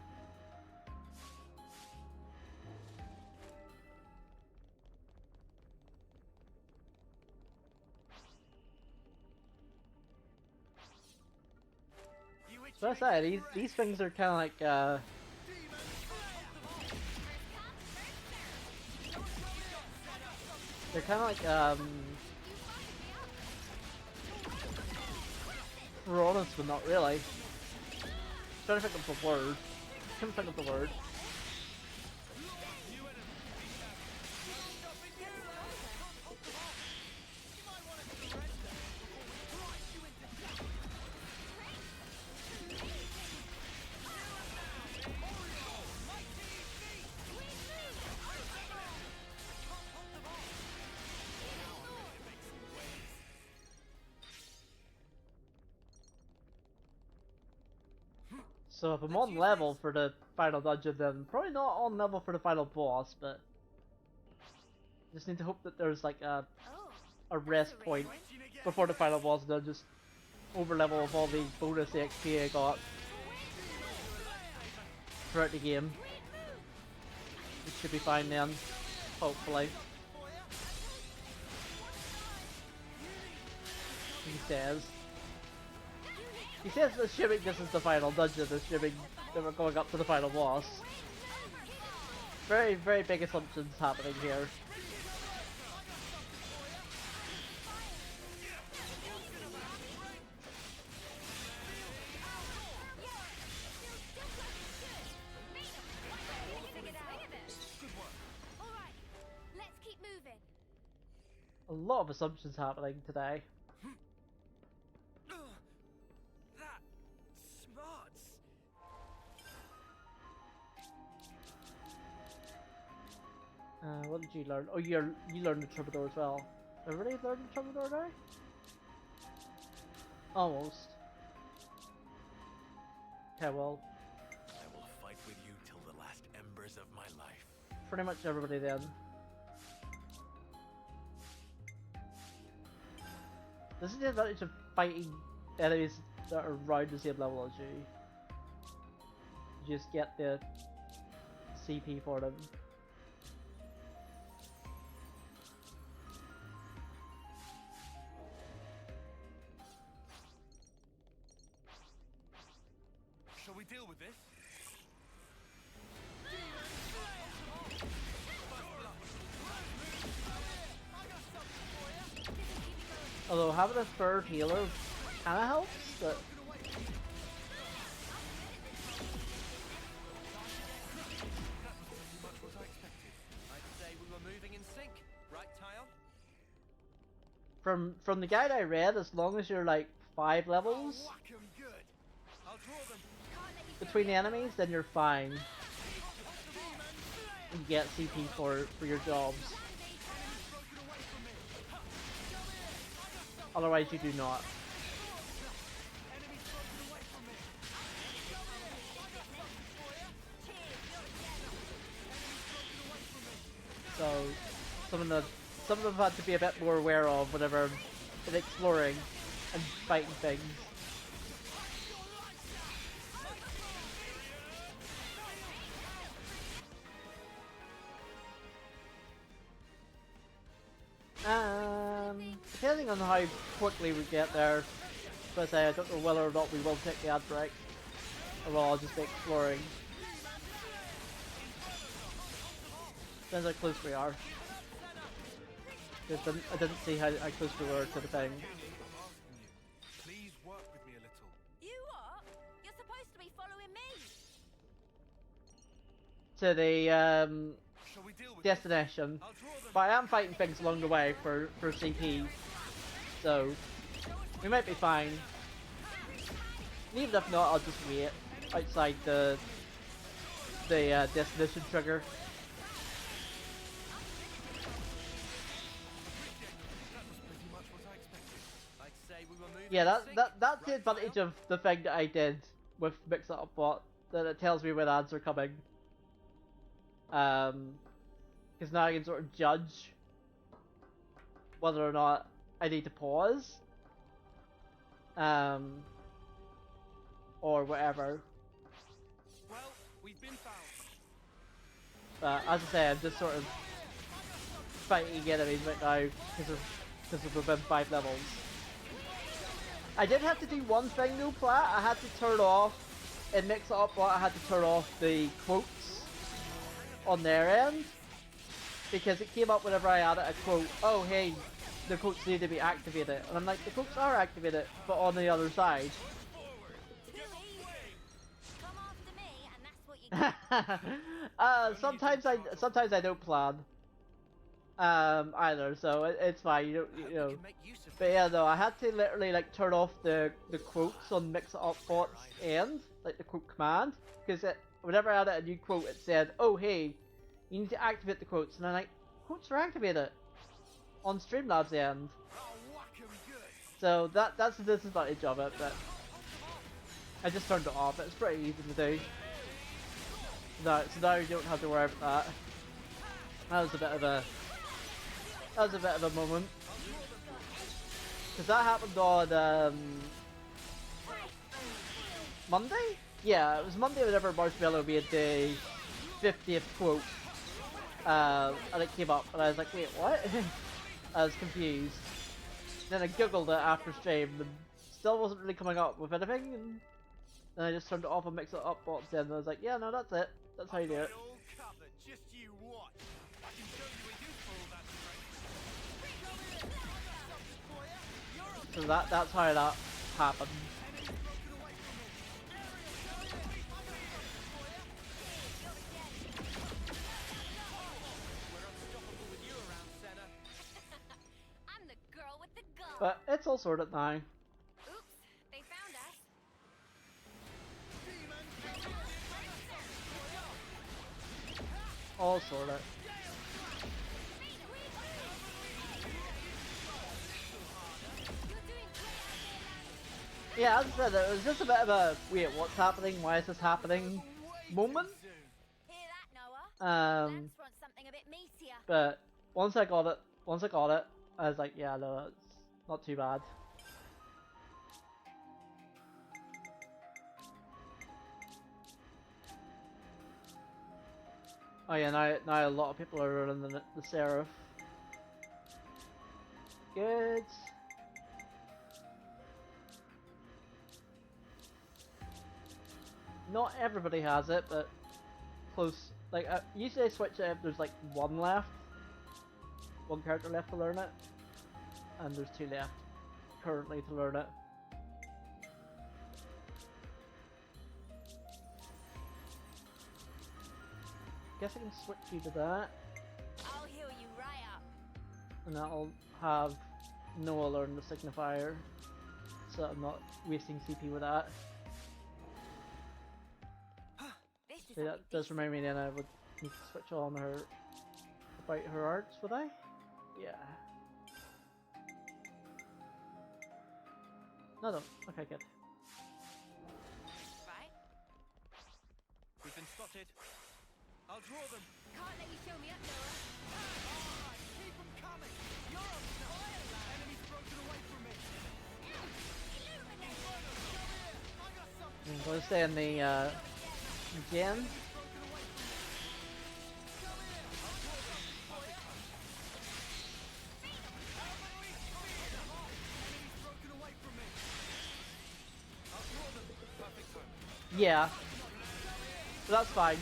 So that's that. These things are kind of like they're kind of like piranhas, but not really. Trying to think of the word. Can't think of the word. So if I'm on level for the final dungeon, then probably not on level for the final boss, but just need to hope that there's like a rest point before the final boss, and then just over level with all the bonus XP I got throughout the game. It should be fine then, hopefully. He says. He says assuming this is the final dungeon, assuming that we're going up to the final boss. Very, very big assumptions happening here. A lot of assumptions happening today. What did you learn? Oh, you learned the Troubadour as well. Everybody learned the Troubadour now? Almost. Okay, well. I will fight with you till the last embers of my life. Pretty much everybody then. This is the advantage of fighting enemies that are around the same level as you. You just get the CP for them. Shall we deal with this? Although having a third healer kinda helps, but I'd say we were moving in sync, right, Tile? from the guide I read, as long as you're like 5 levels between the enemies, then you're fine. You get CP for your jobs. Otherwise you do not. So some of them I've had to be a bit more aware of whenever in exploring and fighting things. Depending on how quickly we get there, but I don't know whether or not we will take the ad break, or will I'll just be exploring. Depends how close we are. I didn't see how close we were to the thing. Please work with me a little. You what? You're supposed to be following me. To the destination, but I am fighting things along the way for CP, so we might be fine. And even if not, I'll just wait outside the destination trigger. Yeah, that's the advantage of the thing that I did with Mix It Up Bot, that it tells me when ads are coming. Because now I can sort of judge whether or not I need to pause, or whatever. Well, we've been found. But as I say, I'm just sort of fighting enemies right now because we've been 5 levels. I did have to do one thing though, Plat. I had to turn off, in Mix It Up, I had to turn off the quotes on their end, because it came up whenever I added a quote, oh hey, the quotes need to be activated, and I'm like, the quotes are activated, but on the other side. Sometimes I don't plan either, so it's fine. You know. But yeah, no, I had to literally like turn off the quotes on Mix It Up Bot's end, like the quote command, because whenever I added a new quote, it said, "Oh hey, you need to activate the quotes," and I'm like, quotes are activated on Streamlabs end. So that's the disadvantage of it, but I just turned it off. It's pretty easy to do. No, so now you don't have to worry about that. That was a bit of a moment. Because that happened on Monday? Yeah, it was Monday whenever Marshmallow made the 50th quote. And it came up and I was like, wait, what? I was confused. Then I googled it after stream and still wasn't really coming up with anything, and then I just turned it off and Mix It Up Bots in, and I was like, yeah, no, that's it. That's how you do it. So that's how that happened. But it's all sorted now. Oops, they found us. All sorted. Yeah, as I said, it was just a bit of a wait, what's happening? Why is this happening? Moment. But once I got it, I was like, yeah, no, it's not too bad. Oh yeah, now a lot of people are running the Seraph. Good. Not everybody has it, but close. Like, usually I switch it if there's like one character left to learn it, and there's 2 left currently to learn it. Guess I can switch you to that. I'll heal you right up. And that'll have Noah learn the signifier, so I'm not wasting CP with that. See, that does remind me then I would need to switch on her about her arts, would I? Yeah. No, no. Okay, good. Right? We've been spotted. I'll draw them. Can't let you show me up, Noah. Keep them coming. You're on fire. Enemy's broken away from me. I'm going to stay in the gym. Yeah, that's fine.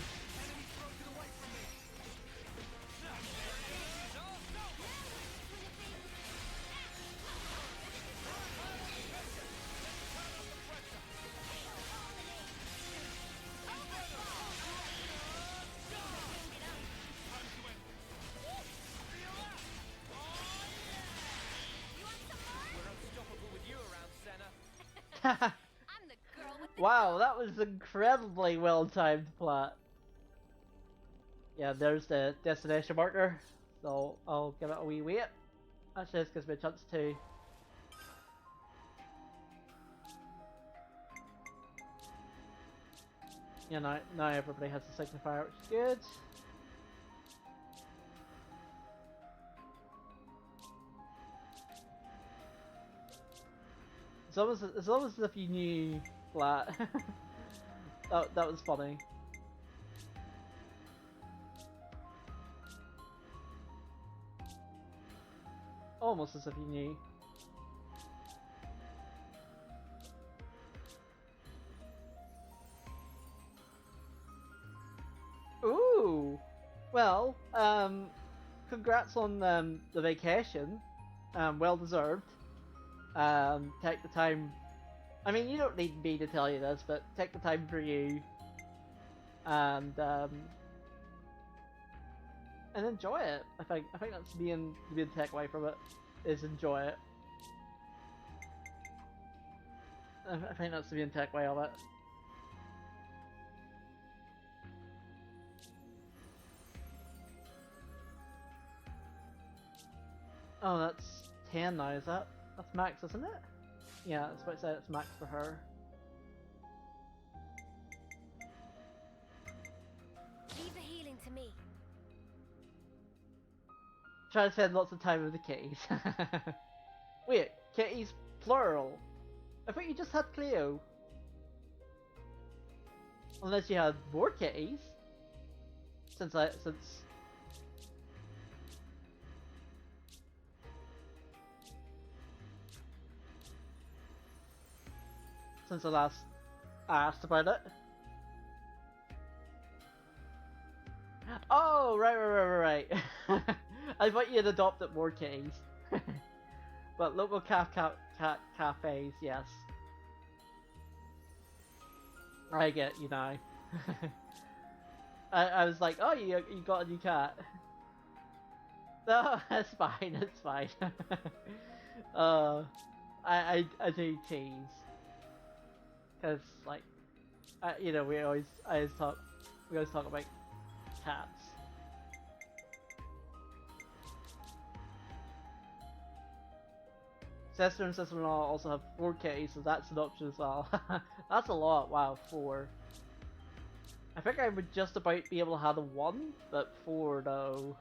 Wow, that was incredibly well timed plot. Yeah, there's the destination marker, so I'll give it a wee wait. Actually, this gives me a chance to. Yeah, now everybody has a signifier, which is good. It's almost as if you knew Flat. that was funny. Almost as if you knew. Ooh! Well, congrats on the vacation. Well deserved. Take the time. I mean, you don't need me to tell you this, but take the time for you. And enjoy it. I think that's the takeaway from it, is enjoy it. I think that's the main takeaway of it. Oh, that's 10 now, is that? That's max, isn't it? Yeah, that's what I said, it's max for her. Leave the healing to me. Try to spend lots of time with the kitties. Wait, kitties plural? I thought you just had Cleo. Unless you had more kitties. Since I last asked about it. Oh, right. I thought you had adopted more kitties. But local cafes, yes. I get you now. I was like, oh, you got a new cat. No, it's fine, it's fine. I do tease. Cause like, you know, we always talk about cats. Sister and sister-in-law also have 4 kitties, so that's an option as well. That's a lot. Wow, 4. I think I would just about be able to handle 1, but 4 no.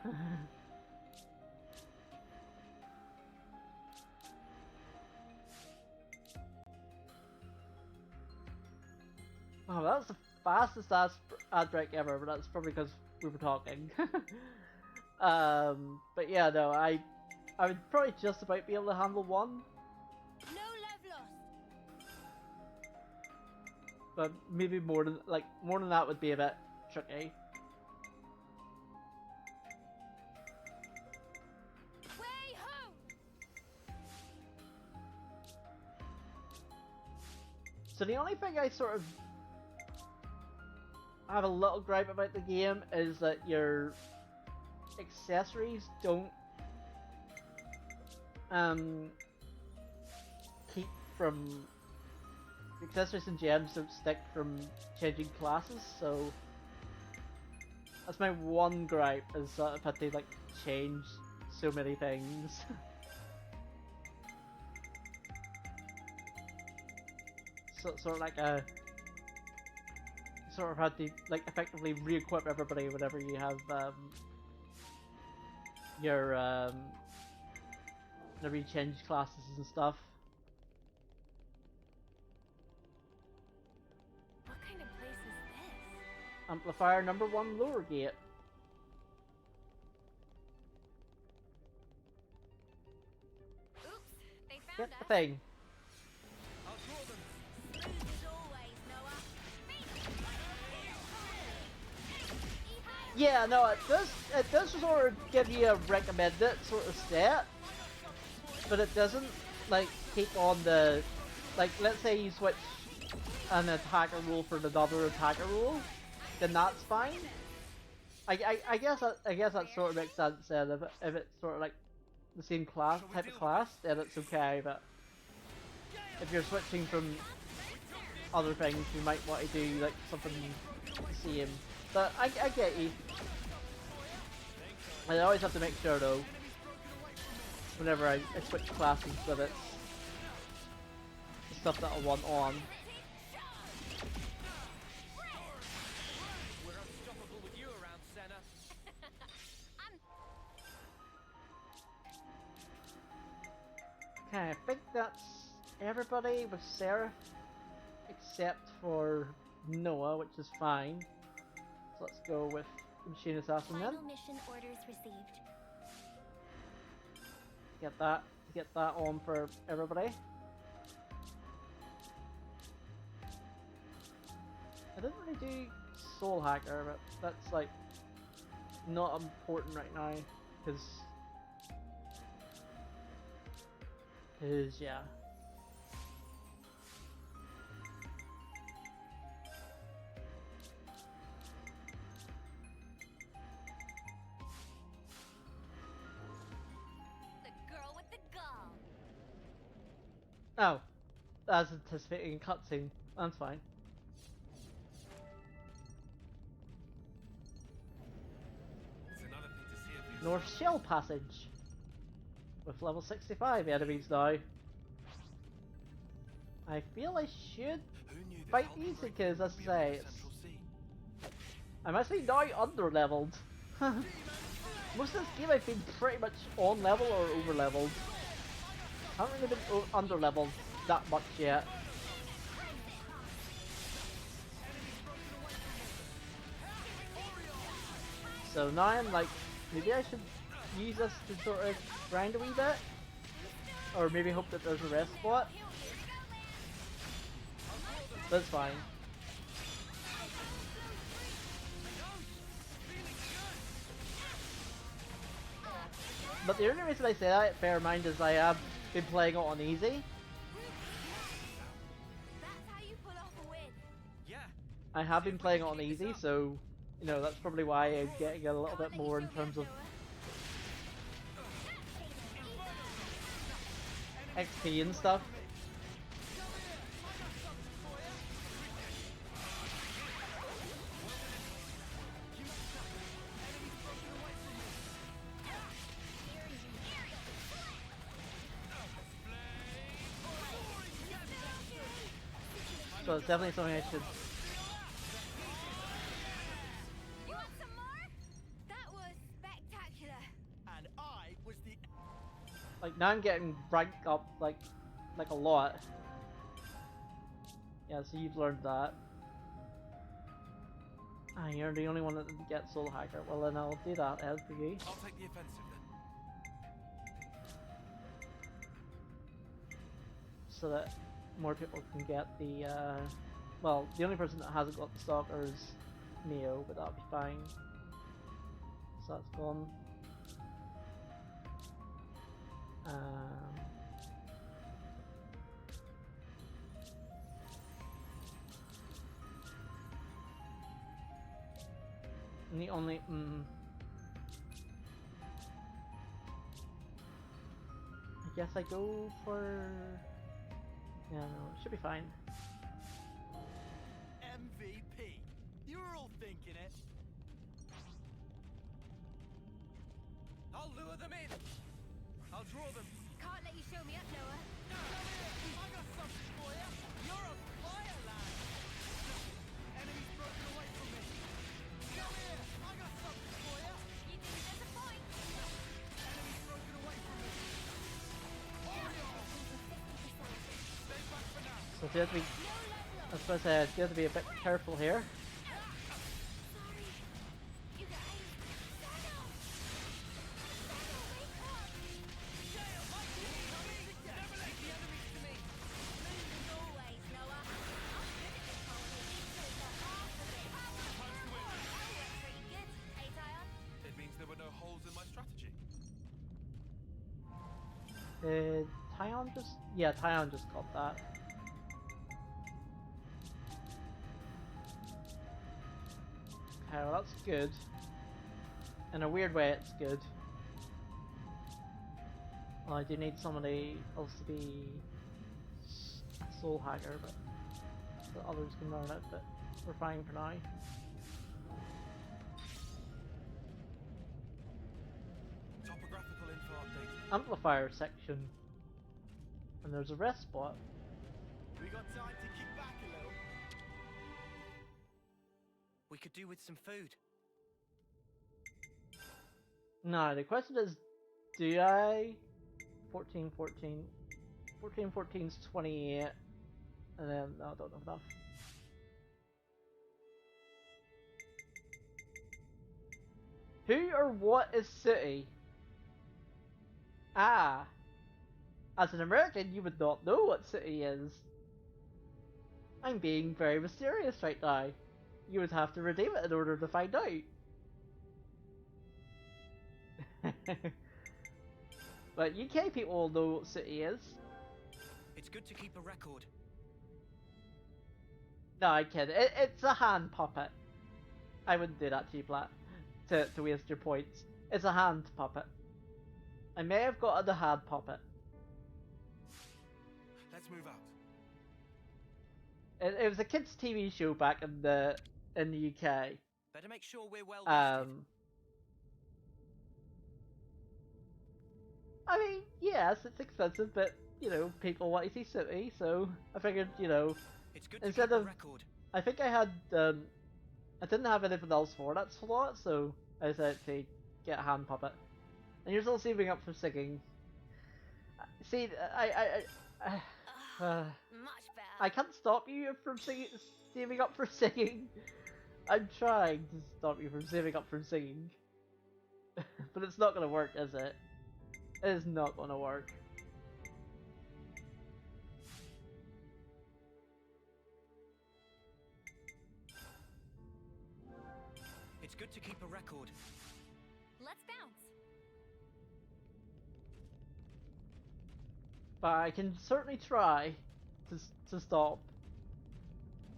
Oh, that was the fastest ad break ever, but that's probably because we were talking. But yeah, no, I would probably just about be able to handle 1. No love lost. But maybe more than that would be a bit tricky. Way home. So the only thing I sort of have a little gripe about the game is that your accessories don't keep from accessories and gems don't stick from changing classes, so that's my one gripe, is that I've had to like change so many things. So sort of like a sort of had to like effectively re-equip everybody whenever you have your whenever you change classes and stuff. What kind of place is this? Amplifier number 1, lower gate. Oops, they found Get us. the thing. I'll draw them. Smooth as always, Noah. Yeah, no, it does sort of give you a recommended sort of stat, but it doesn't like keep on the, like, let's say you switch an attacker rule for another attacker rule, then that's fine. I guess that sort of makes sense then. If it's sort of like the same class type of class, then it's okay. But if you're switching from other things, you might want to do like something the same. But I get you. I always have to make sure though, whenever I switch classes, that it's the stuff that I want on. We're unstoppable with you around, Senna. Okay, I think that's everybody with Seraph except for Noah, which is fine. So let's go with Machine Assassin then. Final mission orders received. Get that on for everybody. I didn't really do Soul Hacker, but that's like not important right now because yeah. The girl with the gall. Oh, that's anticipating a cutscene. That's fine. It's another thing to see if you North Shell Passage with level 65 enemies now. I feel I should fight these because, as I say, I'm actually now under leveled. Most of this game I've been pretty much on level or over leveled. I haven't really been under leveled that much yet. So now I'm like, maybe I should use this to sort of grind a wee bit? Or maybe hope that there's a rest spot? That's fine. But the only reason I say that, bear in mind, is I have been playing it on easy. That's how you pull off a win. Yeah. I have been playing it on easy, so, you know, that's probably why I'm getting a little bit more in terms of XP and stuff. So it's definitely something I should. You want some more? That was spectacular. And I was the... Like now I'm getting ranked up like a lot. Yeah, so you've learned that. Ah, you're the only one that didn't get Soul Hacker. Well then I'll do that as for you. I'll take the offensive then. So that more people can get the well, the only person that hasn't got the stalker is Neo, but that'll be fine. So that's gone. And the only I guess I go for yeah, no, it should be fine. MVP. You were all thinking it. I'll lure them in. I'll draw them. Can't let you show me up, Noah. I got something for you. You're a fire lad. Enemy's broken away from me. Come here. I got something for you. You didn't disappoint. Enemy's broken away from me. Stay back for now. So you have to be, I suppose you have to be a bit careful here. You guys. Saddle. Wake up. Always, Noah. I'm good at this whole thing. So it's not half of it. That worked pretty good. Hey, Tyon? It means there were no holes in my strategy. Tyon just, yeah, Tyon just got that. Okay, well that's good. In a weird way, it's good. Well, I do need somebody else to be Soul Hacker, but the others can learn it, but we're fine for now. Topographical info updated. Amplifier section. And there's a rest spot. We got time to kick back a little. We could do with some food. No, the question is, do I? 14, 14. 14, 14's 28. And then, no, I don't have enough. Who or what is city? Ah. As an American, you would not know what city is. I'm being very mysterious right now. You would have to redeem it in order to find out. But UK people know what city is. It's good to keep a record. No, I kid. It's a hand puppet. I wouldn't do that to you, Plat. To waste your points. It's a hand puppet. I may have got a hand puppet. Let's move out. It was a kids' TV show back in the UK. Better make sure we're well rested. I mean, yes, it's expensive, but you know, people want to see City, so I figured, you know, It's good instead to keep of, a record. I think I had, I didn't have anything else for that slot, so I decided to get a hand puppet. And you're still saving up for singing. See, Much better. I can't stop you from saving up for singing. I'm trying to stop you from saving up for singing. But it's not gonna work, is it? It is not gonna work. It's good to keep a record. Let's bounce. But I can certainly try to stop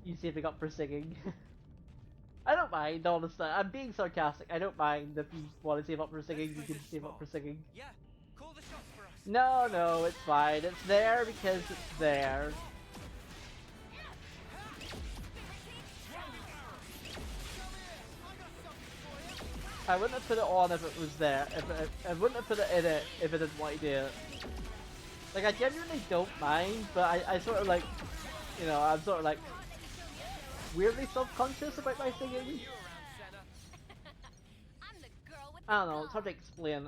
you saving up for singing. I don't mind, honestly. I'm being sarcastic. I don't mind if you want to save up for singing, you can save up for singing. Yeah, call the shots for us. No, it's fine. It's there because it's there. I wouldn't have put it on if it was there. I wouldn't have put it in it if I didn't want to do it. Like, I genuinely don't mind, but I sort of like, you know, I'm sort of like weirdly self-conscious about my singing. I'm the girl with I don't know, it's hard to explain.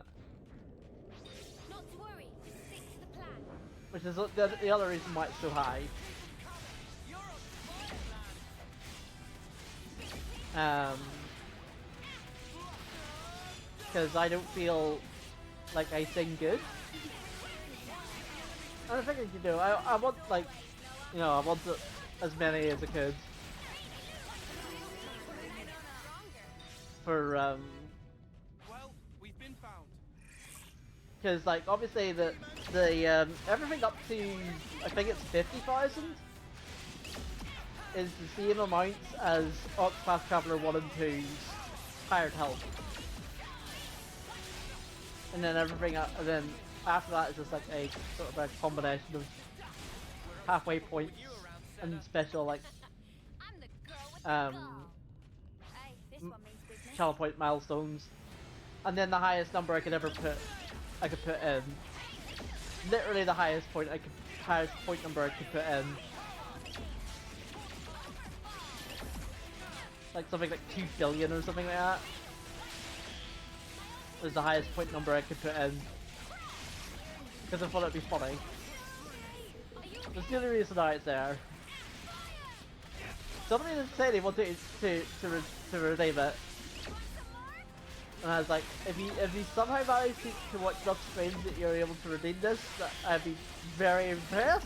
Not to worry. Stick to the plan. Which is the other reason why it's so high. Because I don't feel like I sing good. And I figured, you know, I want, like, you know, I want as many as I could. For, Well, we've been found. because, like, obviously the everything up to, I think it's 50,000 is the same amount as Octopath Traveler 1 and 2's hired help. And then everything, and then after that is just like a sort of a combination of halfway points and special, like, I'm the girl with the ball. Hey, this one means business. channel point milestones. And then the highest number I could put in. Literally the highest point number I could put in. Like something like 2 billion or something like that. Was the highest point number I could put in. Because I thought it'd be funny. That's the only reason why it's there. Somebody did say they wanted to redeem it. And I was like, if you somehow manage to watch enough streams that you're able to redeem this, I'd be very impressed.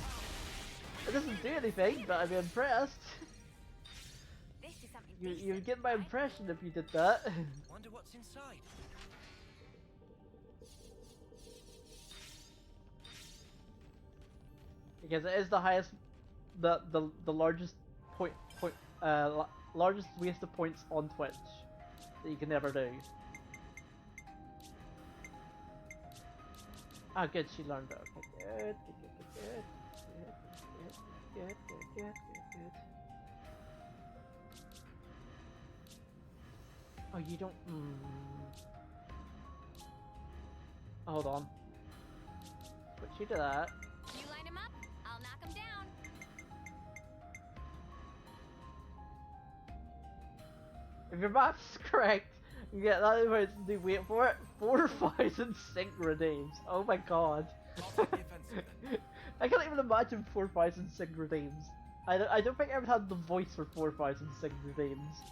It doesn't do anything, but I'd be impressed. This is something You'd get my impression if you did that. Wonder what's inside. Because it is the highest, the largest largest waste of points on Twitch that you can ever do. Ah, good, she learned that. Okay, good. Oh, you don't. Oh, hold on. Put you to that. You line him up, I'll knock him down. If your math's correct, Yeah, that is right. Wait for it. 4,000 sync redeems. Oh my god. I can't even imagine 4,000 sync redeems. I don't think I ever had the voice for 4,000 sync redeems.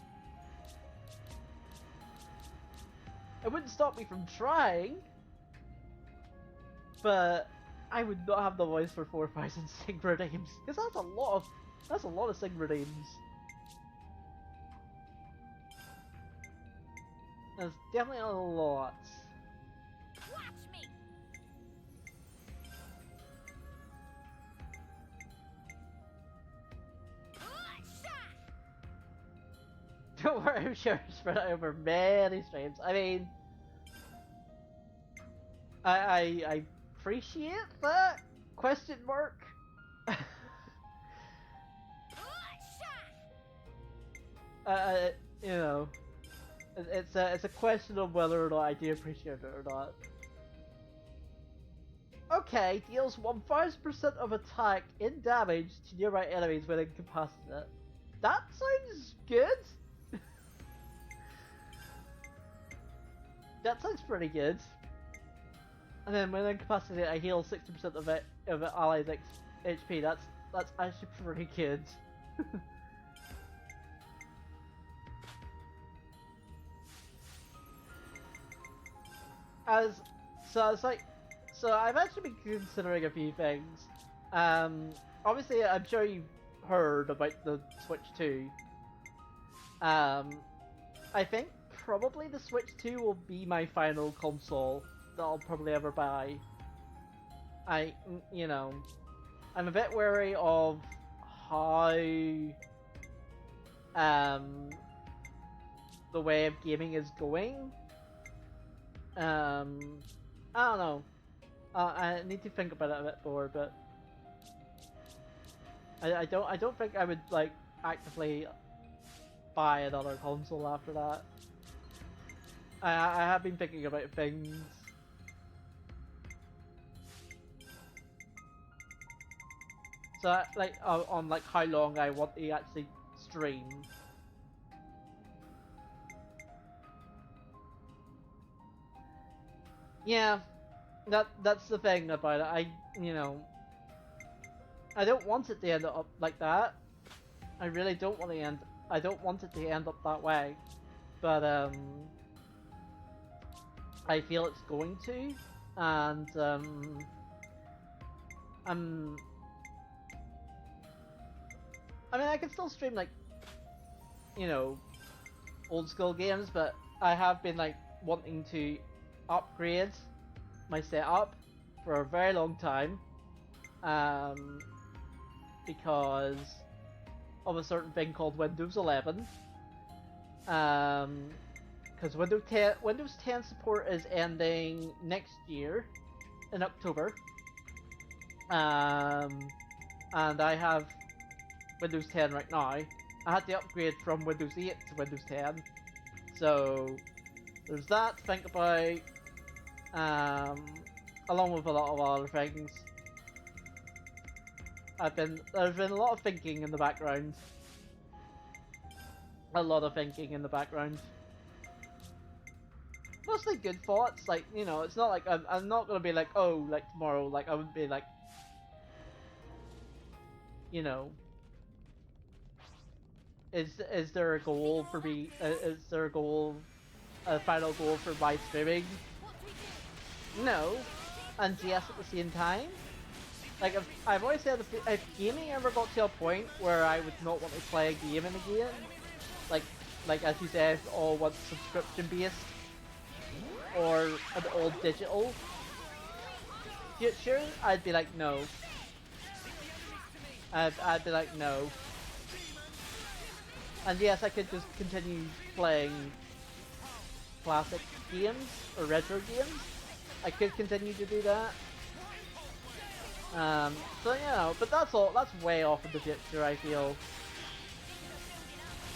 It wouldn't stop me from trying, but I would not have the voice for 4,000 sync redeems because that's a lot of sync redeems. That's definitely a lot. Watch me. Don't worry, I'm sure it's spread out over many streams. I mean, I appreciate that? Question mark? You know, it's a question of whether or not I do appreciate it or not. Okay, deals 1000% of attack in damage to nearby enemies when incapacitated. That sounds good. That sounds pretty good. And then when incapacitated, I heal 60% of it allies' HP. That's actually pretty good. So I've actually been considering a few things. Obviously, I'm sure you've heard about the Switch 2. I think probably the Switch 2 will be my final console that I'll probably ever buy. You know, I'm a bit wary of how the way of gaming is going. I don't know. I need to think about it a bit more, but I don't think I would like actively buy another console after that. I have been thinking about things. So like on like how long I want to actually stream. Yeah, that's the thing about it. I don't want it to end up like that. I really don't want to end. I don't want it to end up that way, but I feel it's going to, and I mean, I can still stream like, old school games, but I have been like wanting to upgrade my setup for a very long time, because of a certain thing called Windows 11. Because Windows 10 support is ending next year in October, and I have Windows 10 right now. I had to upgrade from Windows 8 to Windows 10, so there's that to think about, along with a lot of other things. There's been a lot of thinking in the background. A lot of thinking in the background. Mostly good thoughts, like, it's not like I'm not gonna be like, oh, like tomorrow, like I wouldn't be like, is there a goal for me, is there a final goal for my streaming? No, and yes at the same time. Like, I've always said, if gaming ever got to a point where I would not want to play a game in a game, like as you said, all what's subscription based, or an all digital future, I'd be like, no. I'd be like, no. And yes, I could just continue playing classic games or retro games. I could continue to do that. So but that's way off in the future, I feel.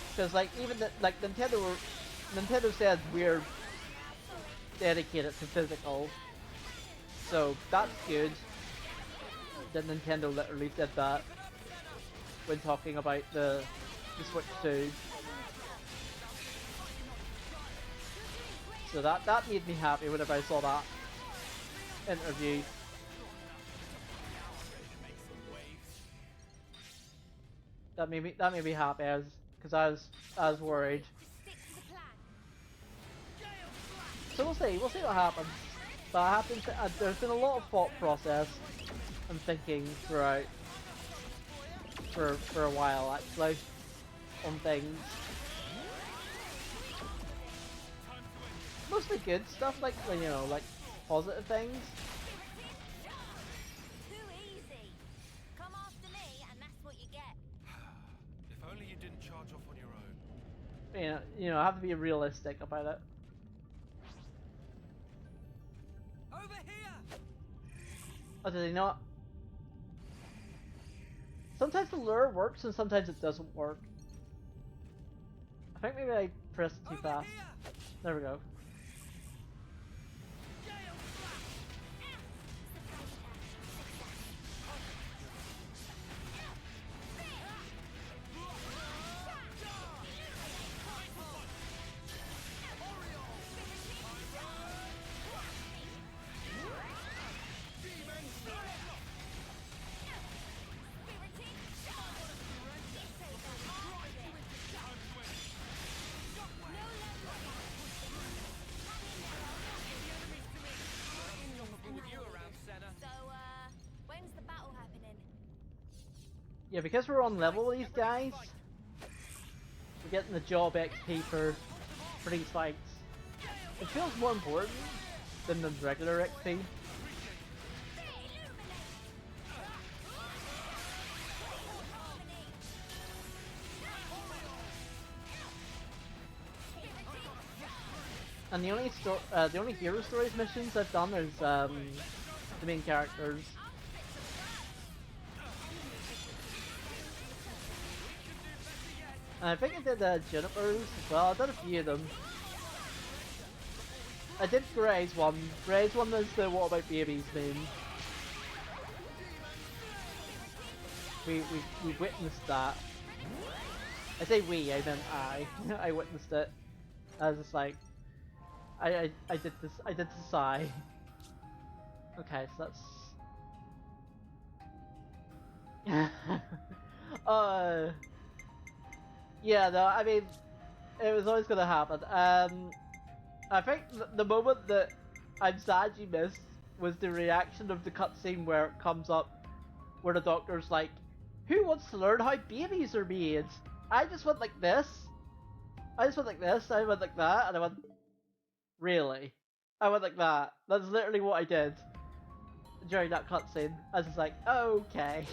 Because like even Nintendo said we're dedicated to physical, so that's good that Nintendo literally said that when talking about the Switch 2. So that made me happy whenever I saw that interview. That made me happy because I was worried. So we'll see what happens. But there's been a lot of thought process and thinking throughout for a while actually on things. Mostly good stuff, like like positive things. Too easy. Come after me, and that's what you get. If only you didn't charge off on your own. I have to be realistic about it. Over here. Oh, did they not? Sometimes the lure works and sometimes it doesn't work. I think maybe I pressed it too fast. There we go. Yeah, because we're on level with these guys, we're getting the job XP for these fights. It feels more important than the regular XP. And the only hero stories missions I've done is the main characters. And I think I did Junipers as well. I did a few of them. I did Gray's one. Gray's one is the What About Babies main. We witnessed that. I say we, I meant I. I witnessed it. I was just like, I did the sigh. Okay, so that's yeah, no, I mean, it was always gonna happen. I think the moment that I'm sad you missed was the reaction of the cutscene where it comes up, where the doctor's like, "Who wants to learn how babies are made? I just went like this. I just went like this. I went like that," and I went, "Really? I went like that. That's literally what I did during that cutscene." I was just like, "Okay."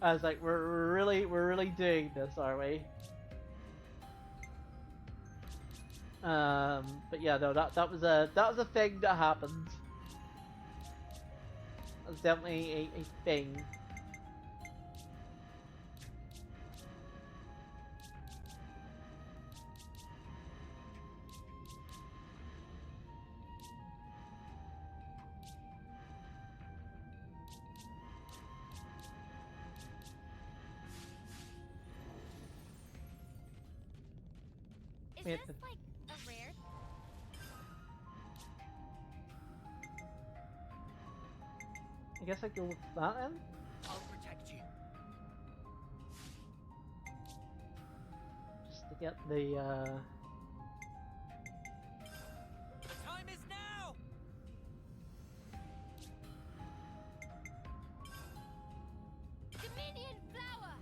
I was like, we're really doing this, are we? But yeah, no, that was a thing that happened. That was definitely a thing. Is this like a rare? I guess I go with that then. I'll protect you. Just to get the Time is now. Dominion flower.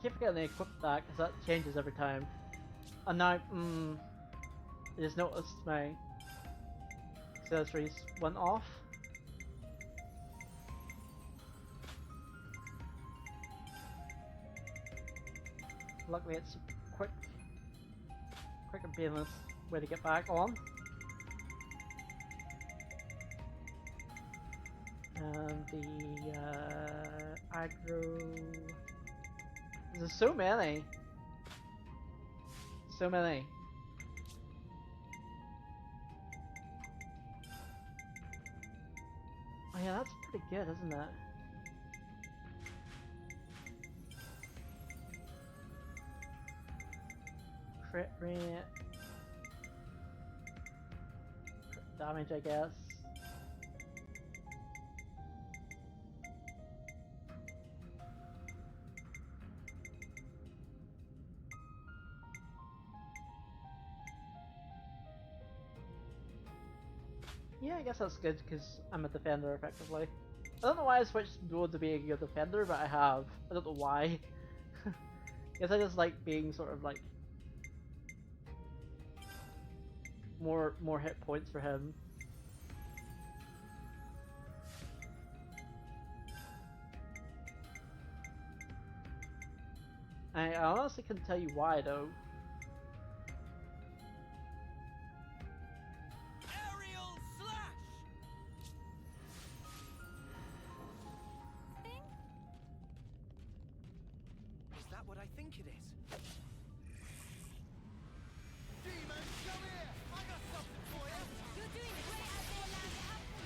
keep forgetting to equip that because that changes every time. And now, I just noticed my accessories went off. Luckily it's a quick and painless way to get back on. And the aggro... There's so many! So many. Oh yeah, that's pretty good, isn't it? crit rate, crit damage, I guess. Yeah, I guess that's good because I'm a defender effectively. I don't know why I switched mode to being a defender, but I have. I don't know why. Guess I just like being sort of like more hit points for him. I honestly couldn't tell you why though. Aerial slash! Is that what I think it is? Demon, come here! I got something for you! You're doing great out there, lad. Help me.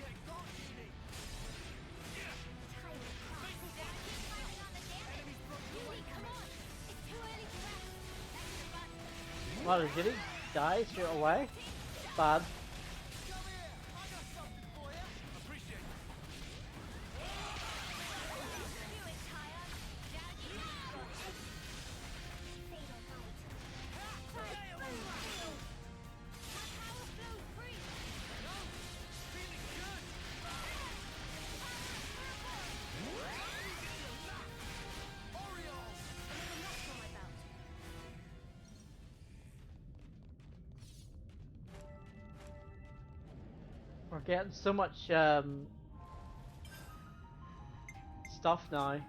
Get gone, Genie! Tiny crap. Keep fighting on the damage. Beauty, come on. It's too early to rest. That's the button. Wow, did he die straight away? Bad. Come here! I got something for you! Appreciate it. You ain't tired. Down you go. Fatal bite. Tight boom. My power flows free. Feeling good! Orioles! Another notch on my belt. We're getting so much stuff now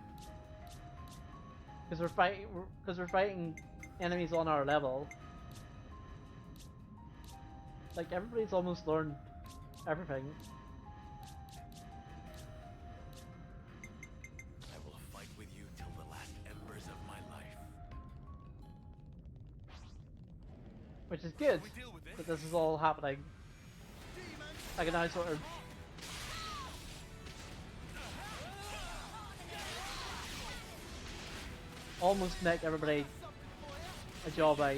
because we're fighting enemies on our level. Like everybody's almost learned everything. I will fight with you till the last embers of my life. Which is good We deal with it. that this is all happening. I can now sort of almost make everybody a job out.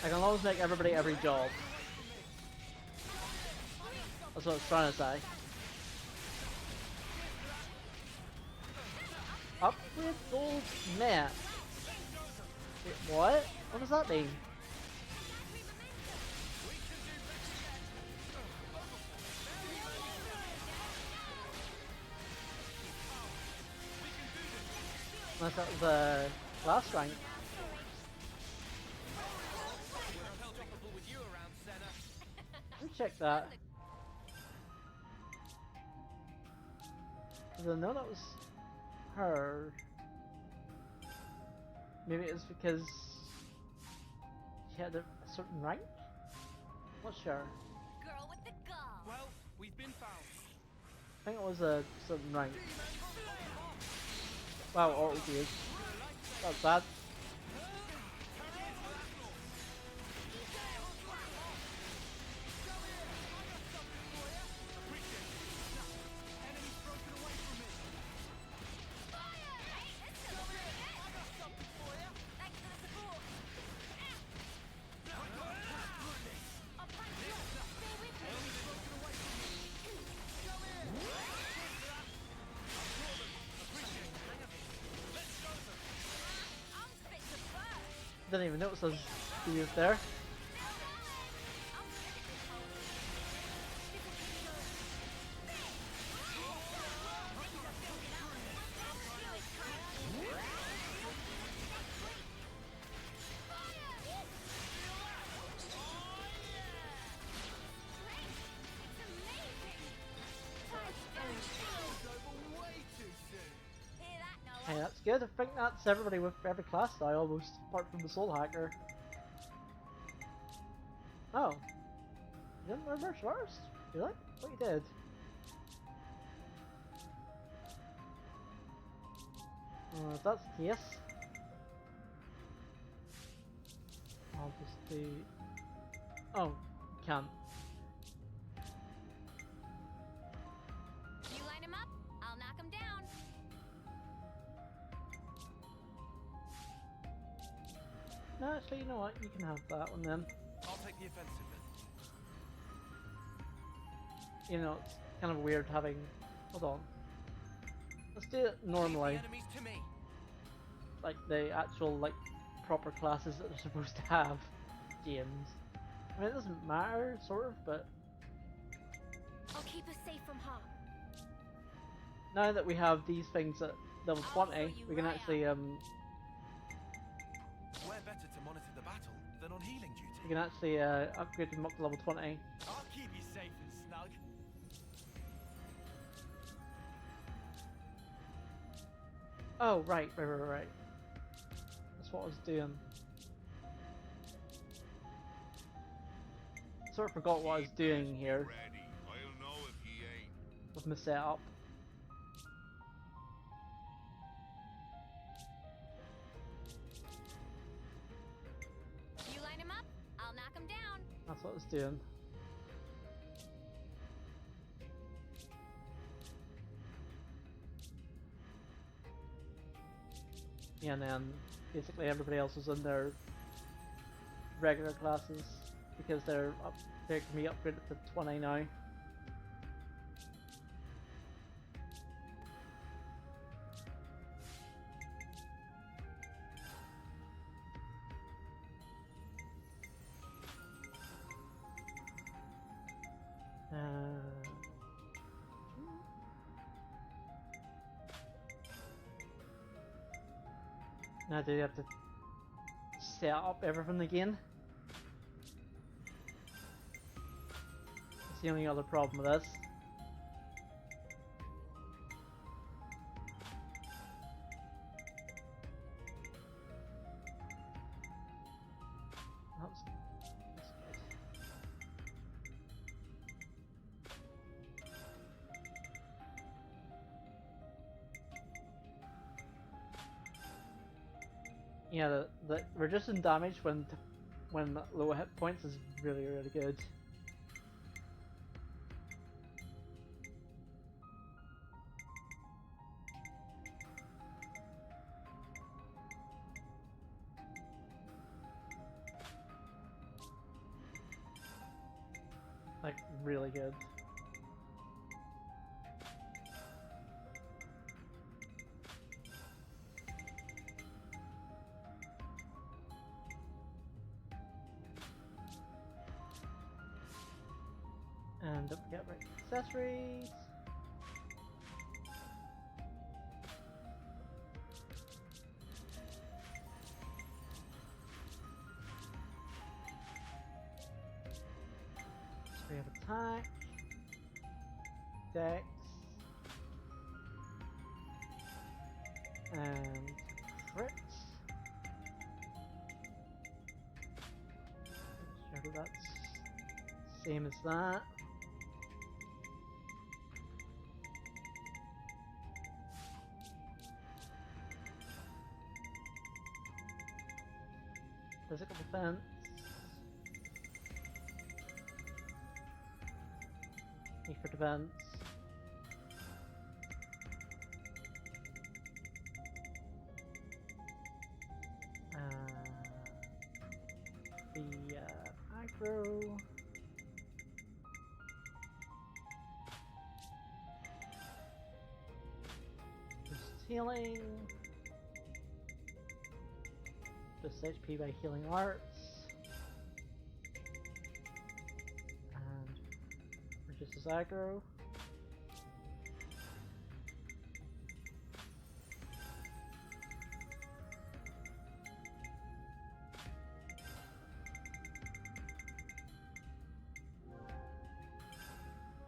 I can almost make everybody every job. That's what I was trying to say. Upgrade gold net. Wait, what? What does that mean? Unless that was the last rank. Unstoppable with you around, Senna. Let me check that. Because I know that was her. Maybe it was because she had a certain rank? Not sure. Girl with the gall. Well, we've been found. I think it was a certain rank. Wow, auto gears. That was bad. Didn't even notice those gears there. Hey, that's good. I think that's everybody with every class now, almost, apart from the Soul Hacker. Oh. You didn't reverse first? Really? What you did? If that's the case, I'll just do... Oh, can't. You line him up, I'll knock him down. No, actually, you know what? You can have that one then. I'll take the offensive then. You know, it's kind of weird having... Hold on. Let's do it normally. Leave the enemies to me. Like the actual, like, proper classes that they're supposed to have. Games. I mean, it doesn't matter, sort of, but... I'll keep us safe from harm. Now that we have these things at level 20, we can actually, We're better to monitor the battle than on healing duty. we can actually, upgrade them up to level 20. I'll keep you safe and snug. Oh, right. That's what I was doing. Sort of forgot what I was doing here Ready. I'll know if he ain't. with my setup. You line him up, I'll knock him down. That's what I was doing. Yeah, and then basically everybody else was in their regular classes because they can be upgraded to 20 now. Now do you have to set up everything again? That's the only other problem with this. That's good. Yeah, the reducing damage when low hit points is really good. Like, really good. And don't forget right accessories. So we have attack, dex, and crits. Sure that's same as that. Physical defense. For defense. The aggro. Just healing. Just HP by healing arts. And reduces aggro.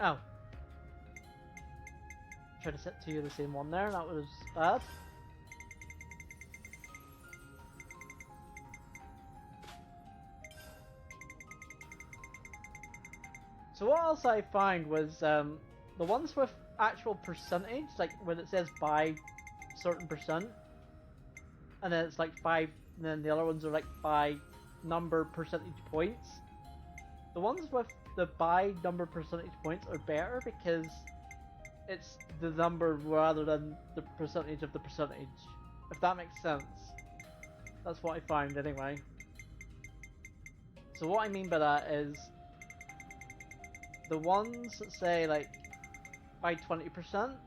Oh. Tried to set two of the same one there, that was bad. So what else I found was the ones with actual percentage, like when it says by certain percent, and then it's like 5, and then the other ones are like by number percentage points. The ones with the by number percentage points are better because it's the number rather than the percentage of the percentage. If that makes sense. That's what I found anyway. So what I mean by that is the ones that say like by 20%, like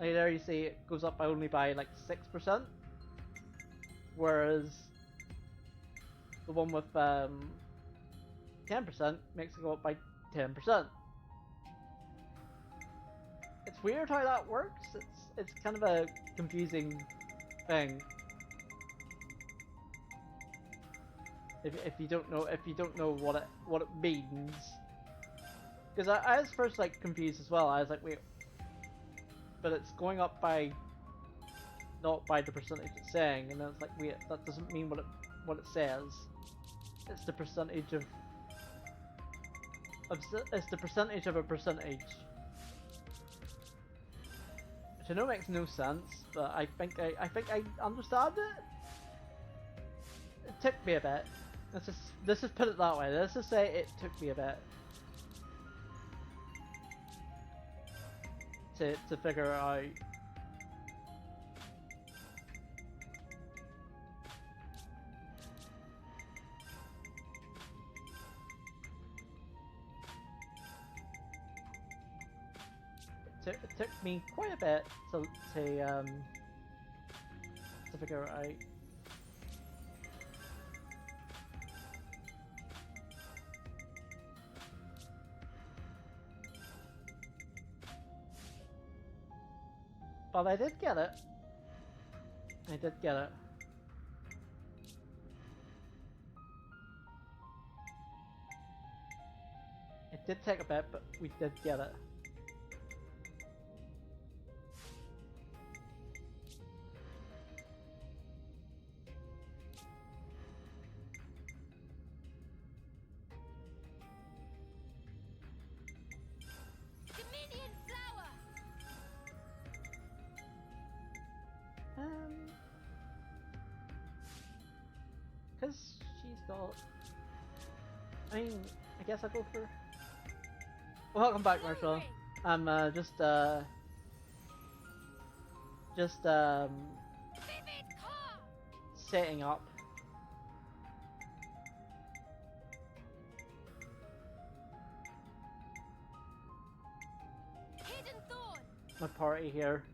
there you see it goes up by only by like 6%, whereas the one with 10% makes it go up by 10%. It's weird how that works. It's kind of a confusing thing. If you don't know what it means, because I was first like confused as well. I was like, wait, but it's going up by not by the percentage it's saying, and then it's like, wait, that doesn't mean what it says. It's the percentage of it's the percentage of a percentage. Which I know makes no sense, but I think I understand it. It took me a bit. Let's just put it that way. Let's just say it took me a bit to figure it out. It took me quite a bit to figure it out. But I did get it. I did get it. It did take a bit, but we did get it. Because she's got... I mean, I guess I'll go for... Welcome back, Marshall. I'm just setting up. My party here.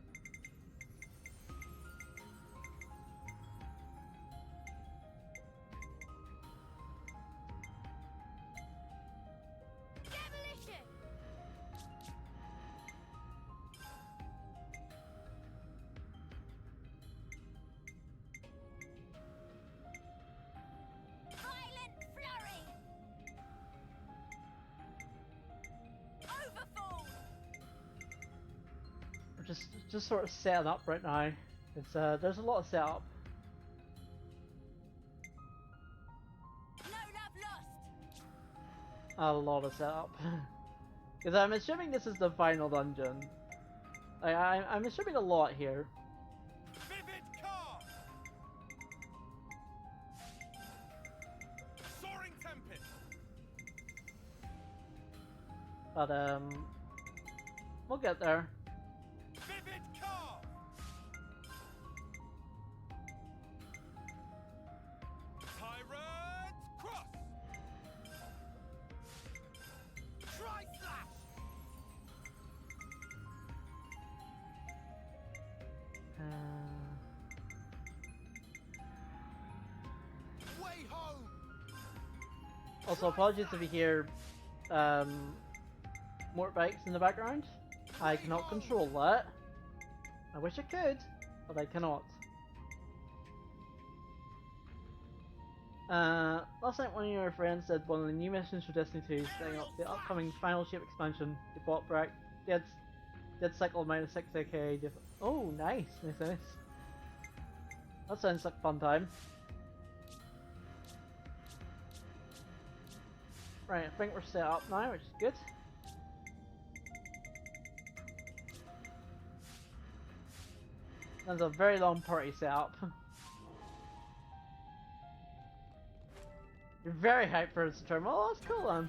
Just sort of setting up right now. It's there's a lot of setup. A lot of setup. Because I'm assuming this is the final dungeon. I'm assuming a lot here. Vivid car! Soaring tempest! But we'll get there. Vivid car! Tyrant cross! Try slash! Way home! Also, apologies if you hear motorbikes in the background. I cannot control that. I wish I could, but I cannot. Last night one of your friends said one of the new missions for Destiny 2 is setting up the upcoming final shape expansion. They bought back dead cycle minus 6 AK. Oh, nice. That sounds like a fun time. Right, I think we're set up now, which is good. That's a very long party setup. You're very hyped for this terminal. Oh, that's cool, then.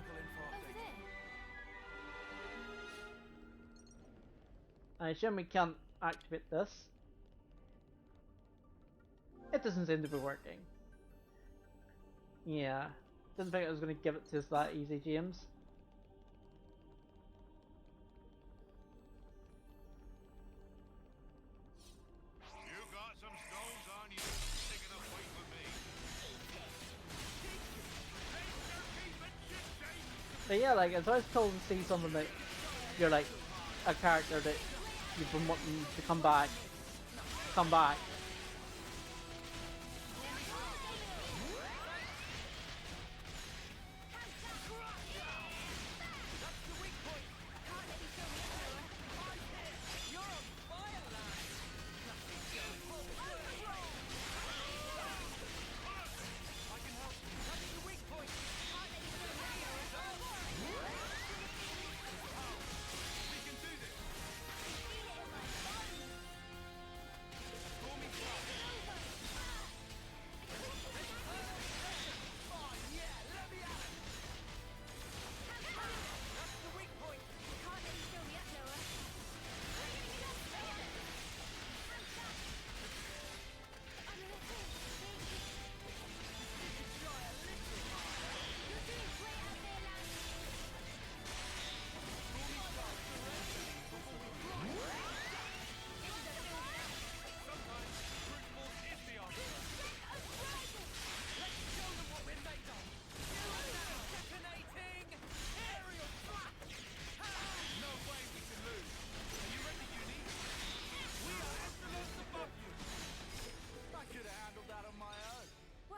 I assume we can't activate this. It doesn't seem to be working. Yeah. Didn't think I was going to give it to us that easy, James. You got some stones on you, sticking up weight for me. But yeah, like, it's always cool to see something that you're like a character that you've been wanting to come back.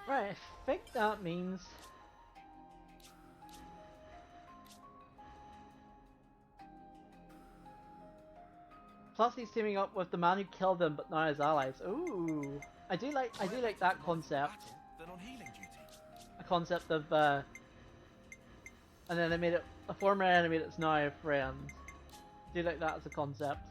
Right, I think that means... Plus he's teaming up with the man who killed him, but not his allies. Ooh, I do like that concept. A concept of an enemy that, a former enemy that's now a friend. I do like that as a concept.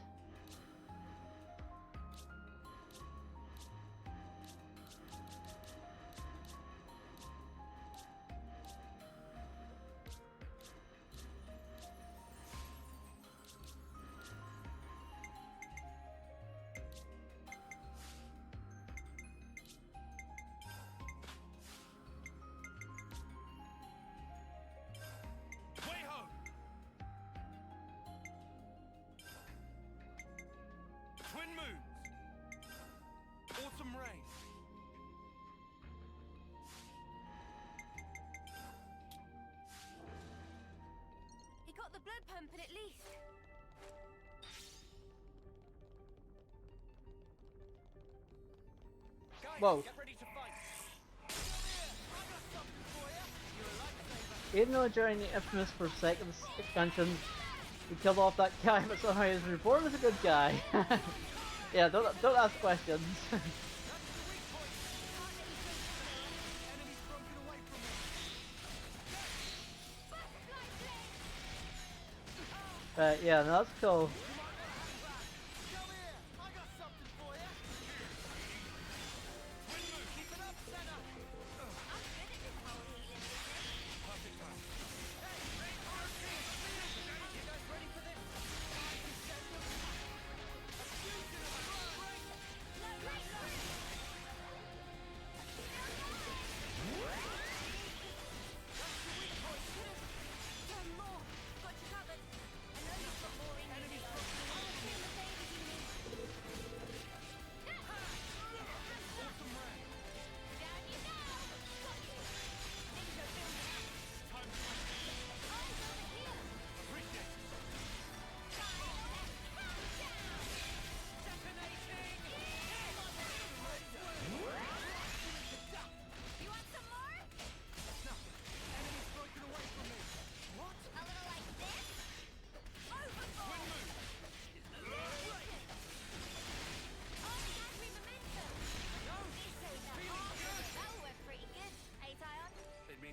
Twin moons. Autumn rain. He got the blood pumping at least. Guys, Whoa. get ready to fight. Even though during the infamous Forsaken expansion we killed off that guy, but somehow he was reborn as a good guy. Yeah, don't ask questions. But yeah, no, that's cool.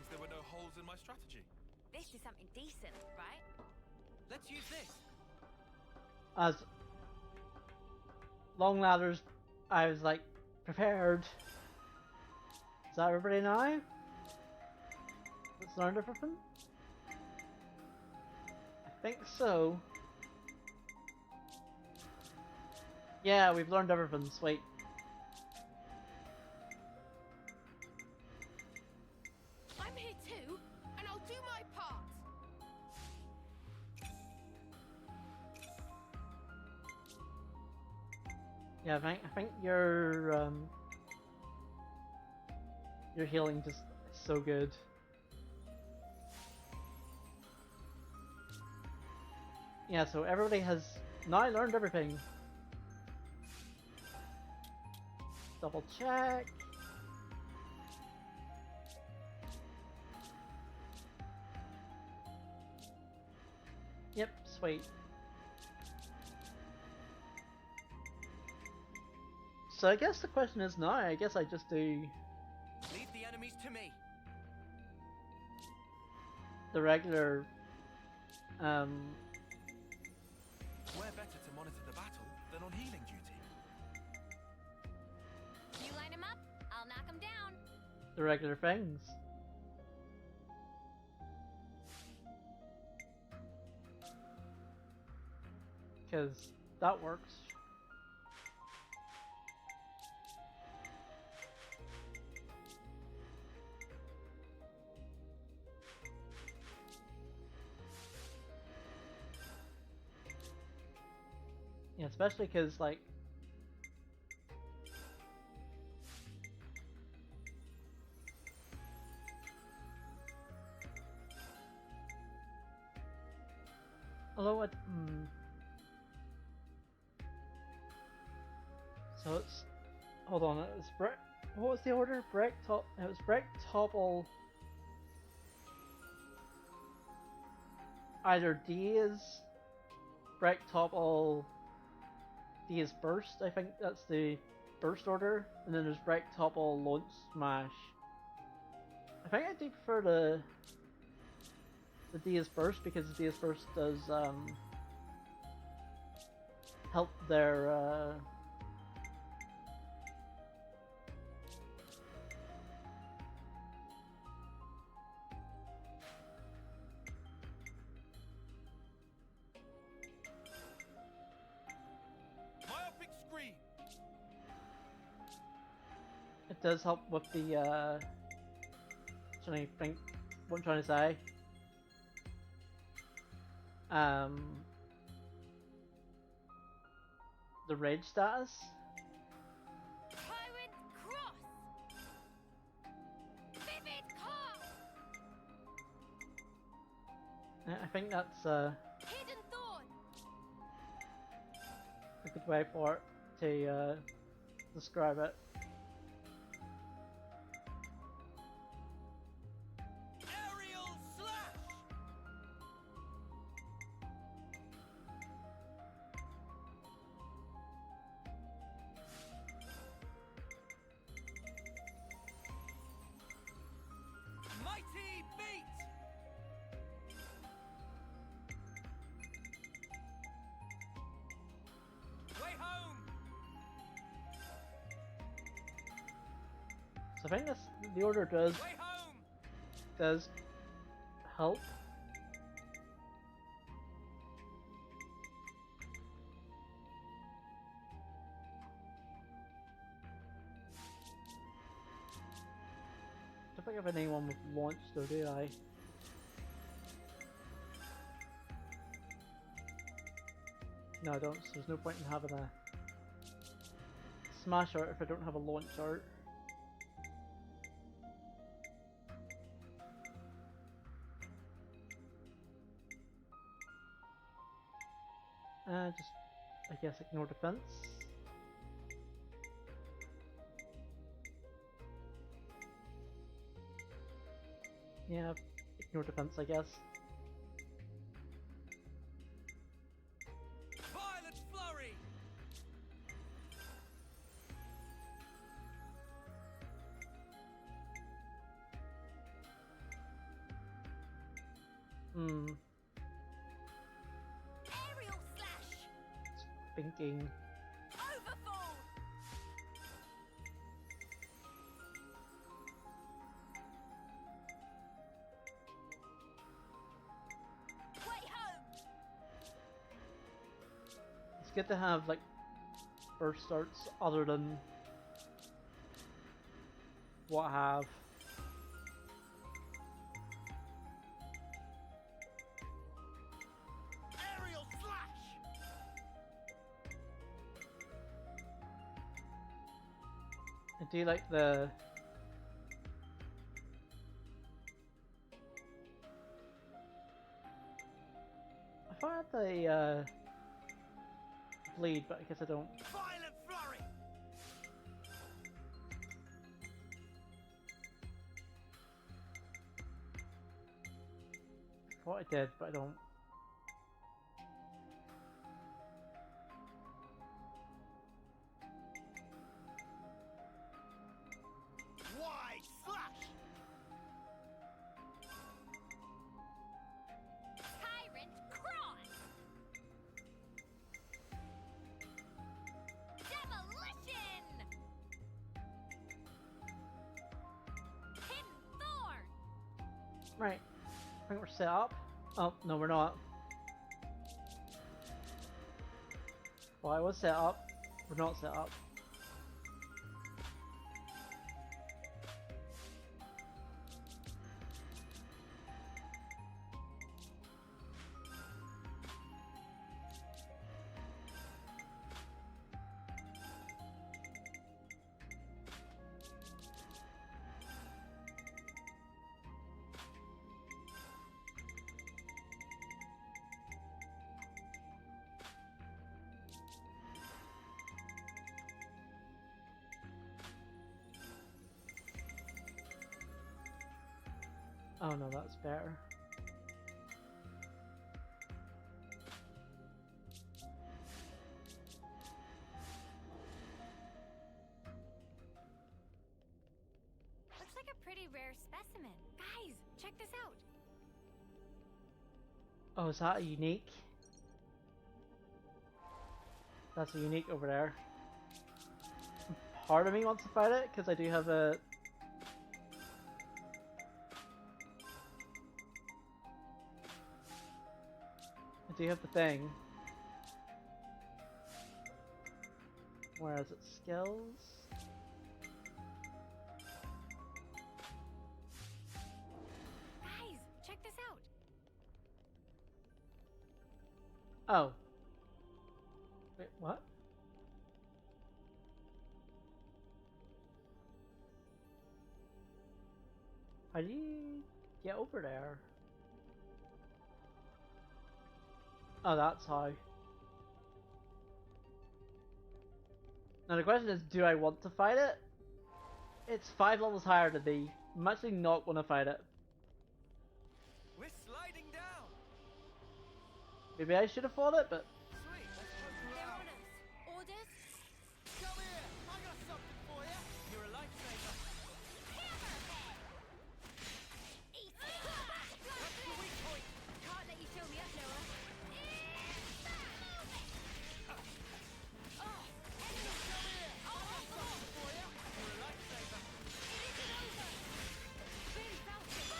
There were no holes in my strategy. This is something decent, right? Let's use this. As long ladders, I was like prepared. Is that everybody now? Let's learn everything? I think so. Yeah, we've learned everything, sweet. I'm here too. do, and I'll do my part. Yeah, I think your healing just is so good. Yeah, so everybody has now learned everything. Double check. Yep, sweet. So I guess the question is now, I guess I just do Leave the enemies to me. the regular Where better to monitor the battle than on healing duty? You line him up, I'll knock him down. the regular things. Because that works. Yeah, especially because, like, although it, so it's, hold on, it was break, what was the order? Break, top, it was break, topple, either Daze, break, topple, Daze burst, I think that's the burst order, and then there's break, topple, launch, smash. I think I do prefer the Daze burst because the Daze burst does help their Myopic screen! it does help with the trying to think what I'm trying to say. The rage status. Tyrant Cross! Vivid Call! I think that's Hidden Thorn! a good way for it to describe it. Aerial slash! Mighty beat! Way home! So I think this the order does Way home! help. Don't think I have anyone with launch though, do I? No, I don't. So there's no point in having a smash art if I don't have a launch art. Just, I guess, ignore defense. Yeah, ignore defense, I guess. Violet flurry! Aerial Slash! Thinking. Overfall! Way home! It's good to have, like, burst starts other than what I have. I do like the... I thought I had the bleed, but I guess I don't. Violent flurry! I thought I did, but I don't. Wide slash! Tyrant cross! Demolition! Hidden thorn! Right. I think we're set up. Oh, no, we're not. Well, I was set up. We're not set up. Oh no, that's better. Looks like a pretty rare specimen. Guys, check this out. Oh, is that a unique? That's a unique over there. Part of me wants to fight it, because I do have a... I do have the thing. Where is it? Skills? Guys, check this out. Oh. Wait, what? How do you get over there? Oh, that's how. Now the question is, do I want to fight it? It's 5 levels higher than me. I'm actually not going to fight it. We're sliding down! Maybe I should have fought it, but... Sweet, let's poke They're around. on us. Orders? Come here! I got something for you! You're a lifesaver. Eat it! That's your weak point! Can't let you show me up, Noah. For you. You're a lifesaver. Really felt it.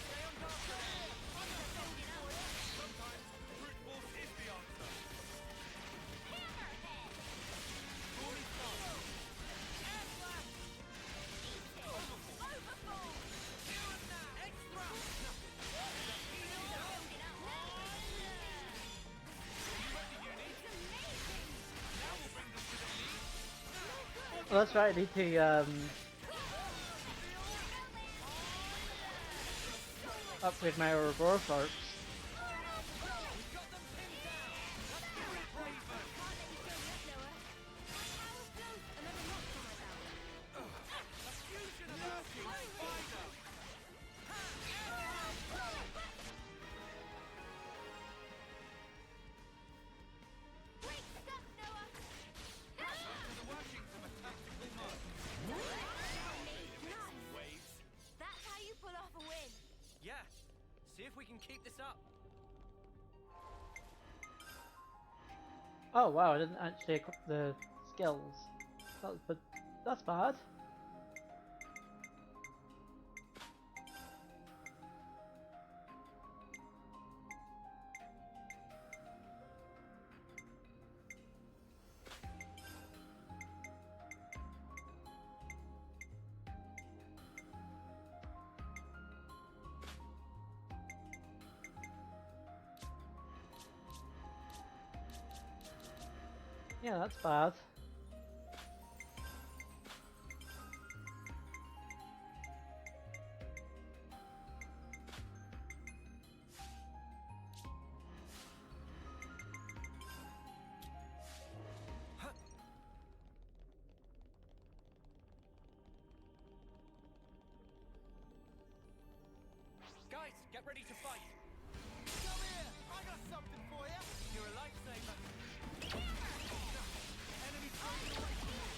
Stay on guard there. I got something for you. Sometimes brute force is the answer. Stormy start. Air blast. Overfall! You and that. Extra. Oh, that's right, I need to, upgrade my reverse arts. Great stuff, Noah! That's how you pull off a win. Yeah. See if we can keep this up. Oh wow, I didn't actually equip the skills. But that's bad. Yeah, that's bad. Right, get ready to fight. Come here! I got something for you! You're a lifesaver. Enemy's broken away from me!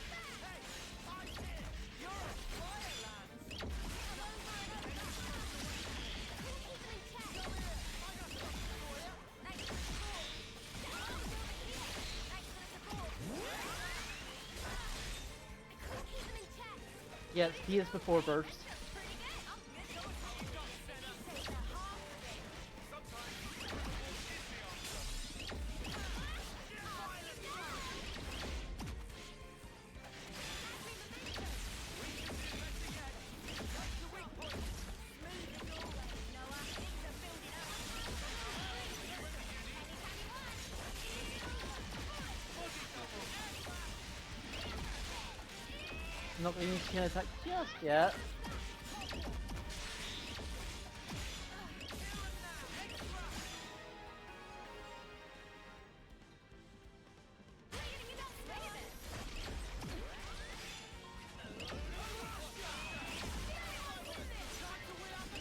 Hey! I'm here! You're a fire, Lance. Yes, he is before burst. Not going to attack just yet.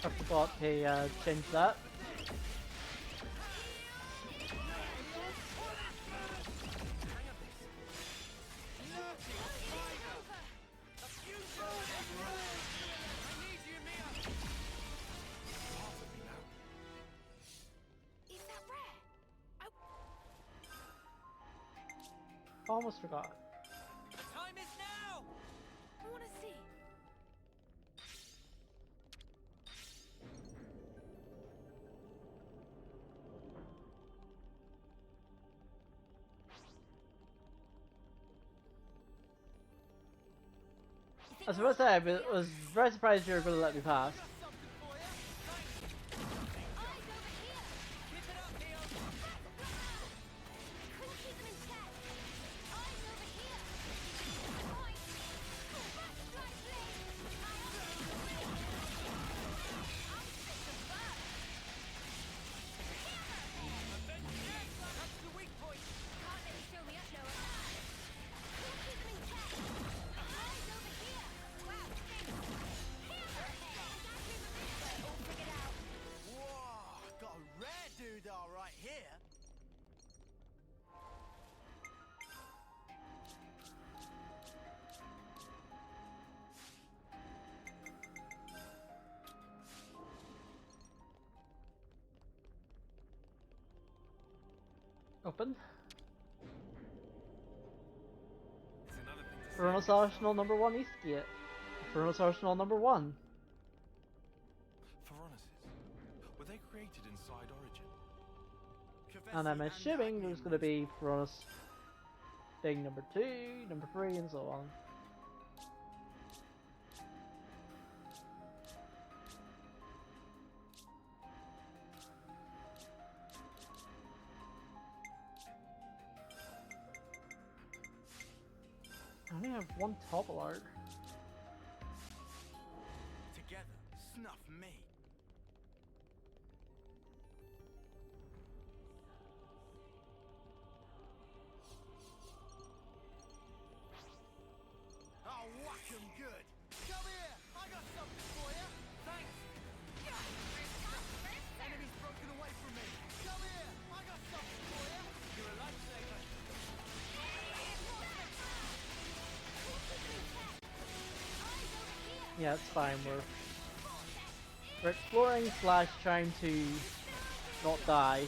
I forgot to change that. Almost forgot. The time is now! I wanna see. I was supposed to say, I was very surprised you were going to let me pass. Open. Furnace Arsenal number 1 Eastgate. Furnace Arsenal number 1. Furnaces. Were they created inside Origin? And I'm assuming there's going to be Furnace thing number 2, number 3, and so on. I only have one topple art. Together, snuff me. I'll whack 'em good. Come here, I got something for you. Thanks. Enemy's broken away from me. Come here, I got something for you. You're a lifesaver. Yeah, it's fine. We're exploring slash trying to not die.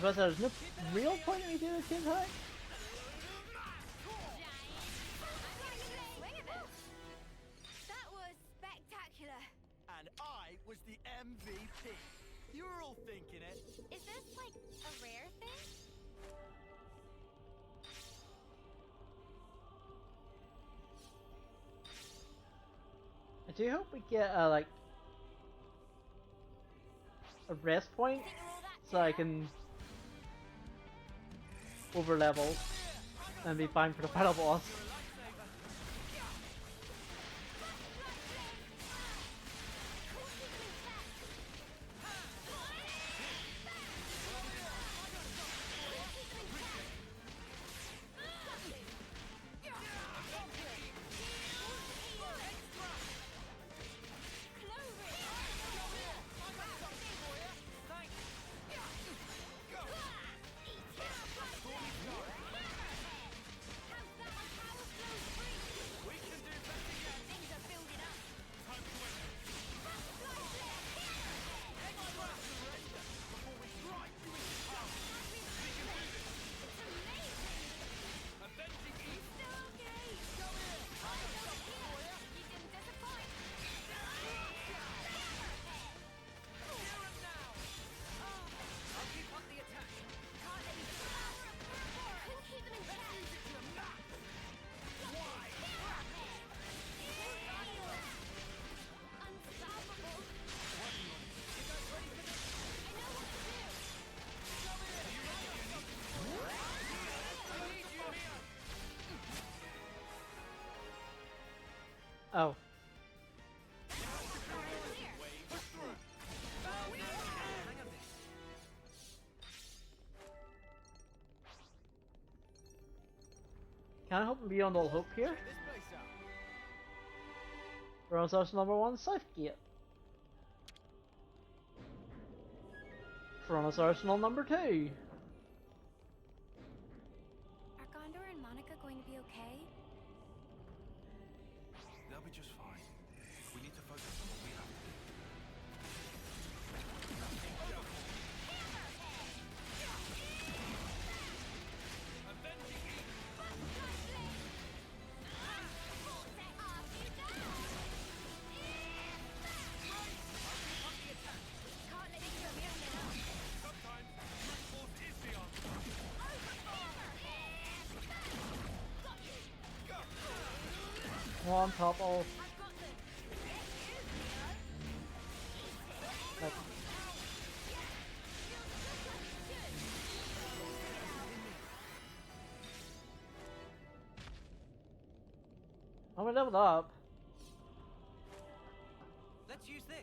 was about to say, there's no real point in me doing a team hack. That was spectacular. And I was the MVP. You were all thinking it. Is this like a rare thing? I do hope we get like a rest point so I can over level and be fine for the final boss. Oh. Can I hope beyond all hope here? Bronze number 1, Southgate. Chronos Arsenal number 2. Are Gondor and Monica going to be okay? They'll be just fine. We need to focus on what we have to do. On top of. I'm gonna level up. Let's use this.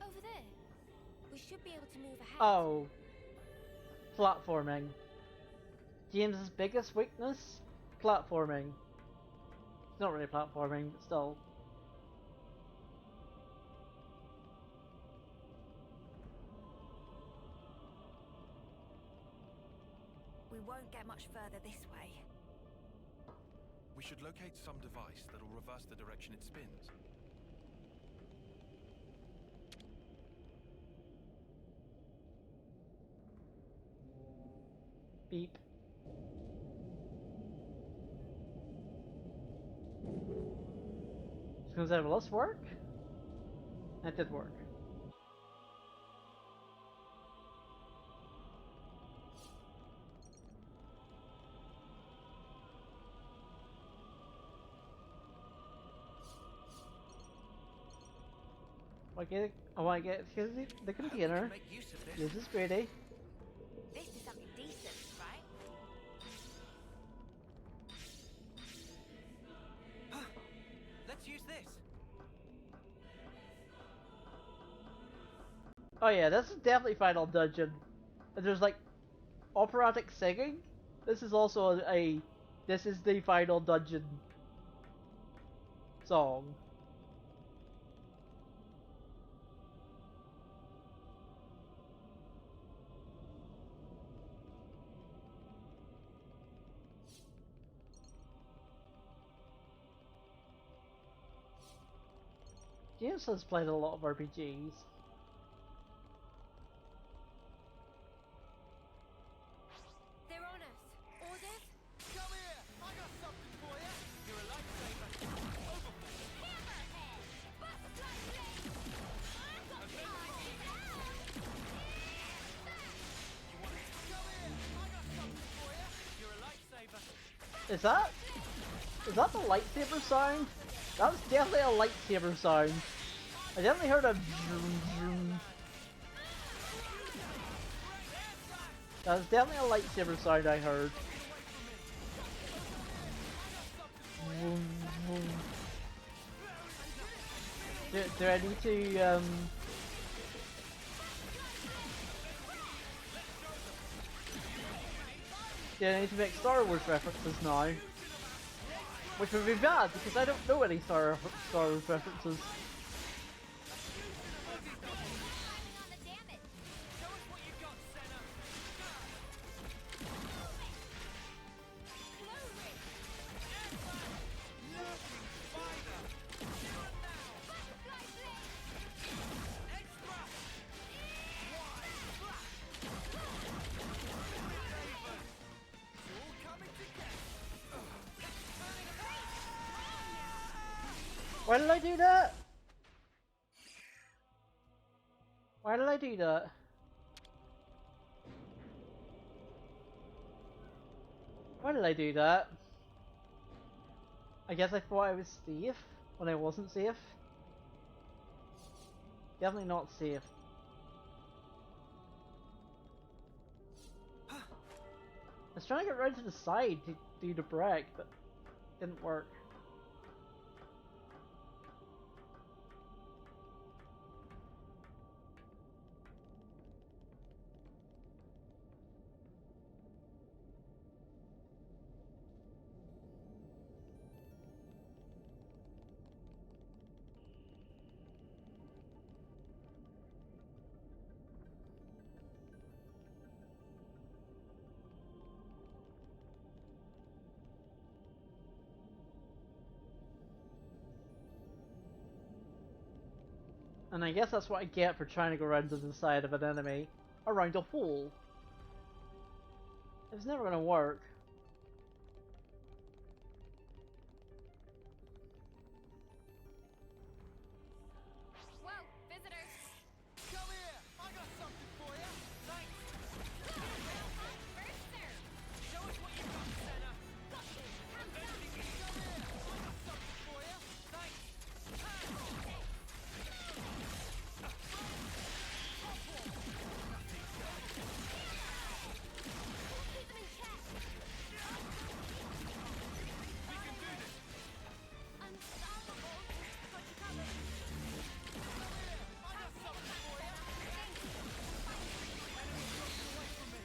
Over there. We should be able to move ahead. Oh. Platforming. James's biggest weakness? Platforming. It's not really platforming, but still. We won't get much further this way. We should locate some device that'll reverse the direction it spins. Beep. Just gonna say, will this work? That did work. I want to get the container. This is pretty. This is something decent, right? Let's use this. Oh yeah, this is definitely final dungeon. And there's like operatic singing. This is also this is the final dungeon song. James has played a lot of RPGs. They're on us. Orders? Come here! I got something for you! You're a lifesaver. Overboard. Hammerhead! Butterfly blade! I got the eye down! You want it? Come here! I got something for you! You're a lifesaver. Is that the lightsaber sound? That's definitely a lightsaber sound. I definitely heard a vroom, vroom. That's definitely a lightsaber sound I heard. Vroom, vroom. Do I need to do I need to make Star Wars references now? Which would be bad because I don't know any Star Wars references. On the damage! Show us what you got, Senna. Lurking spider. Here and now. Butterfly blade! Extra. Wide flash. Raven. It's all coming together. Why did I do that? Why did I do that? Why did I do that? I guess I thought I was safe when I wasn't safe. Definitely not safe. I was trying to get right to the side to do the break, but it didn't work. And I guess that's what I get for trying to go around to the side of an enemy around a hole. It's never gonna work. Whoa, visitors! Come here. I got something for you. Thanks. First serve! Show us what you got, Senna. Got you! Come here. I got something for you. Thanks. Keep them in check! We can do this. Unstoppable! Got you covered! I got something for you. Enemies broken away from me.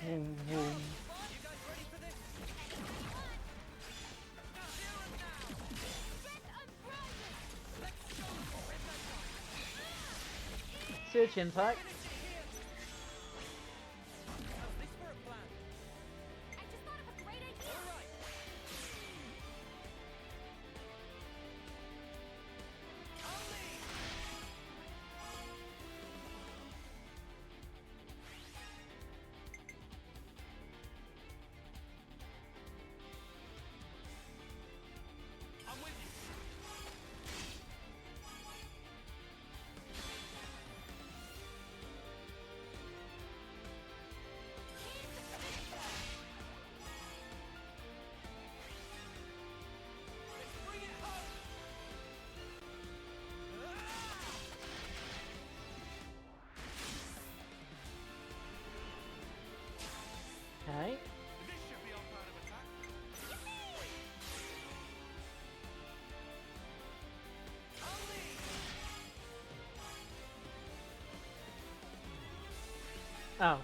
Vroom, vroom. You guys ready for this? Search impact. How's this for a plan? I just thought of a great idea! All right. I'll lead. I'm with you. Oh.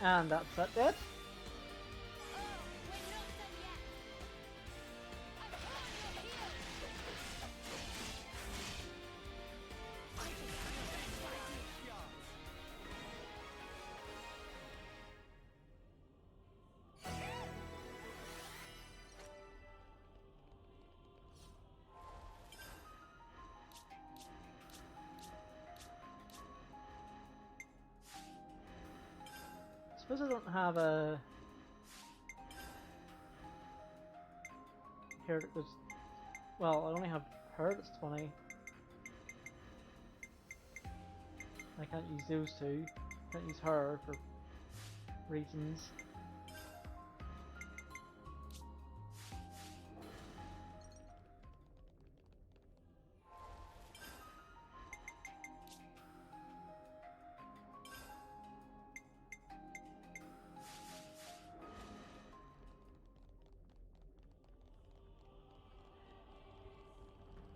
And that's that dead. I suppose I don't have a here that goes. Well, I only have her that's 20. I can't use those two. Can't use her for reasons.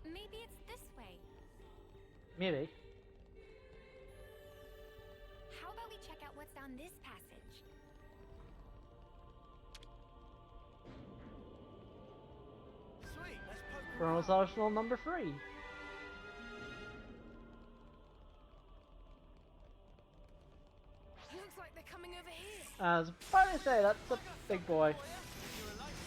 Maybe it's this way. Maybe. How about we check out what's down this passage? Sweet, let's poke Chronos around. Arsenal number 3. Looks like they're coming over here. I was about to say, that's a big boy. You're a lifesaver.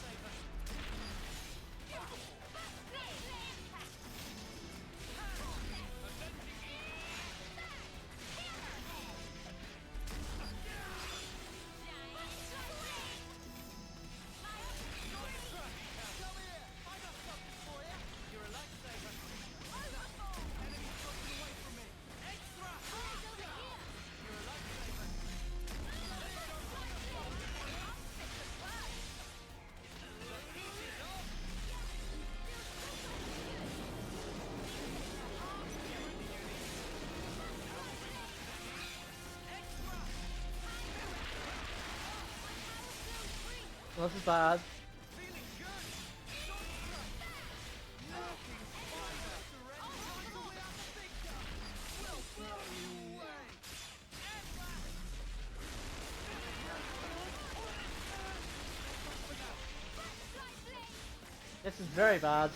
Well, this is bad. This is very bad.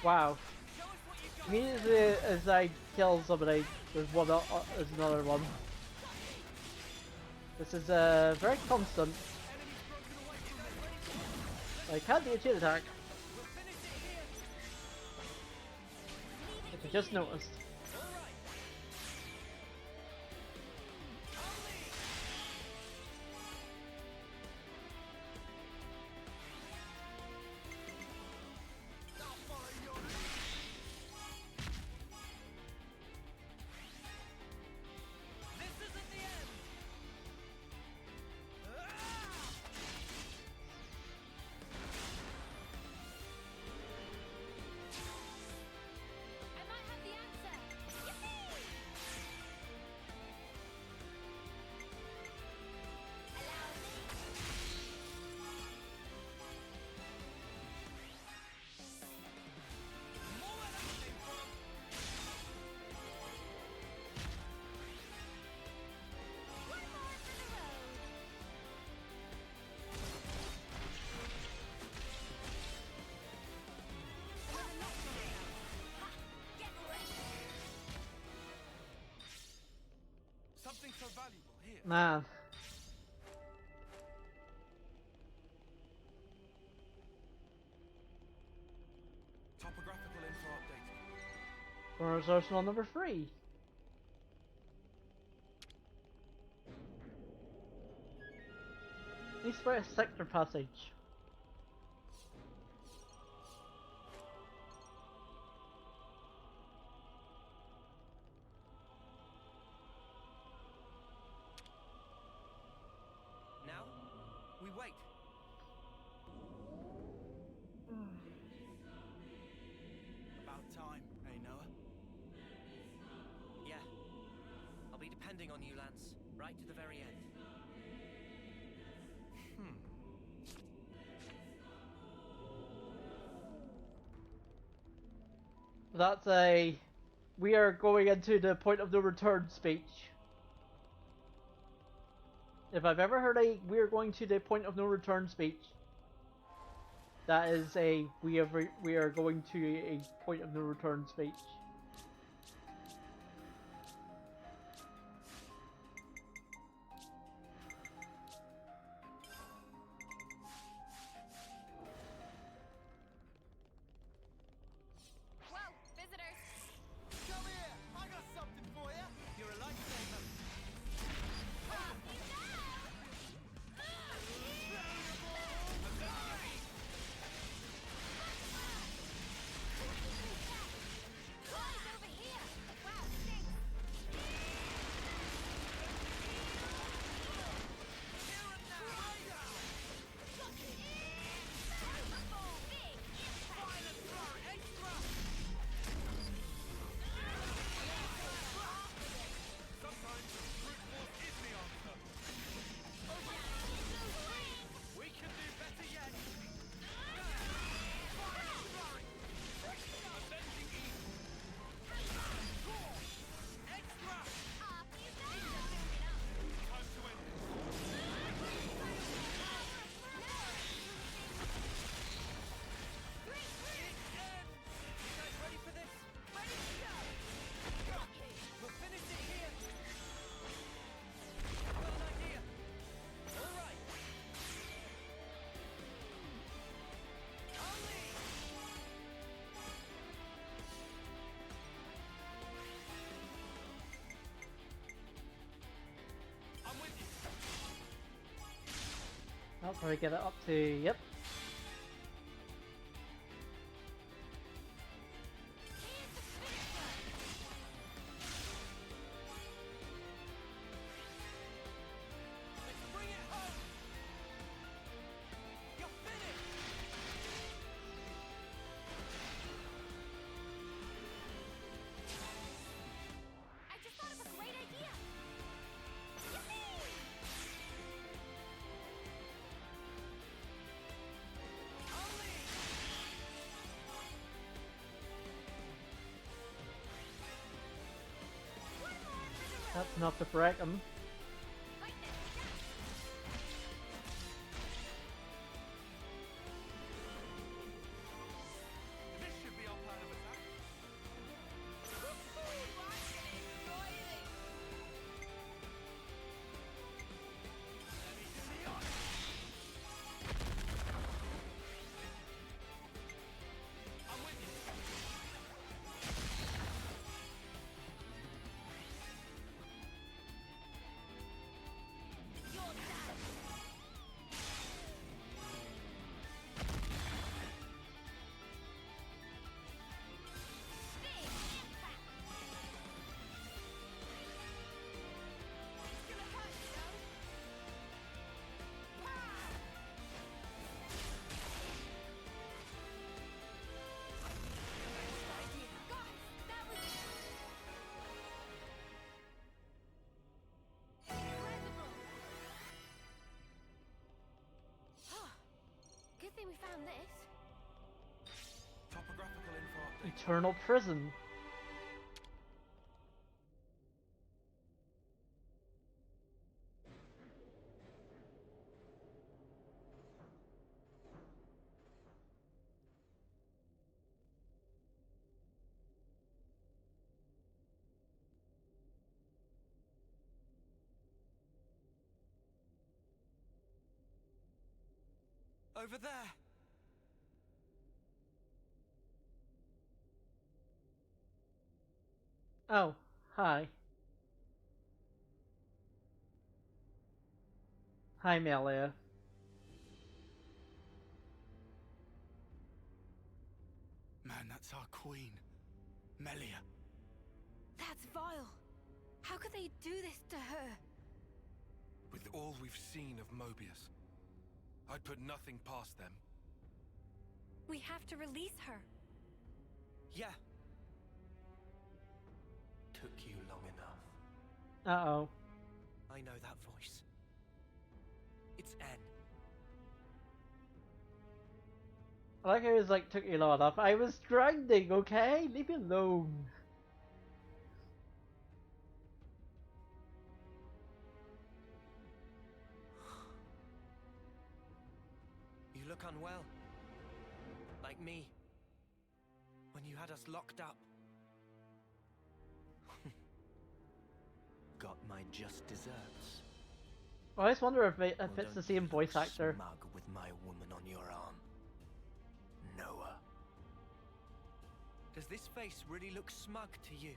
Wow. Immediately as I kill somebody, there's there's another one. This is very constant. I can't do a chain attack. If you just noticed. Man. Topographical info updated. For Arsenal number 3. East West Sector Passage. Now, we wait. About time, hey Noah? Yeah. I'll be depending on you, Lance, right to the very end. That's a... We are going into the point of no return speech. If I've ever heard a "we are going to the point of no return" speech, that is a we are going to a point of no return speech. Whoa, visitors! Come here! I got something for you! You're a lifesaver! Off you go! Guys, over here! Wow, thanks! Big impact! Sometimes brute force is the answer. We can do better yet. Avenging evil. Extra! Off you go! Time to end this. You guys ready for this? Ready to go! We'll finish it here. I've got an idea. All right. I'll lead. I'm with you. I'll probably get it up to yep. Let's bring it home. You're finished. I just thought of a great idea! Yippee! I'll lead. One more for the road! That's enough to break them. Fight this stuff! This should be our plan of attack. I'm with you. You're done! Big impact! It's gonna hurt, you know? Pow! Guys, that was incredible! Good thing we found this. Topographical info updated. Eternal prison. Over there! Oh, hi. Hi, Melia. Man, that's our queen. Melia. That's vile. How could they do this to her? With all we've seen of Mobius, I'd put nothing past them. We have to release her. Yeah. Took you long enough. Uh-oh. I know that voice. It's N. I like how it was like, took you long enough. I was drowning, okay? Leave me alone. You look unwell. Like me. When you had us locked up. Got my just desserts. I always wonder if Well, it's the don't same you voice look actor. Smug with my woman on your arm. Noah. Does this face really look smug to you?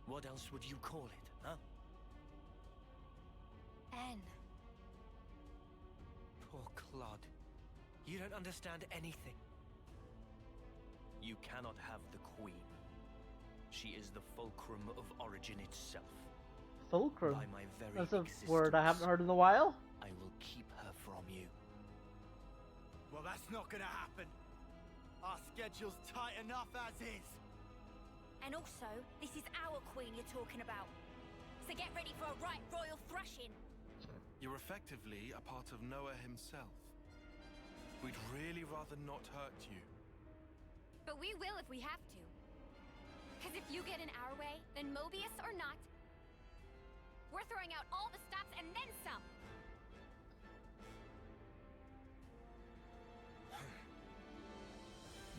What else would you call it, huh? N. Poor Claude. You don't understand anything. You cannot have the Queen. She is the fulcrum of Origin itself. Fulcrum? By my very That's a existence, word I haven't heard in a while. I will keep her from you. Well, that's not gonna happen. Our schedule's tight enough as is. And also, this is our queen you're talking about. So get ready for a right royal thrashing. You're effectively a part of Noah himself. We'd really rather not hurt you. But we will if we have to. Because if you get in our way, then Mobius or not, we're throwing out all the stops and then some.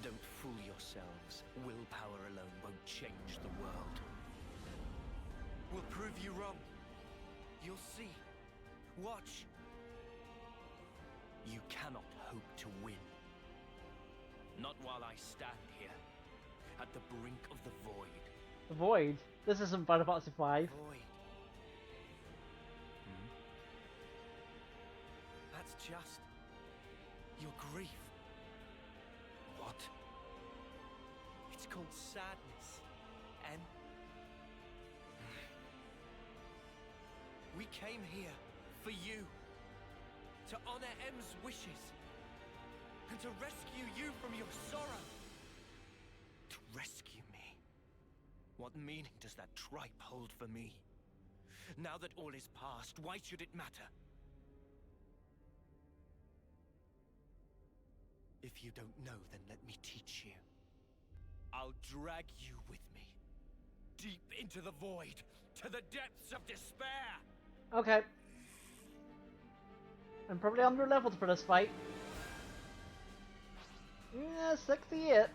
Don't fool yourselves. Willpower alone won't change the world. We'll prove you wrong. You'll see. Watch. You cannot hope to win. Not while I stand here, at the brink of the void. The Void? This isn't Final Fantasy V. Void. That's just your grief. What? It's called sadness, and we came here for you, to honor M's wishes, and to rescue you from your sorrow. To rescue me. What meaning does that tripe hold for me? Now that all is past, why should it matter? If you don't know, then let me teach you. I'll drag you with me, deep into the void, to the depths of despair! Okay. I'm probably under-leveled for this fight. Yeah, 68.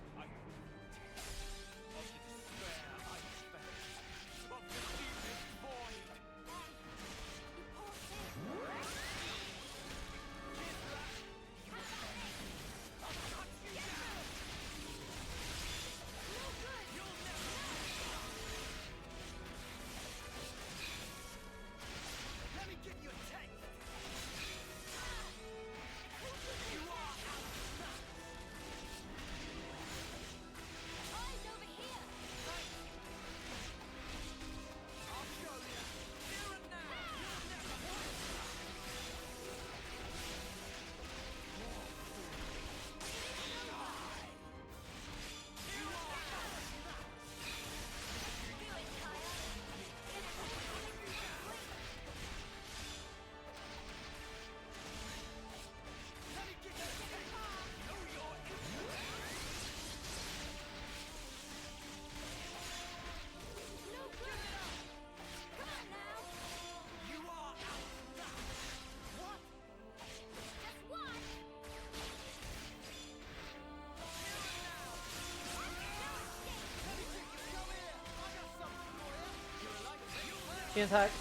Chain attack. Do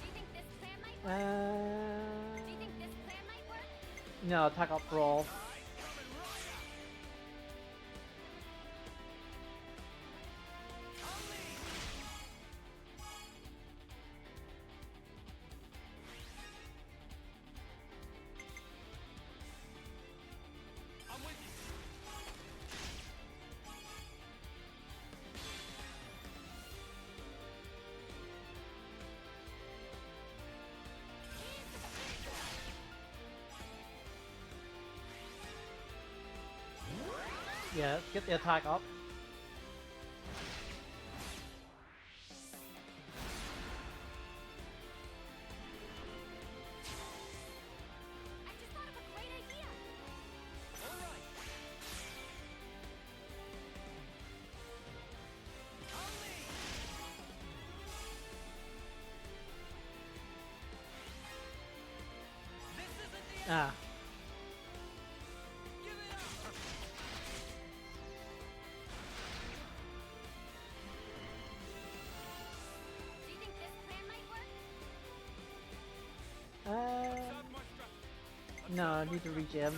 you think this Uh, Do you think this plan might work? no, attack up brawl. Yeah, let's get the attack up. I just thought of a great idea. All right. This isn't the end. Ah. Give it up. Do you think this plan might work? Observe my strategy. No, I need to regen.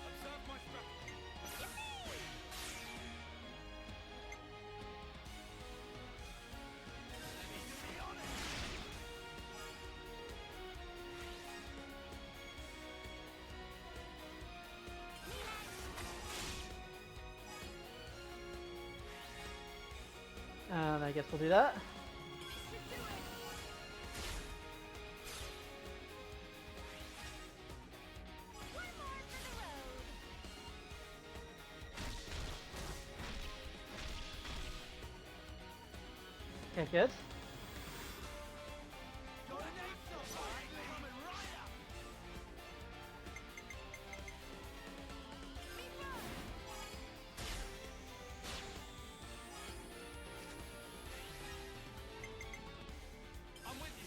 Observe my strategy. And I guess we'll do that. Okay, good. I'm with you.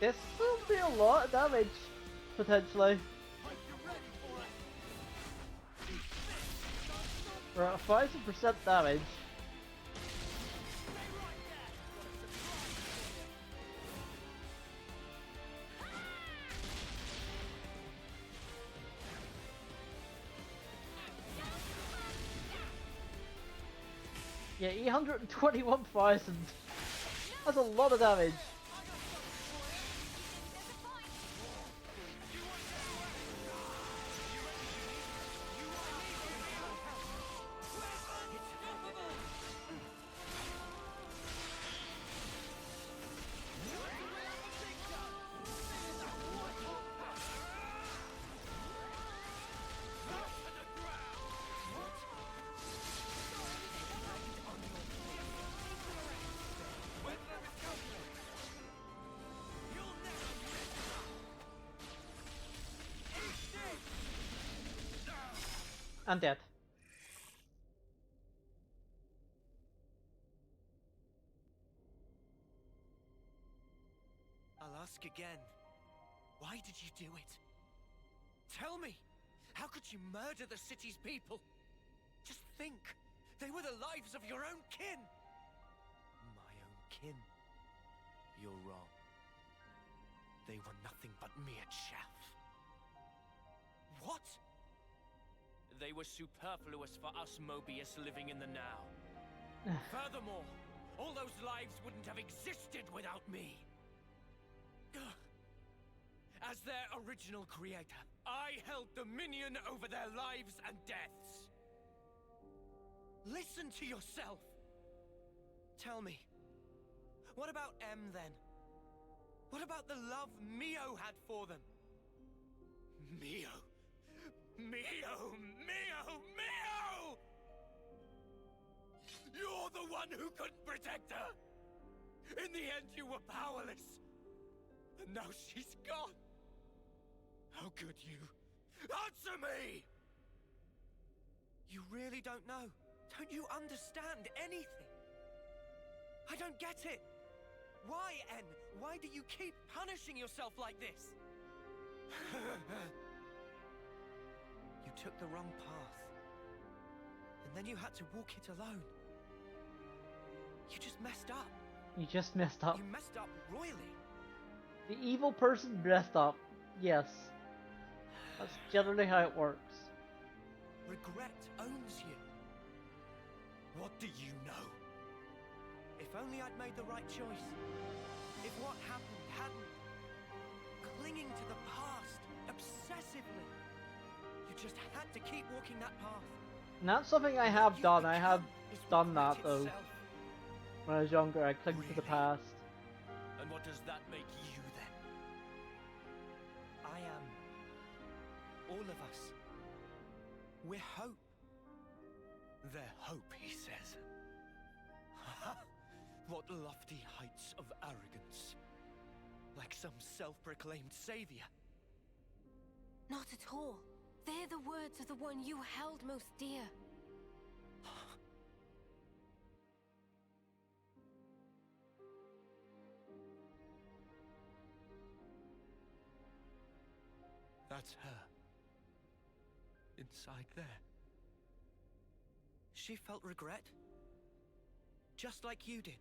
This will be a lot of damage, potentially. We're at 5% damage. Yeah, 821,000. That's a lot of damage. I'm dead. I'll ask again. Why did you do it? Tell me! How could you murder the city's people? Just think! They were the lives of your own kin! My own kin? You're wrong. They were nothing but mere chaff. What? They were superfluous for us, Mobius, living in the now. Furthermore, all those lives wouldn't have existed without me. As their original creator, I held dominion over their lives and deaths. Listen to yourself. Tell me, what about M then? What about the love Mio had for them? Mio! Mio! Mio! Mio! You're the one who couldn't protect her! In the end, you were powerless. And now she's gone. How could you? Answer me! You really don't know. Don't you understand anything? I don't get it. Why, N? Why do you keep punishing yourself like this? You took the wrong path. And then you had to walk it alone. You just messed up. You just messed up. You messed up royally. The evil person messed up. Yes. That's generally how it works. Regret owns you. What do you know? If only I'd made the right choice. If what happened hadn't. Clinging to the past, obsessively. You just had to keep walking that path. And that's something I have done. I have done that though. When I was younger, I clinged to the past. And what does that make you then? I am. All of us. We're hope. Their hope, he says. What lofty heights of arrogance. Like some self-proclaimed savior. Not at all. They're the words of the one you held most dear. That's her. Inside there. She felt regret. Just like you did.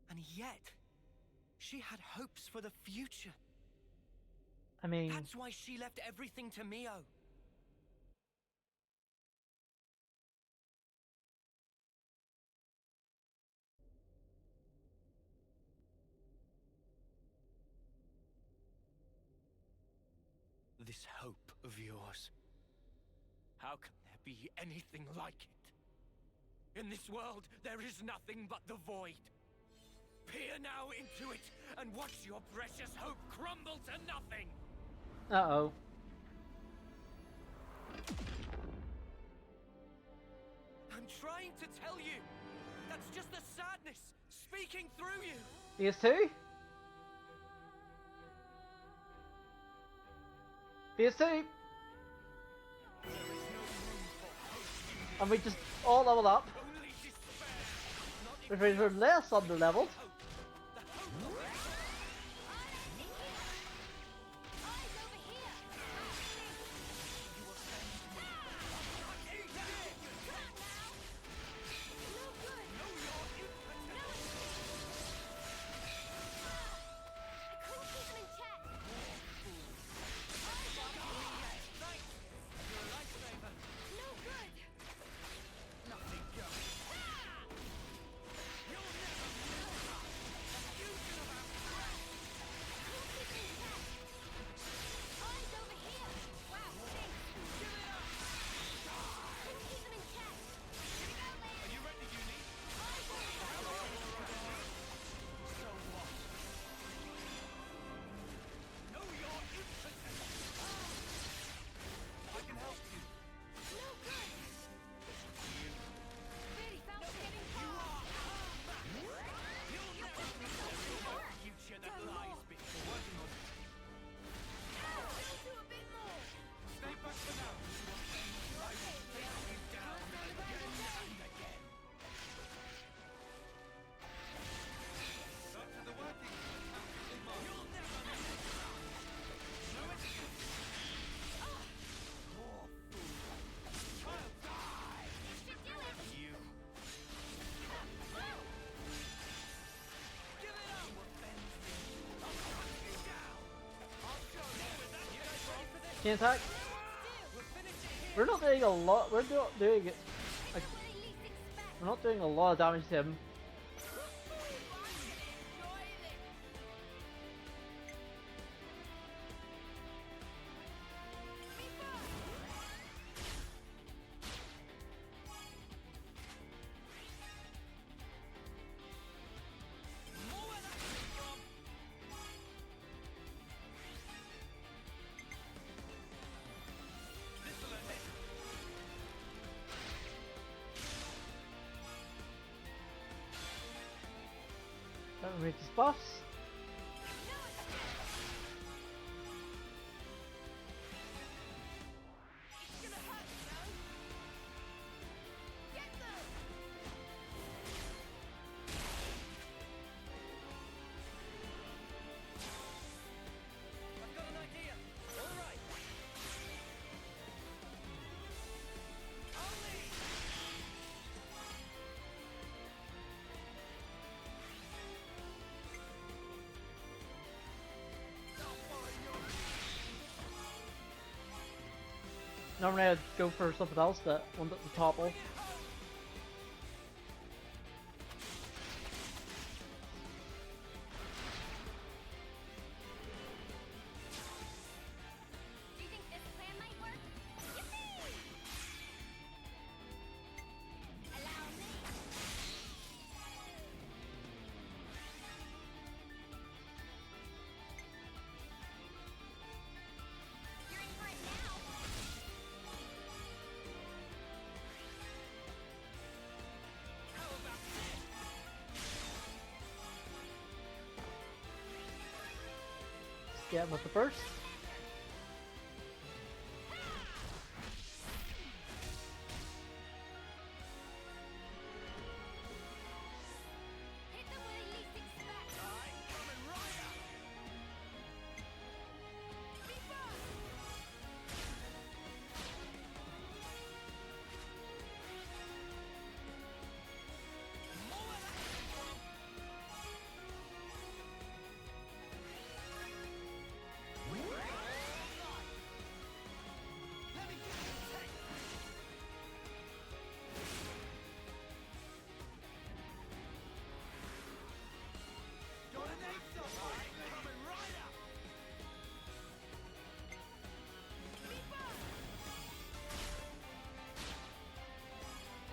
And yet, she had hopes for the future. I mean... That's why she left everything to Mio. This hope of yours. How can there be anything like it? In this world, there is nothing but the void. Peer now into it, and watch your precious hope crumble to nothing! Uh-oh. I'm trying to tell you! That's just the sadness speaking through you! PS2? PS2! And we just all leveled up. Which means we're less under-leveled. Chain attack. We're not doing a lot. We're not doing it. Like, we're not doing a lot of damage to him. Don't reach his buffs. I've got an idea. All right. Normally I'd go for something else that wanted to topple. Do you think this plan might work? Yippee! Allow me. You're in for it now. How about this? Get him with the burst. Hit them where they least expect. I'm coming right up. More where that came from. Let me give you a taste. Gonna need some. I'm coming right up.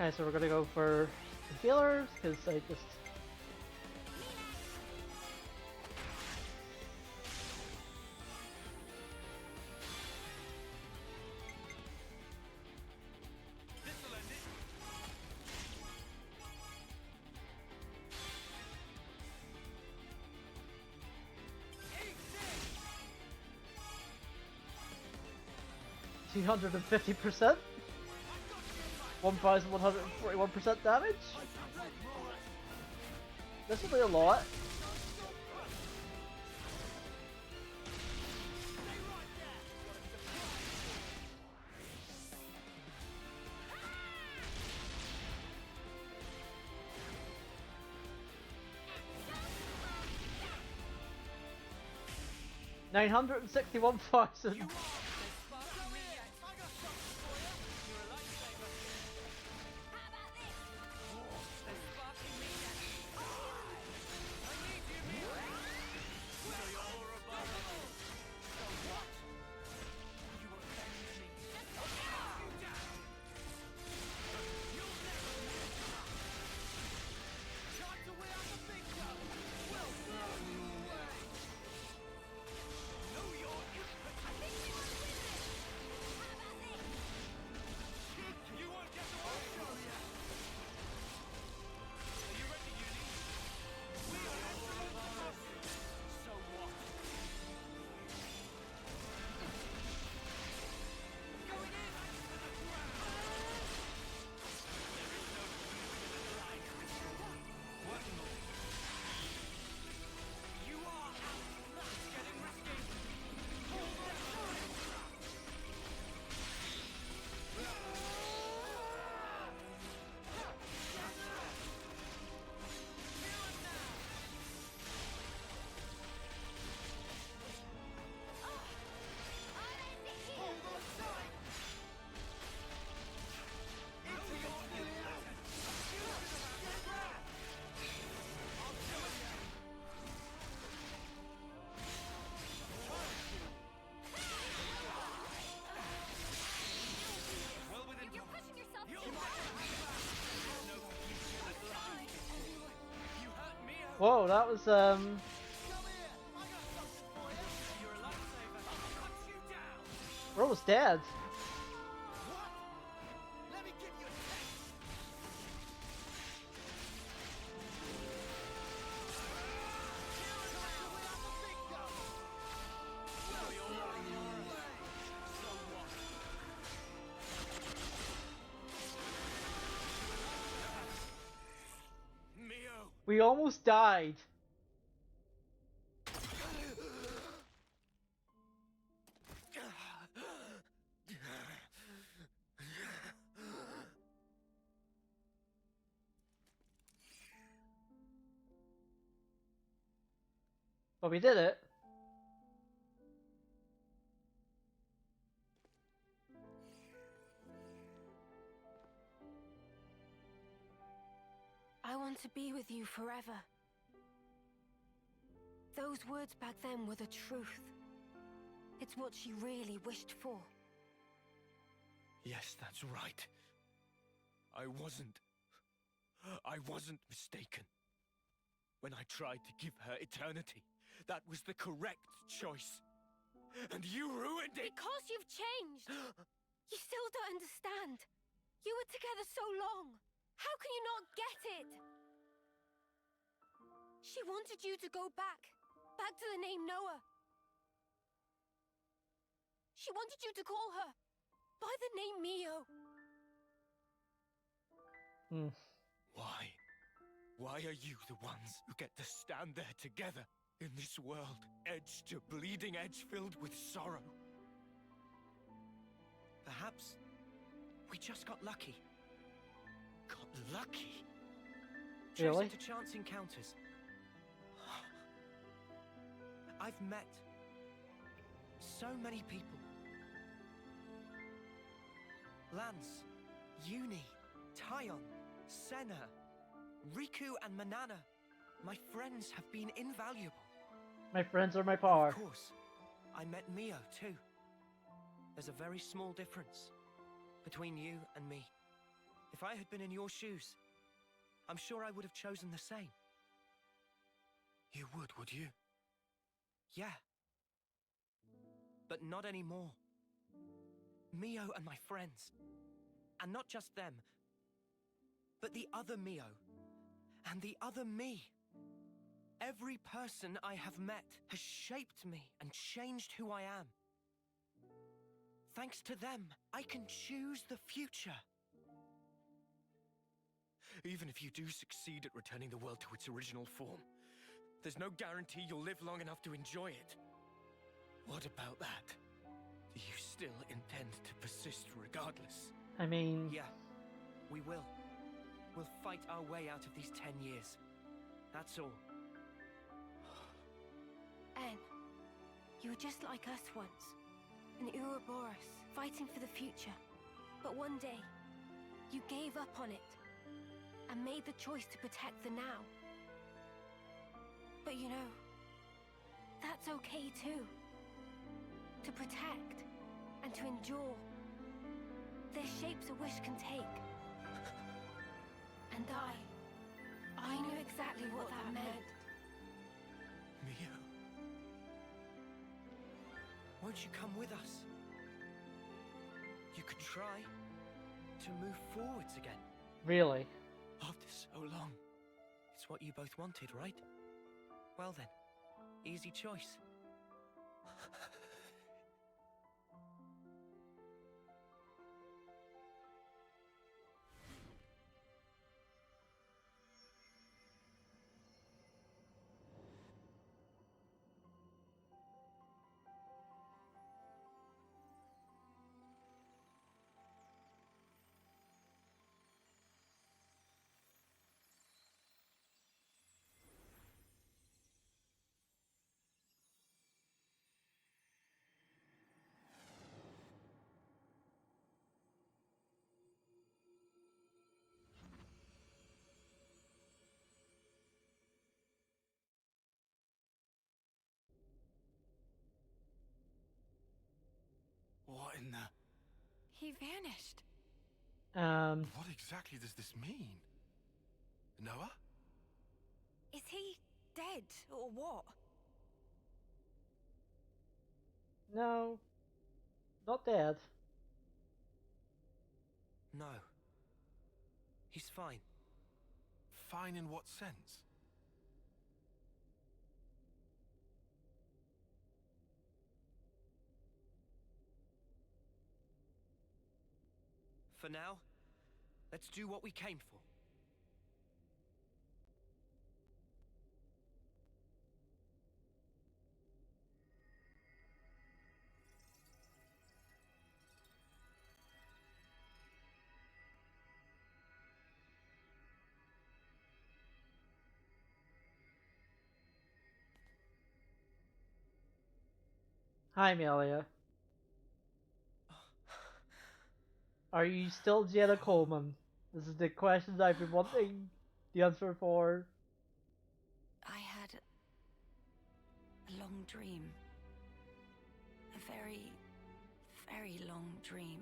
Okay, so we're gonna go for the healers, because I just... This'll end it. Eat this. 250%? 1141% damage? This will be a lot. $961,000. Whoa, that was Come here! I got something for you! You're a lifesaver. I'll cut you down. we're almost dead. What? Let me give you a taste! We are the big guns! Well, you're right, Nora. So what? Mio! We almost died. But we did it. I want to be with you forever. Those words back then were the truth. It's what she really wished for. Yes, that's right. I wasn't mistaken. When I tried to give her eternity, that was the correct choice. And you ruined it! Because you've changed! You still don't understand. You were together so long. How can you not get it? She wanted you to go back to the name Noah. She wanted you to call her by the name Mio. Why? Why are you the ones who get to stand there together in this world, edge to bleeding edge, filled with sorrow? Perhaps we just got lucky. Got lucky? Really? Chosen to chance encounters. I've met so many people. Lance, Uni, Tyon, Senna, Riku and Manana. My friends have been invaluable. My friends are my power. Of course, I met Mio too. There's a very small difference between you and me. If I had been in your shoes, I'm sure I would have chosen the same. You would you? Yeah. But not anymore. Mio and my friends. And not just them, but the other Mio. And the other me. Every person I have met has shaped me and changed who I am. Thanks to them, I can choose the future. Even if you do succeed at returning the world to its original form, there's no guarantee you'll live long enough to enjoy it. What about that? Do you still intend to persist regardless? I mean... Yeah, we will. We'll fight our way out of these 10 years. That's all. En, you were just like us once. An Ouroboros, fighting for the future. But one day, you gave up on it. And made the choice to protect the now. But you know, that's okay too. To protect and to endure. There's shapes a wish can take. And I knew exactly what that meant. Mio, won't you come with us? You could try to move forwards again. Really? After so long. It's what you both wanted, right? Well then, easy choice. What in the... He vanished. What exactly does this mean? Noah? Is he dead, or what? No, not dead. No. He's fine. Fine in what sense? For now, let's do what we came for. Hi, Amelia. Are you still Jenna Coleman? This is the question I've been wanting the answer for. I had a long dream. A very, very long dream.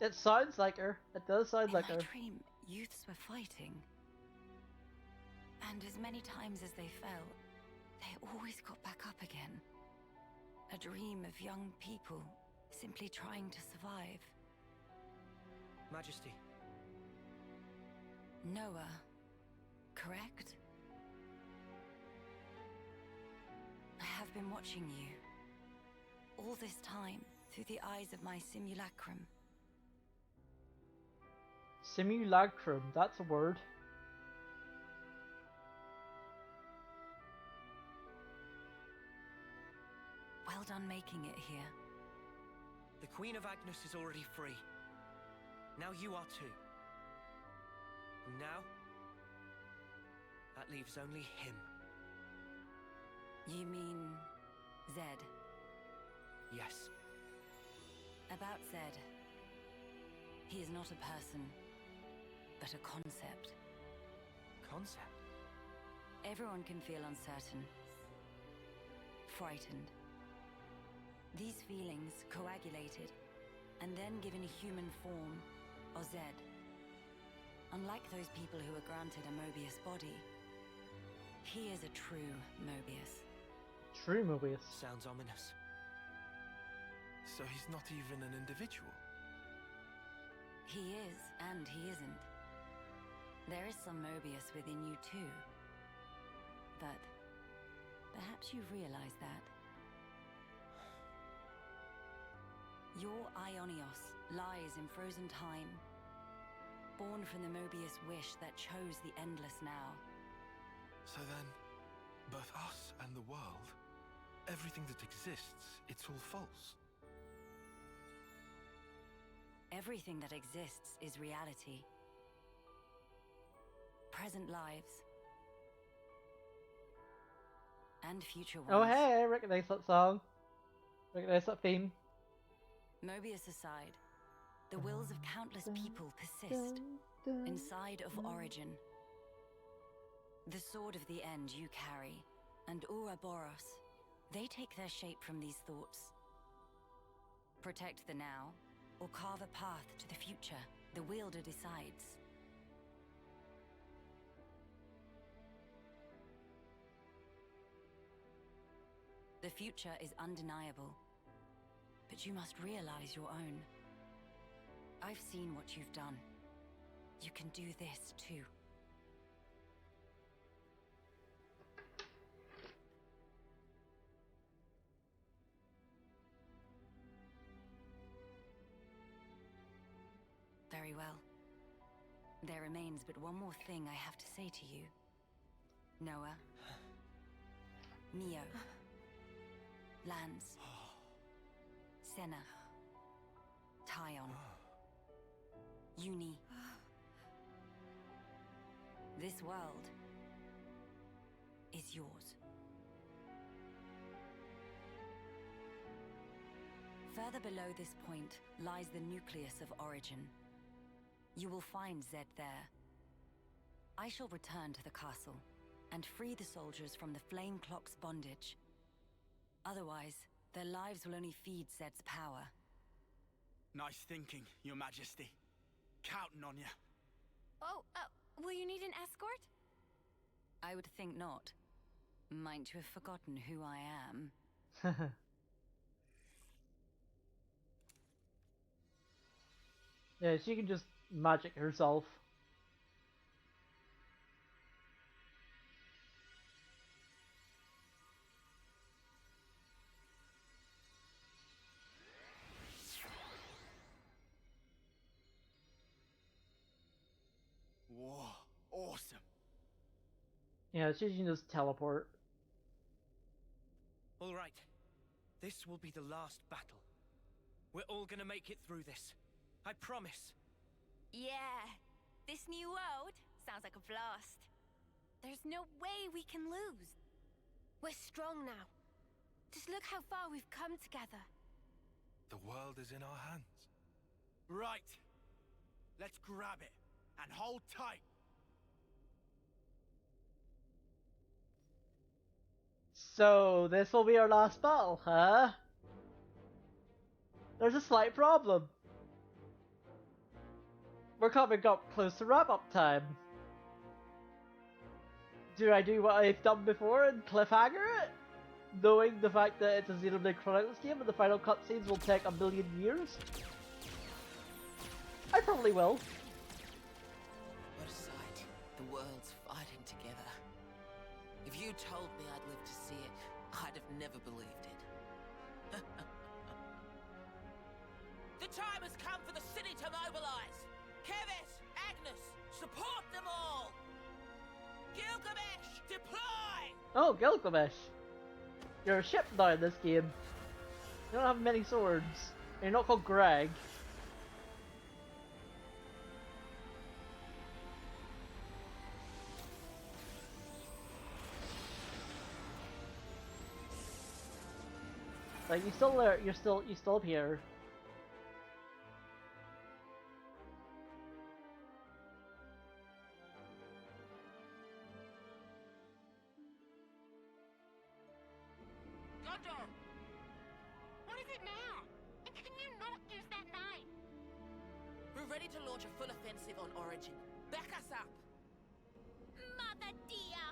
It sounds like her. It does sound like In her. my dream, youths were fighting. And as many times as they fell, they always got back up again. A dream of young people simply trying to survive. Majesty. Noah, correct? I have been watching you. All this time, through the eyes of my simulacrum. Simulacrum, that's a word. Well done making it here. The Queen of Agnes is already free. Now you are too. And now, that leaves only him. You mean Zed? Yes. About Zed. He is not a person, but a concept. Concept? Everyone can feel uncertain, frightened. These feelings coagulated and then given a human form, or Zed. Unlike those people who were granted a Mobius body, he is a true Mobius. True Mobius. Sounds ominous. So he's not even an individual? He is, and he isn't. There is some Mobius within you too. But perhaps you've realized that. Your Ionios lies in frozen time, born from the Mobius wish that chose the endless now. So then, both us and the world, everything that exists, it's all false. Everything that exists is reality. Present lives. And future ones. Oh hey, I recognize that song. Recognize that theme. Mobius aside, the wills of countless people persist inside of Origin. The sword of the end you carry, and Ouroboros, they take their shape from these thoughts. Protect the now, or carve a path to the future, the wielder decides. The future is undeniable, but you must realize your own. I've seen what you've done. You can do this too. Very well. There remains but one more thing I have to say to you. Noah. Mio. Lance. Senna. Tyon. Uni. This world is yours. Further below this point lies the nucleus of Origin. You will find Zed there. I shall return to the castle and free the soldiers from the Flame Clock's bondage. Otherwise, their lives will only feed Zed's power. Nice thinking, Your Majesty. Counting on you. Oh, will you need an escort? I would think not. Might you have forgotten who I am? Yeah, she can just magic herself. Whoa, awesome. Yeah, she can just teleport. All right. This will be the last battle. We're all gonna make it through this. I promise. Yeah, this new world sounds like a blast. There's no way we can lose. We're strong now. Just look how far we've come together. The world is in our hands. Right. Let's grab it and hold tight. So, this will be our last battle, huh? There's a slight problem. We're coming up close to wrap-up time. Do I do what I've done before and cliffhanger it? Knowing the fact that it's a Xenoblade Chronicles game and the final cutscenes will take a million years? I probably will. What a sight. The world's fighting together. If you told me I'd live to see it, I'd have never believed it. The time has come for the city to mobilize. Keves, Agnes, support them all. Gilgamesh, deploy! Oh, Gilgamesh. You're a ship now in this game. You don't have many swords. You're not called Greg. Like, you still there, you're still up here. Gondor! What is it now? And can you not use that knife? We're ready to launch a full offensive on Origin. Back us up! Mother dear!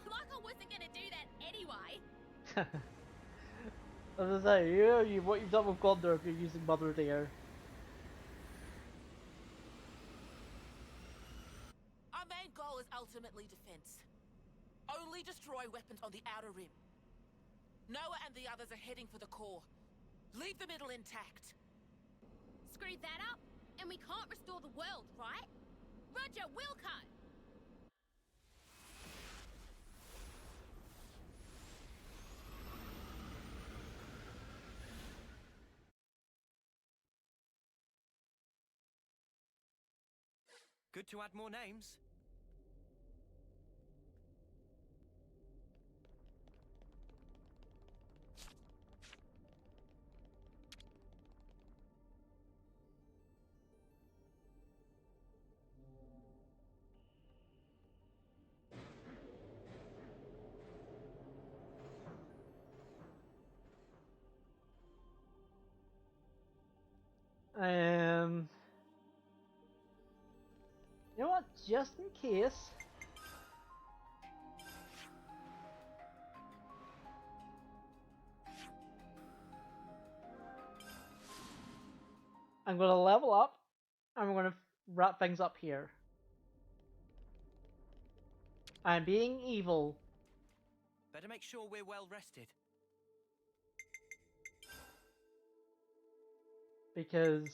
Like I wasn't gonna do that anyway. As I say, what you've done with Gondor if you're using Mother Dear. Our main goal is ultimately defense. Only destroy weapons on the outer rim. Noah and the others are heading for the core. Leave the middle intact. Screw that up, and we can't restore the world, right? Roger, Wilco! Good to add more names. You know what? Just in case. I'm gonna level up, and we're gonna wrap things up here. I'm being evil. Better make sure we're well rested. Because...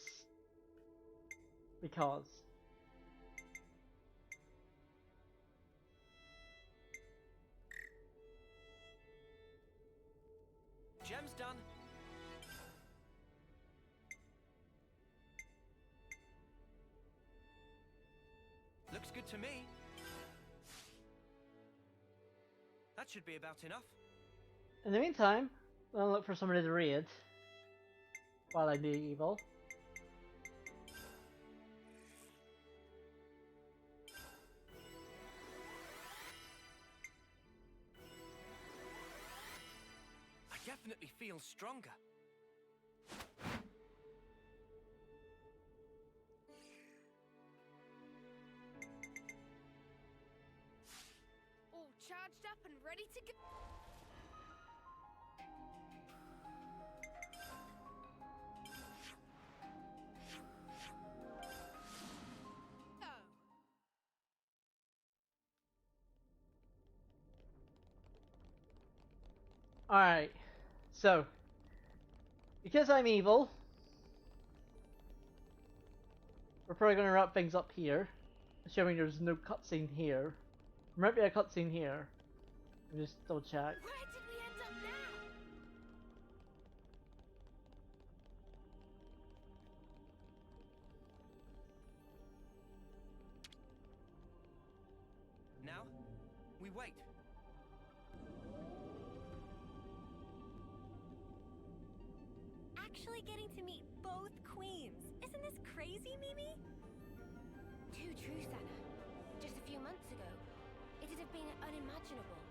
Gem's done. Looks good to me. That should be about enough. In the meantime, I'll look for somebody to raid. While I'm being evil. I definitely feel stronger. Oh, Chad charged up and ready to go. Alright, so, because I'm evil, we're probably going to wrap things up here, assuming there's no cutscene here. There might be a cutscene here. Let me just double check. Where did we end up now? Now, we wait. Actually getting to meet both queens. Isn't this crazy, Mimi? Too true, Sana. Just a few months ago, it'd have been unimaginable.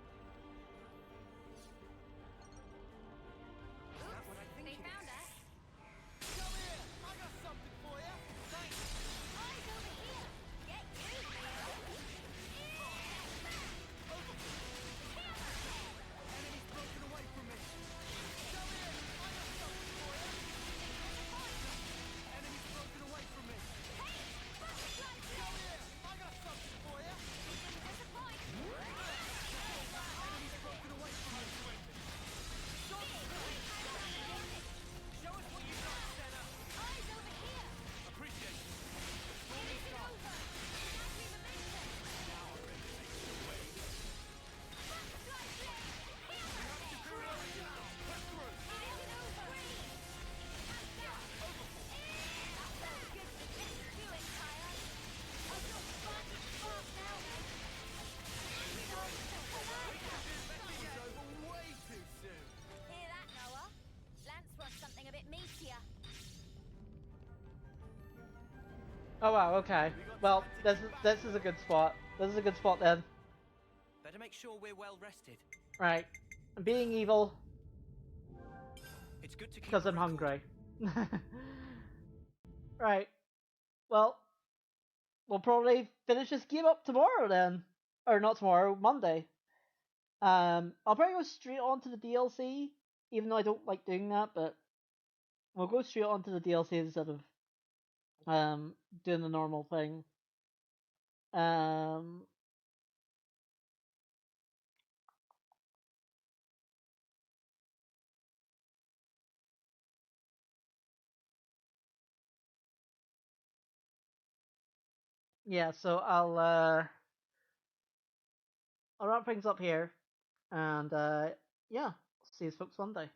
Is that what I think They it found is? us. Come here! I got something for you! Thanks! Eyes over here! Get you, Leo! Enemy's broken away from me! Come here! I got something for you! Enemy's broken away from me! Come here! I got something for you! There's a point! Enemy's broken away from me! Show us what you've got, Senna. Eyes over here! Appreciate it. It isn't over! As we momentum! Butterfly blade! Here! Push through! It isn't over! Hands down! That felt good. Let's do it, Kaya! I'll go fast now, then! It's over way too soon! Hear that, Noah? Lance wants something a bit meatier. Oh wow, okay. Well, this is a good spot. This is a good spot then. Better make sure we're well rested. Right. I'm being evil It's good to keep because a I'm record. hungry. Right. Well, we'll probably finish this game up tomorrow then. Or not tomorrow, Monday. I'll probably go straight on to the DLC, even though I don't like doing that, but we'll go straight on to the DLC instead of doing the normal thing. Yeah, so I'll wrap things up here, and yeah, see you folks Monday.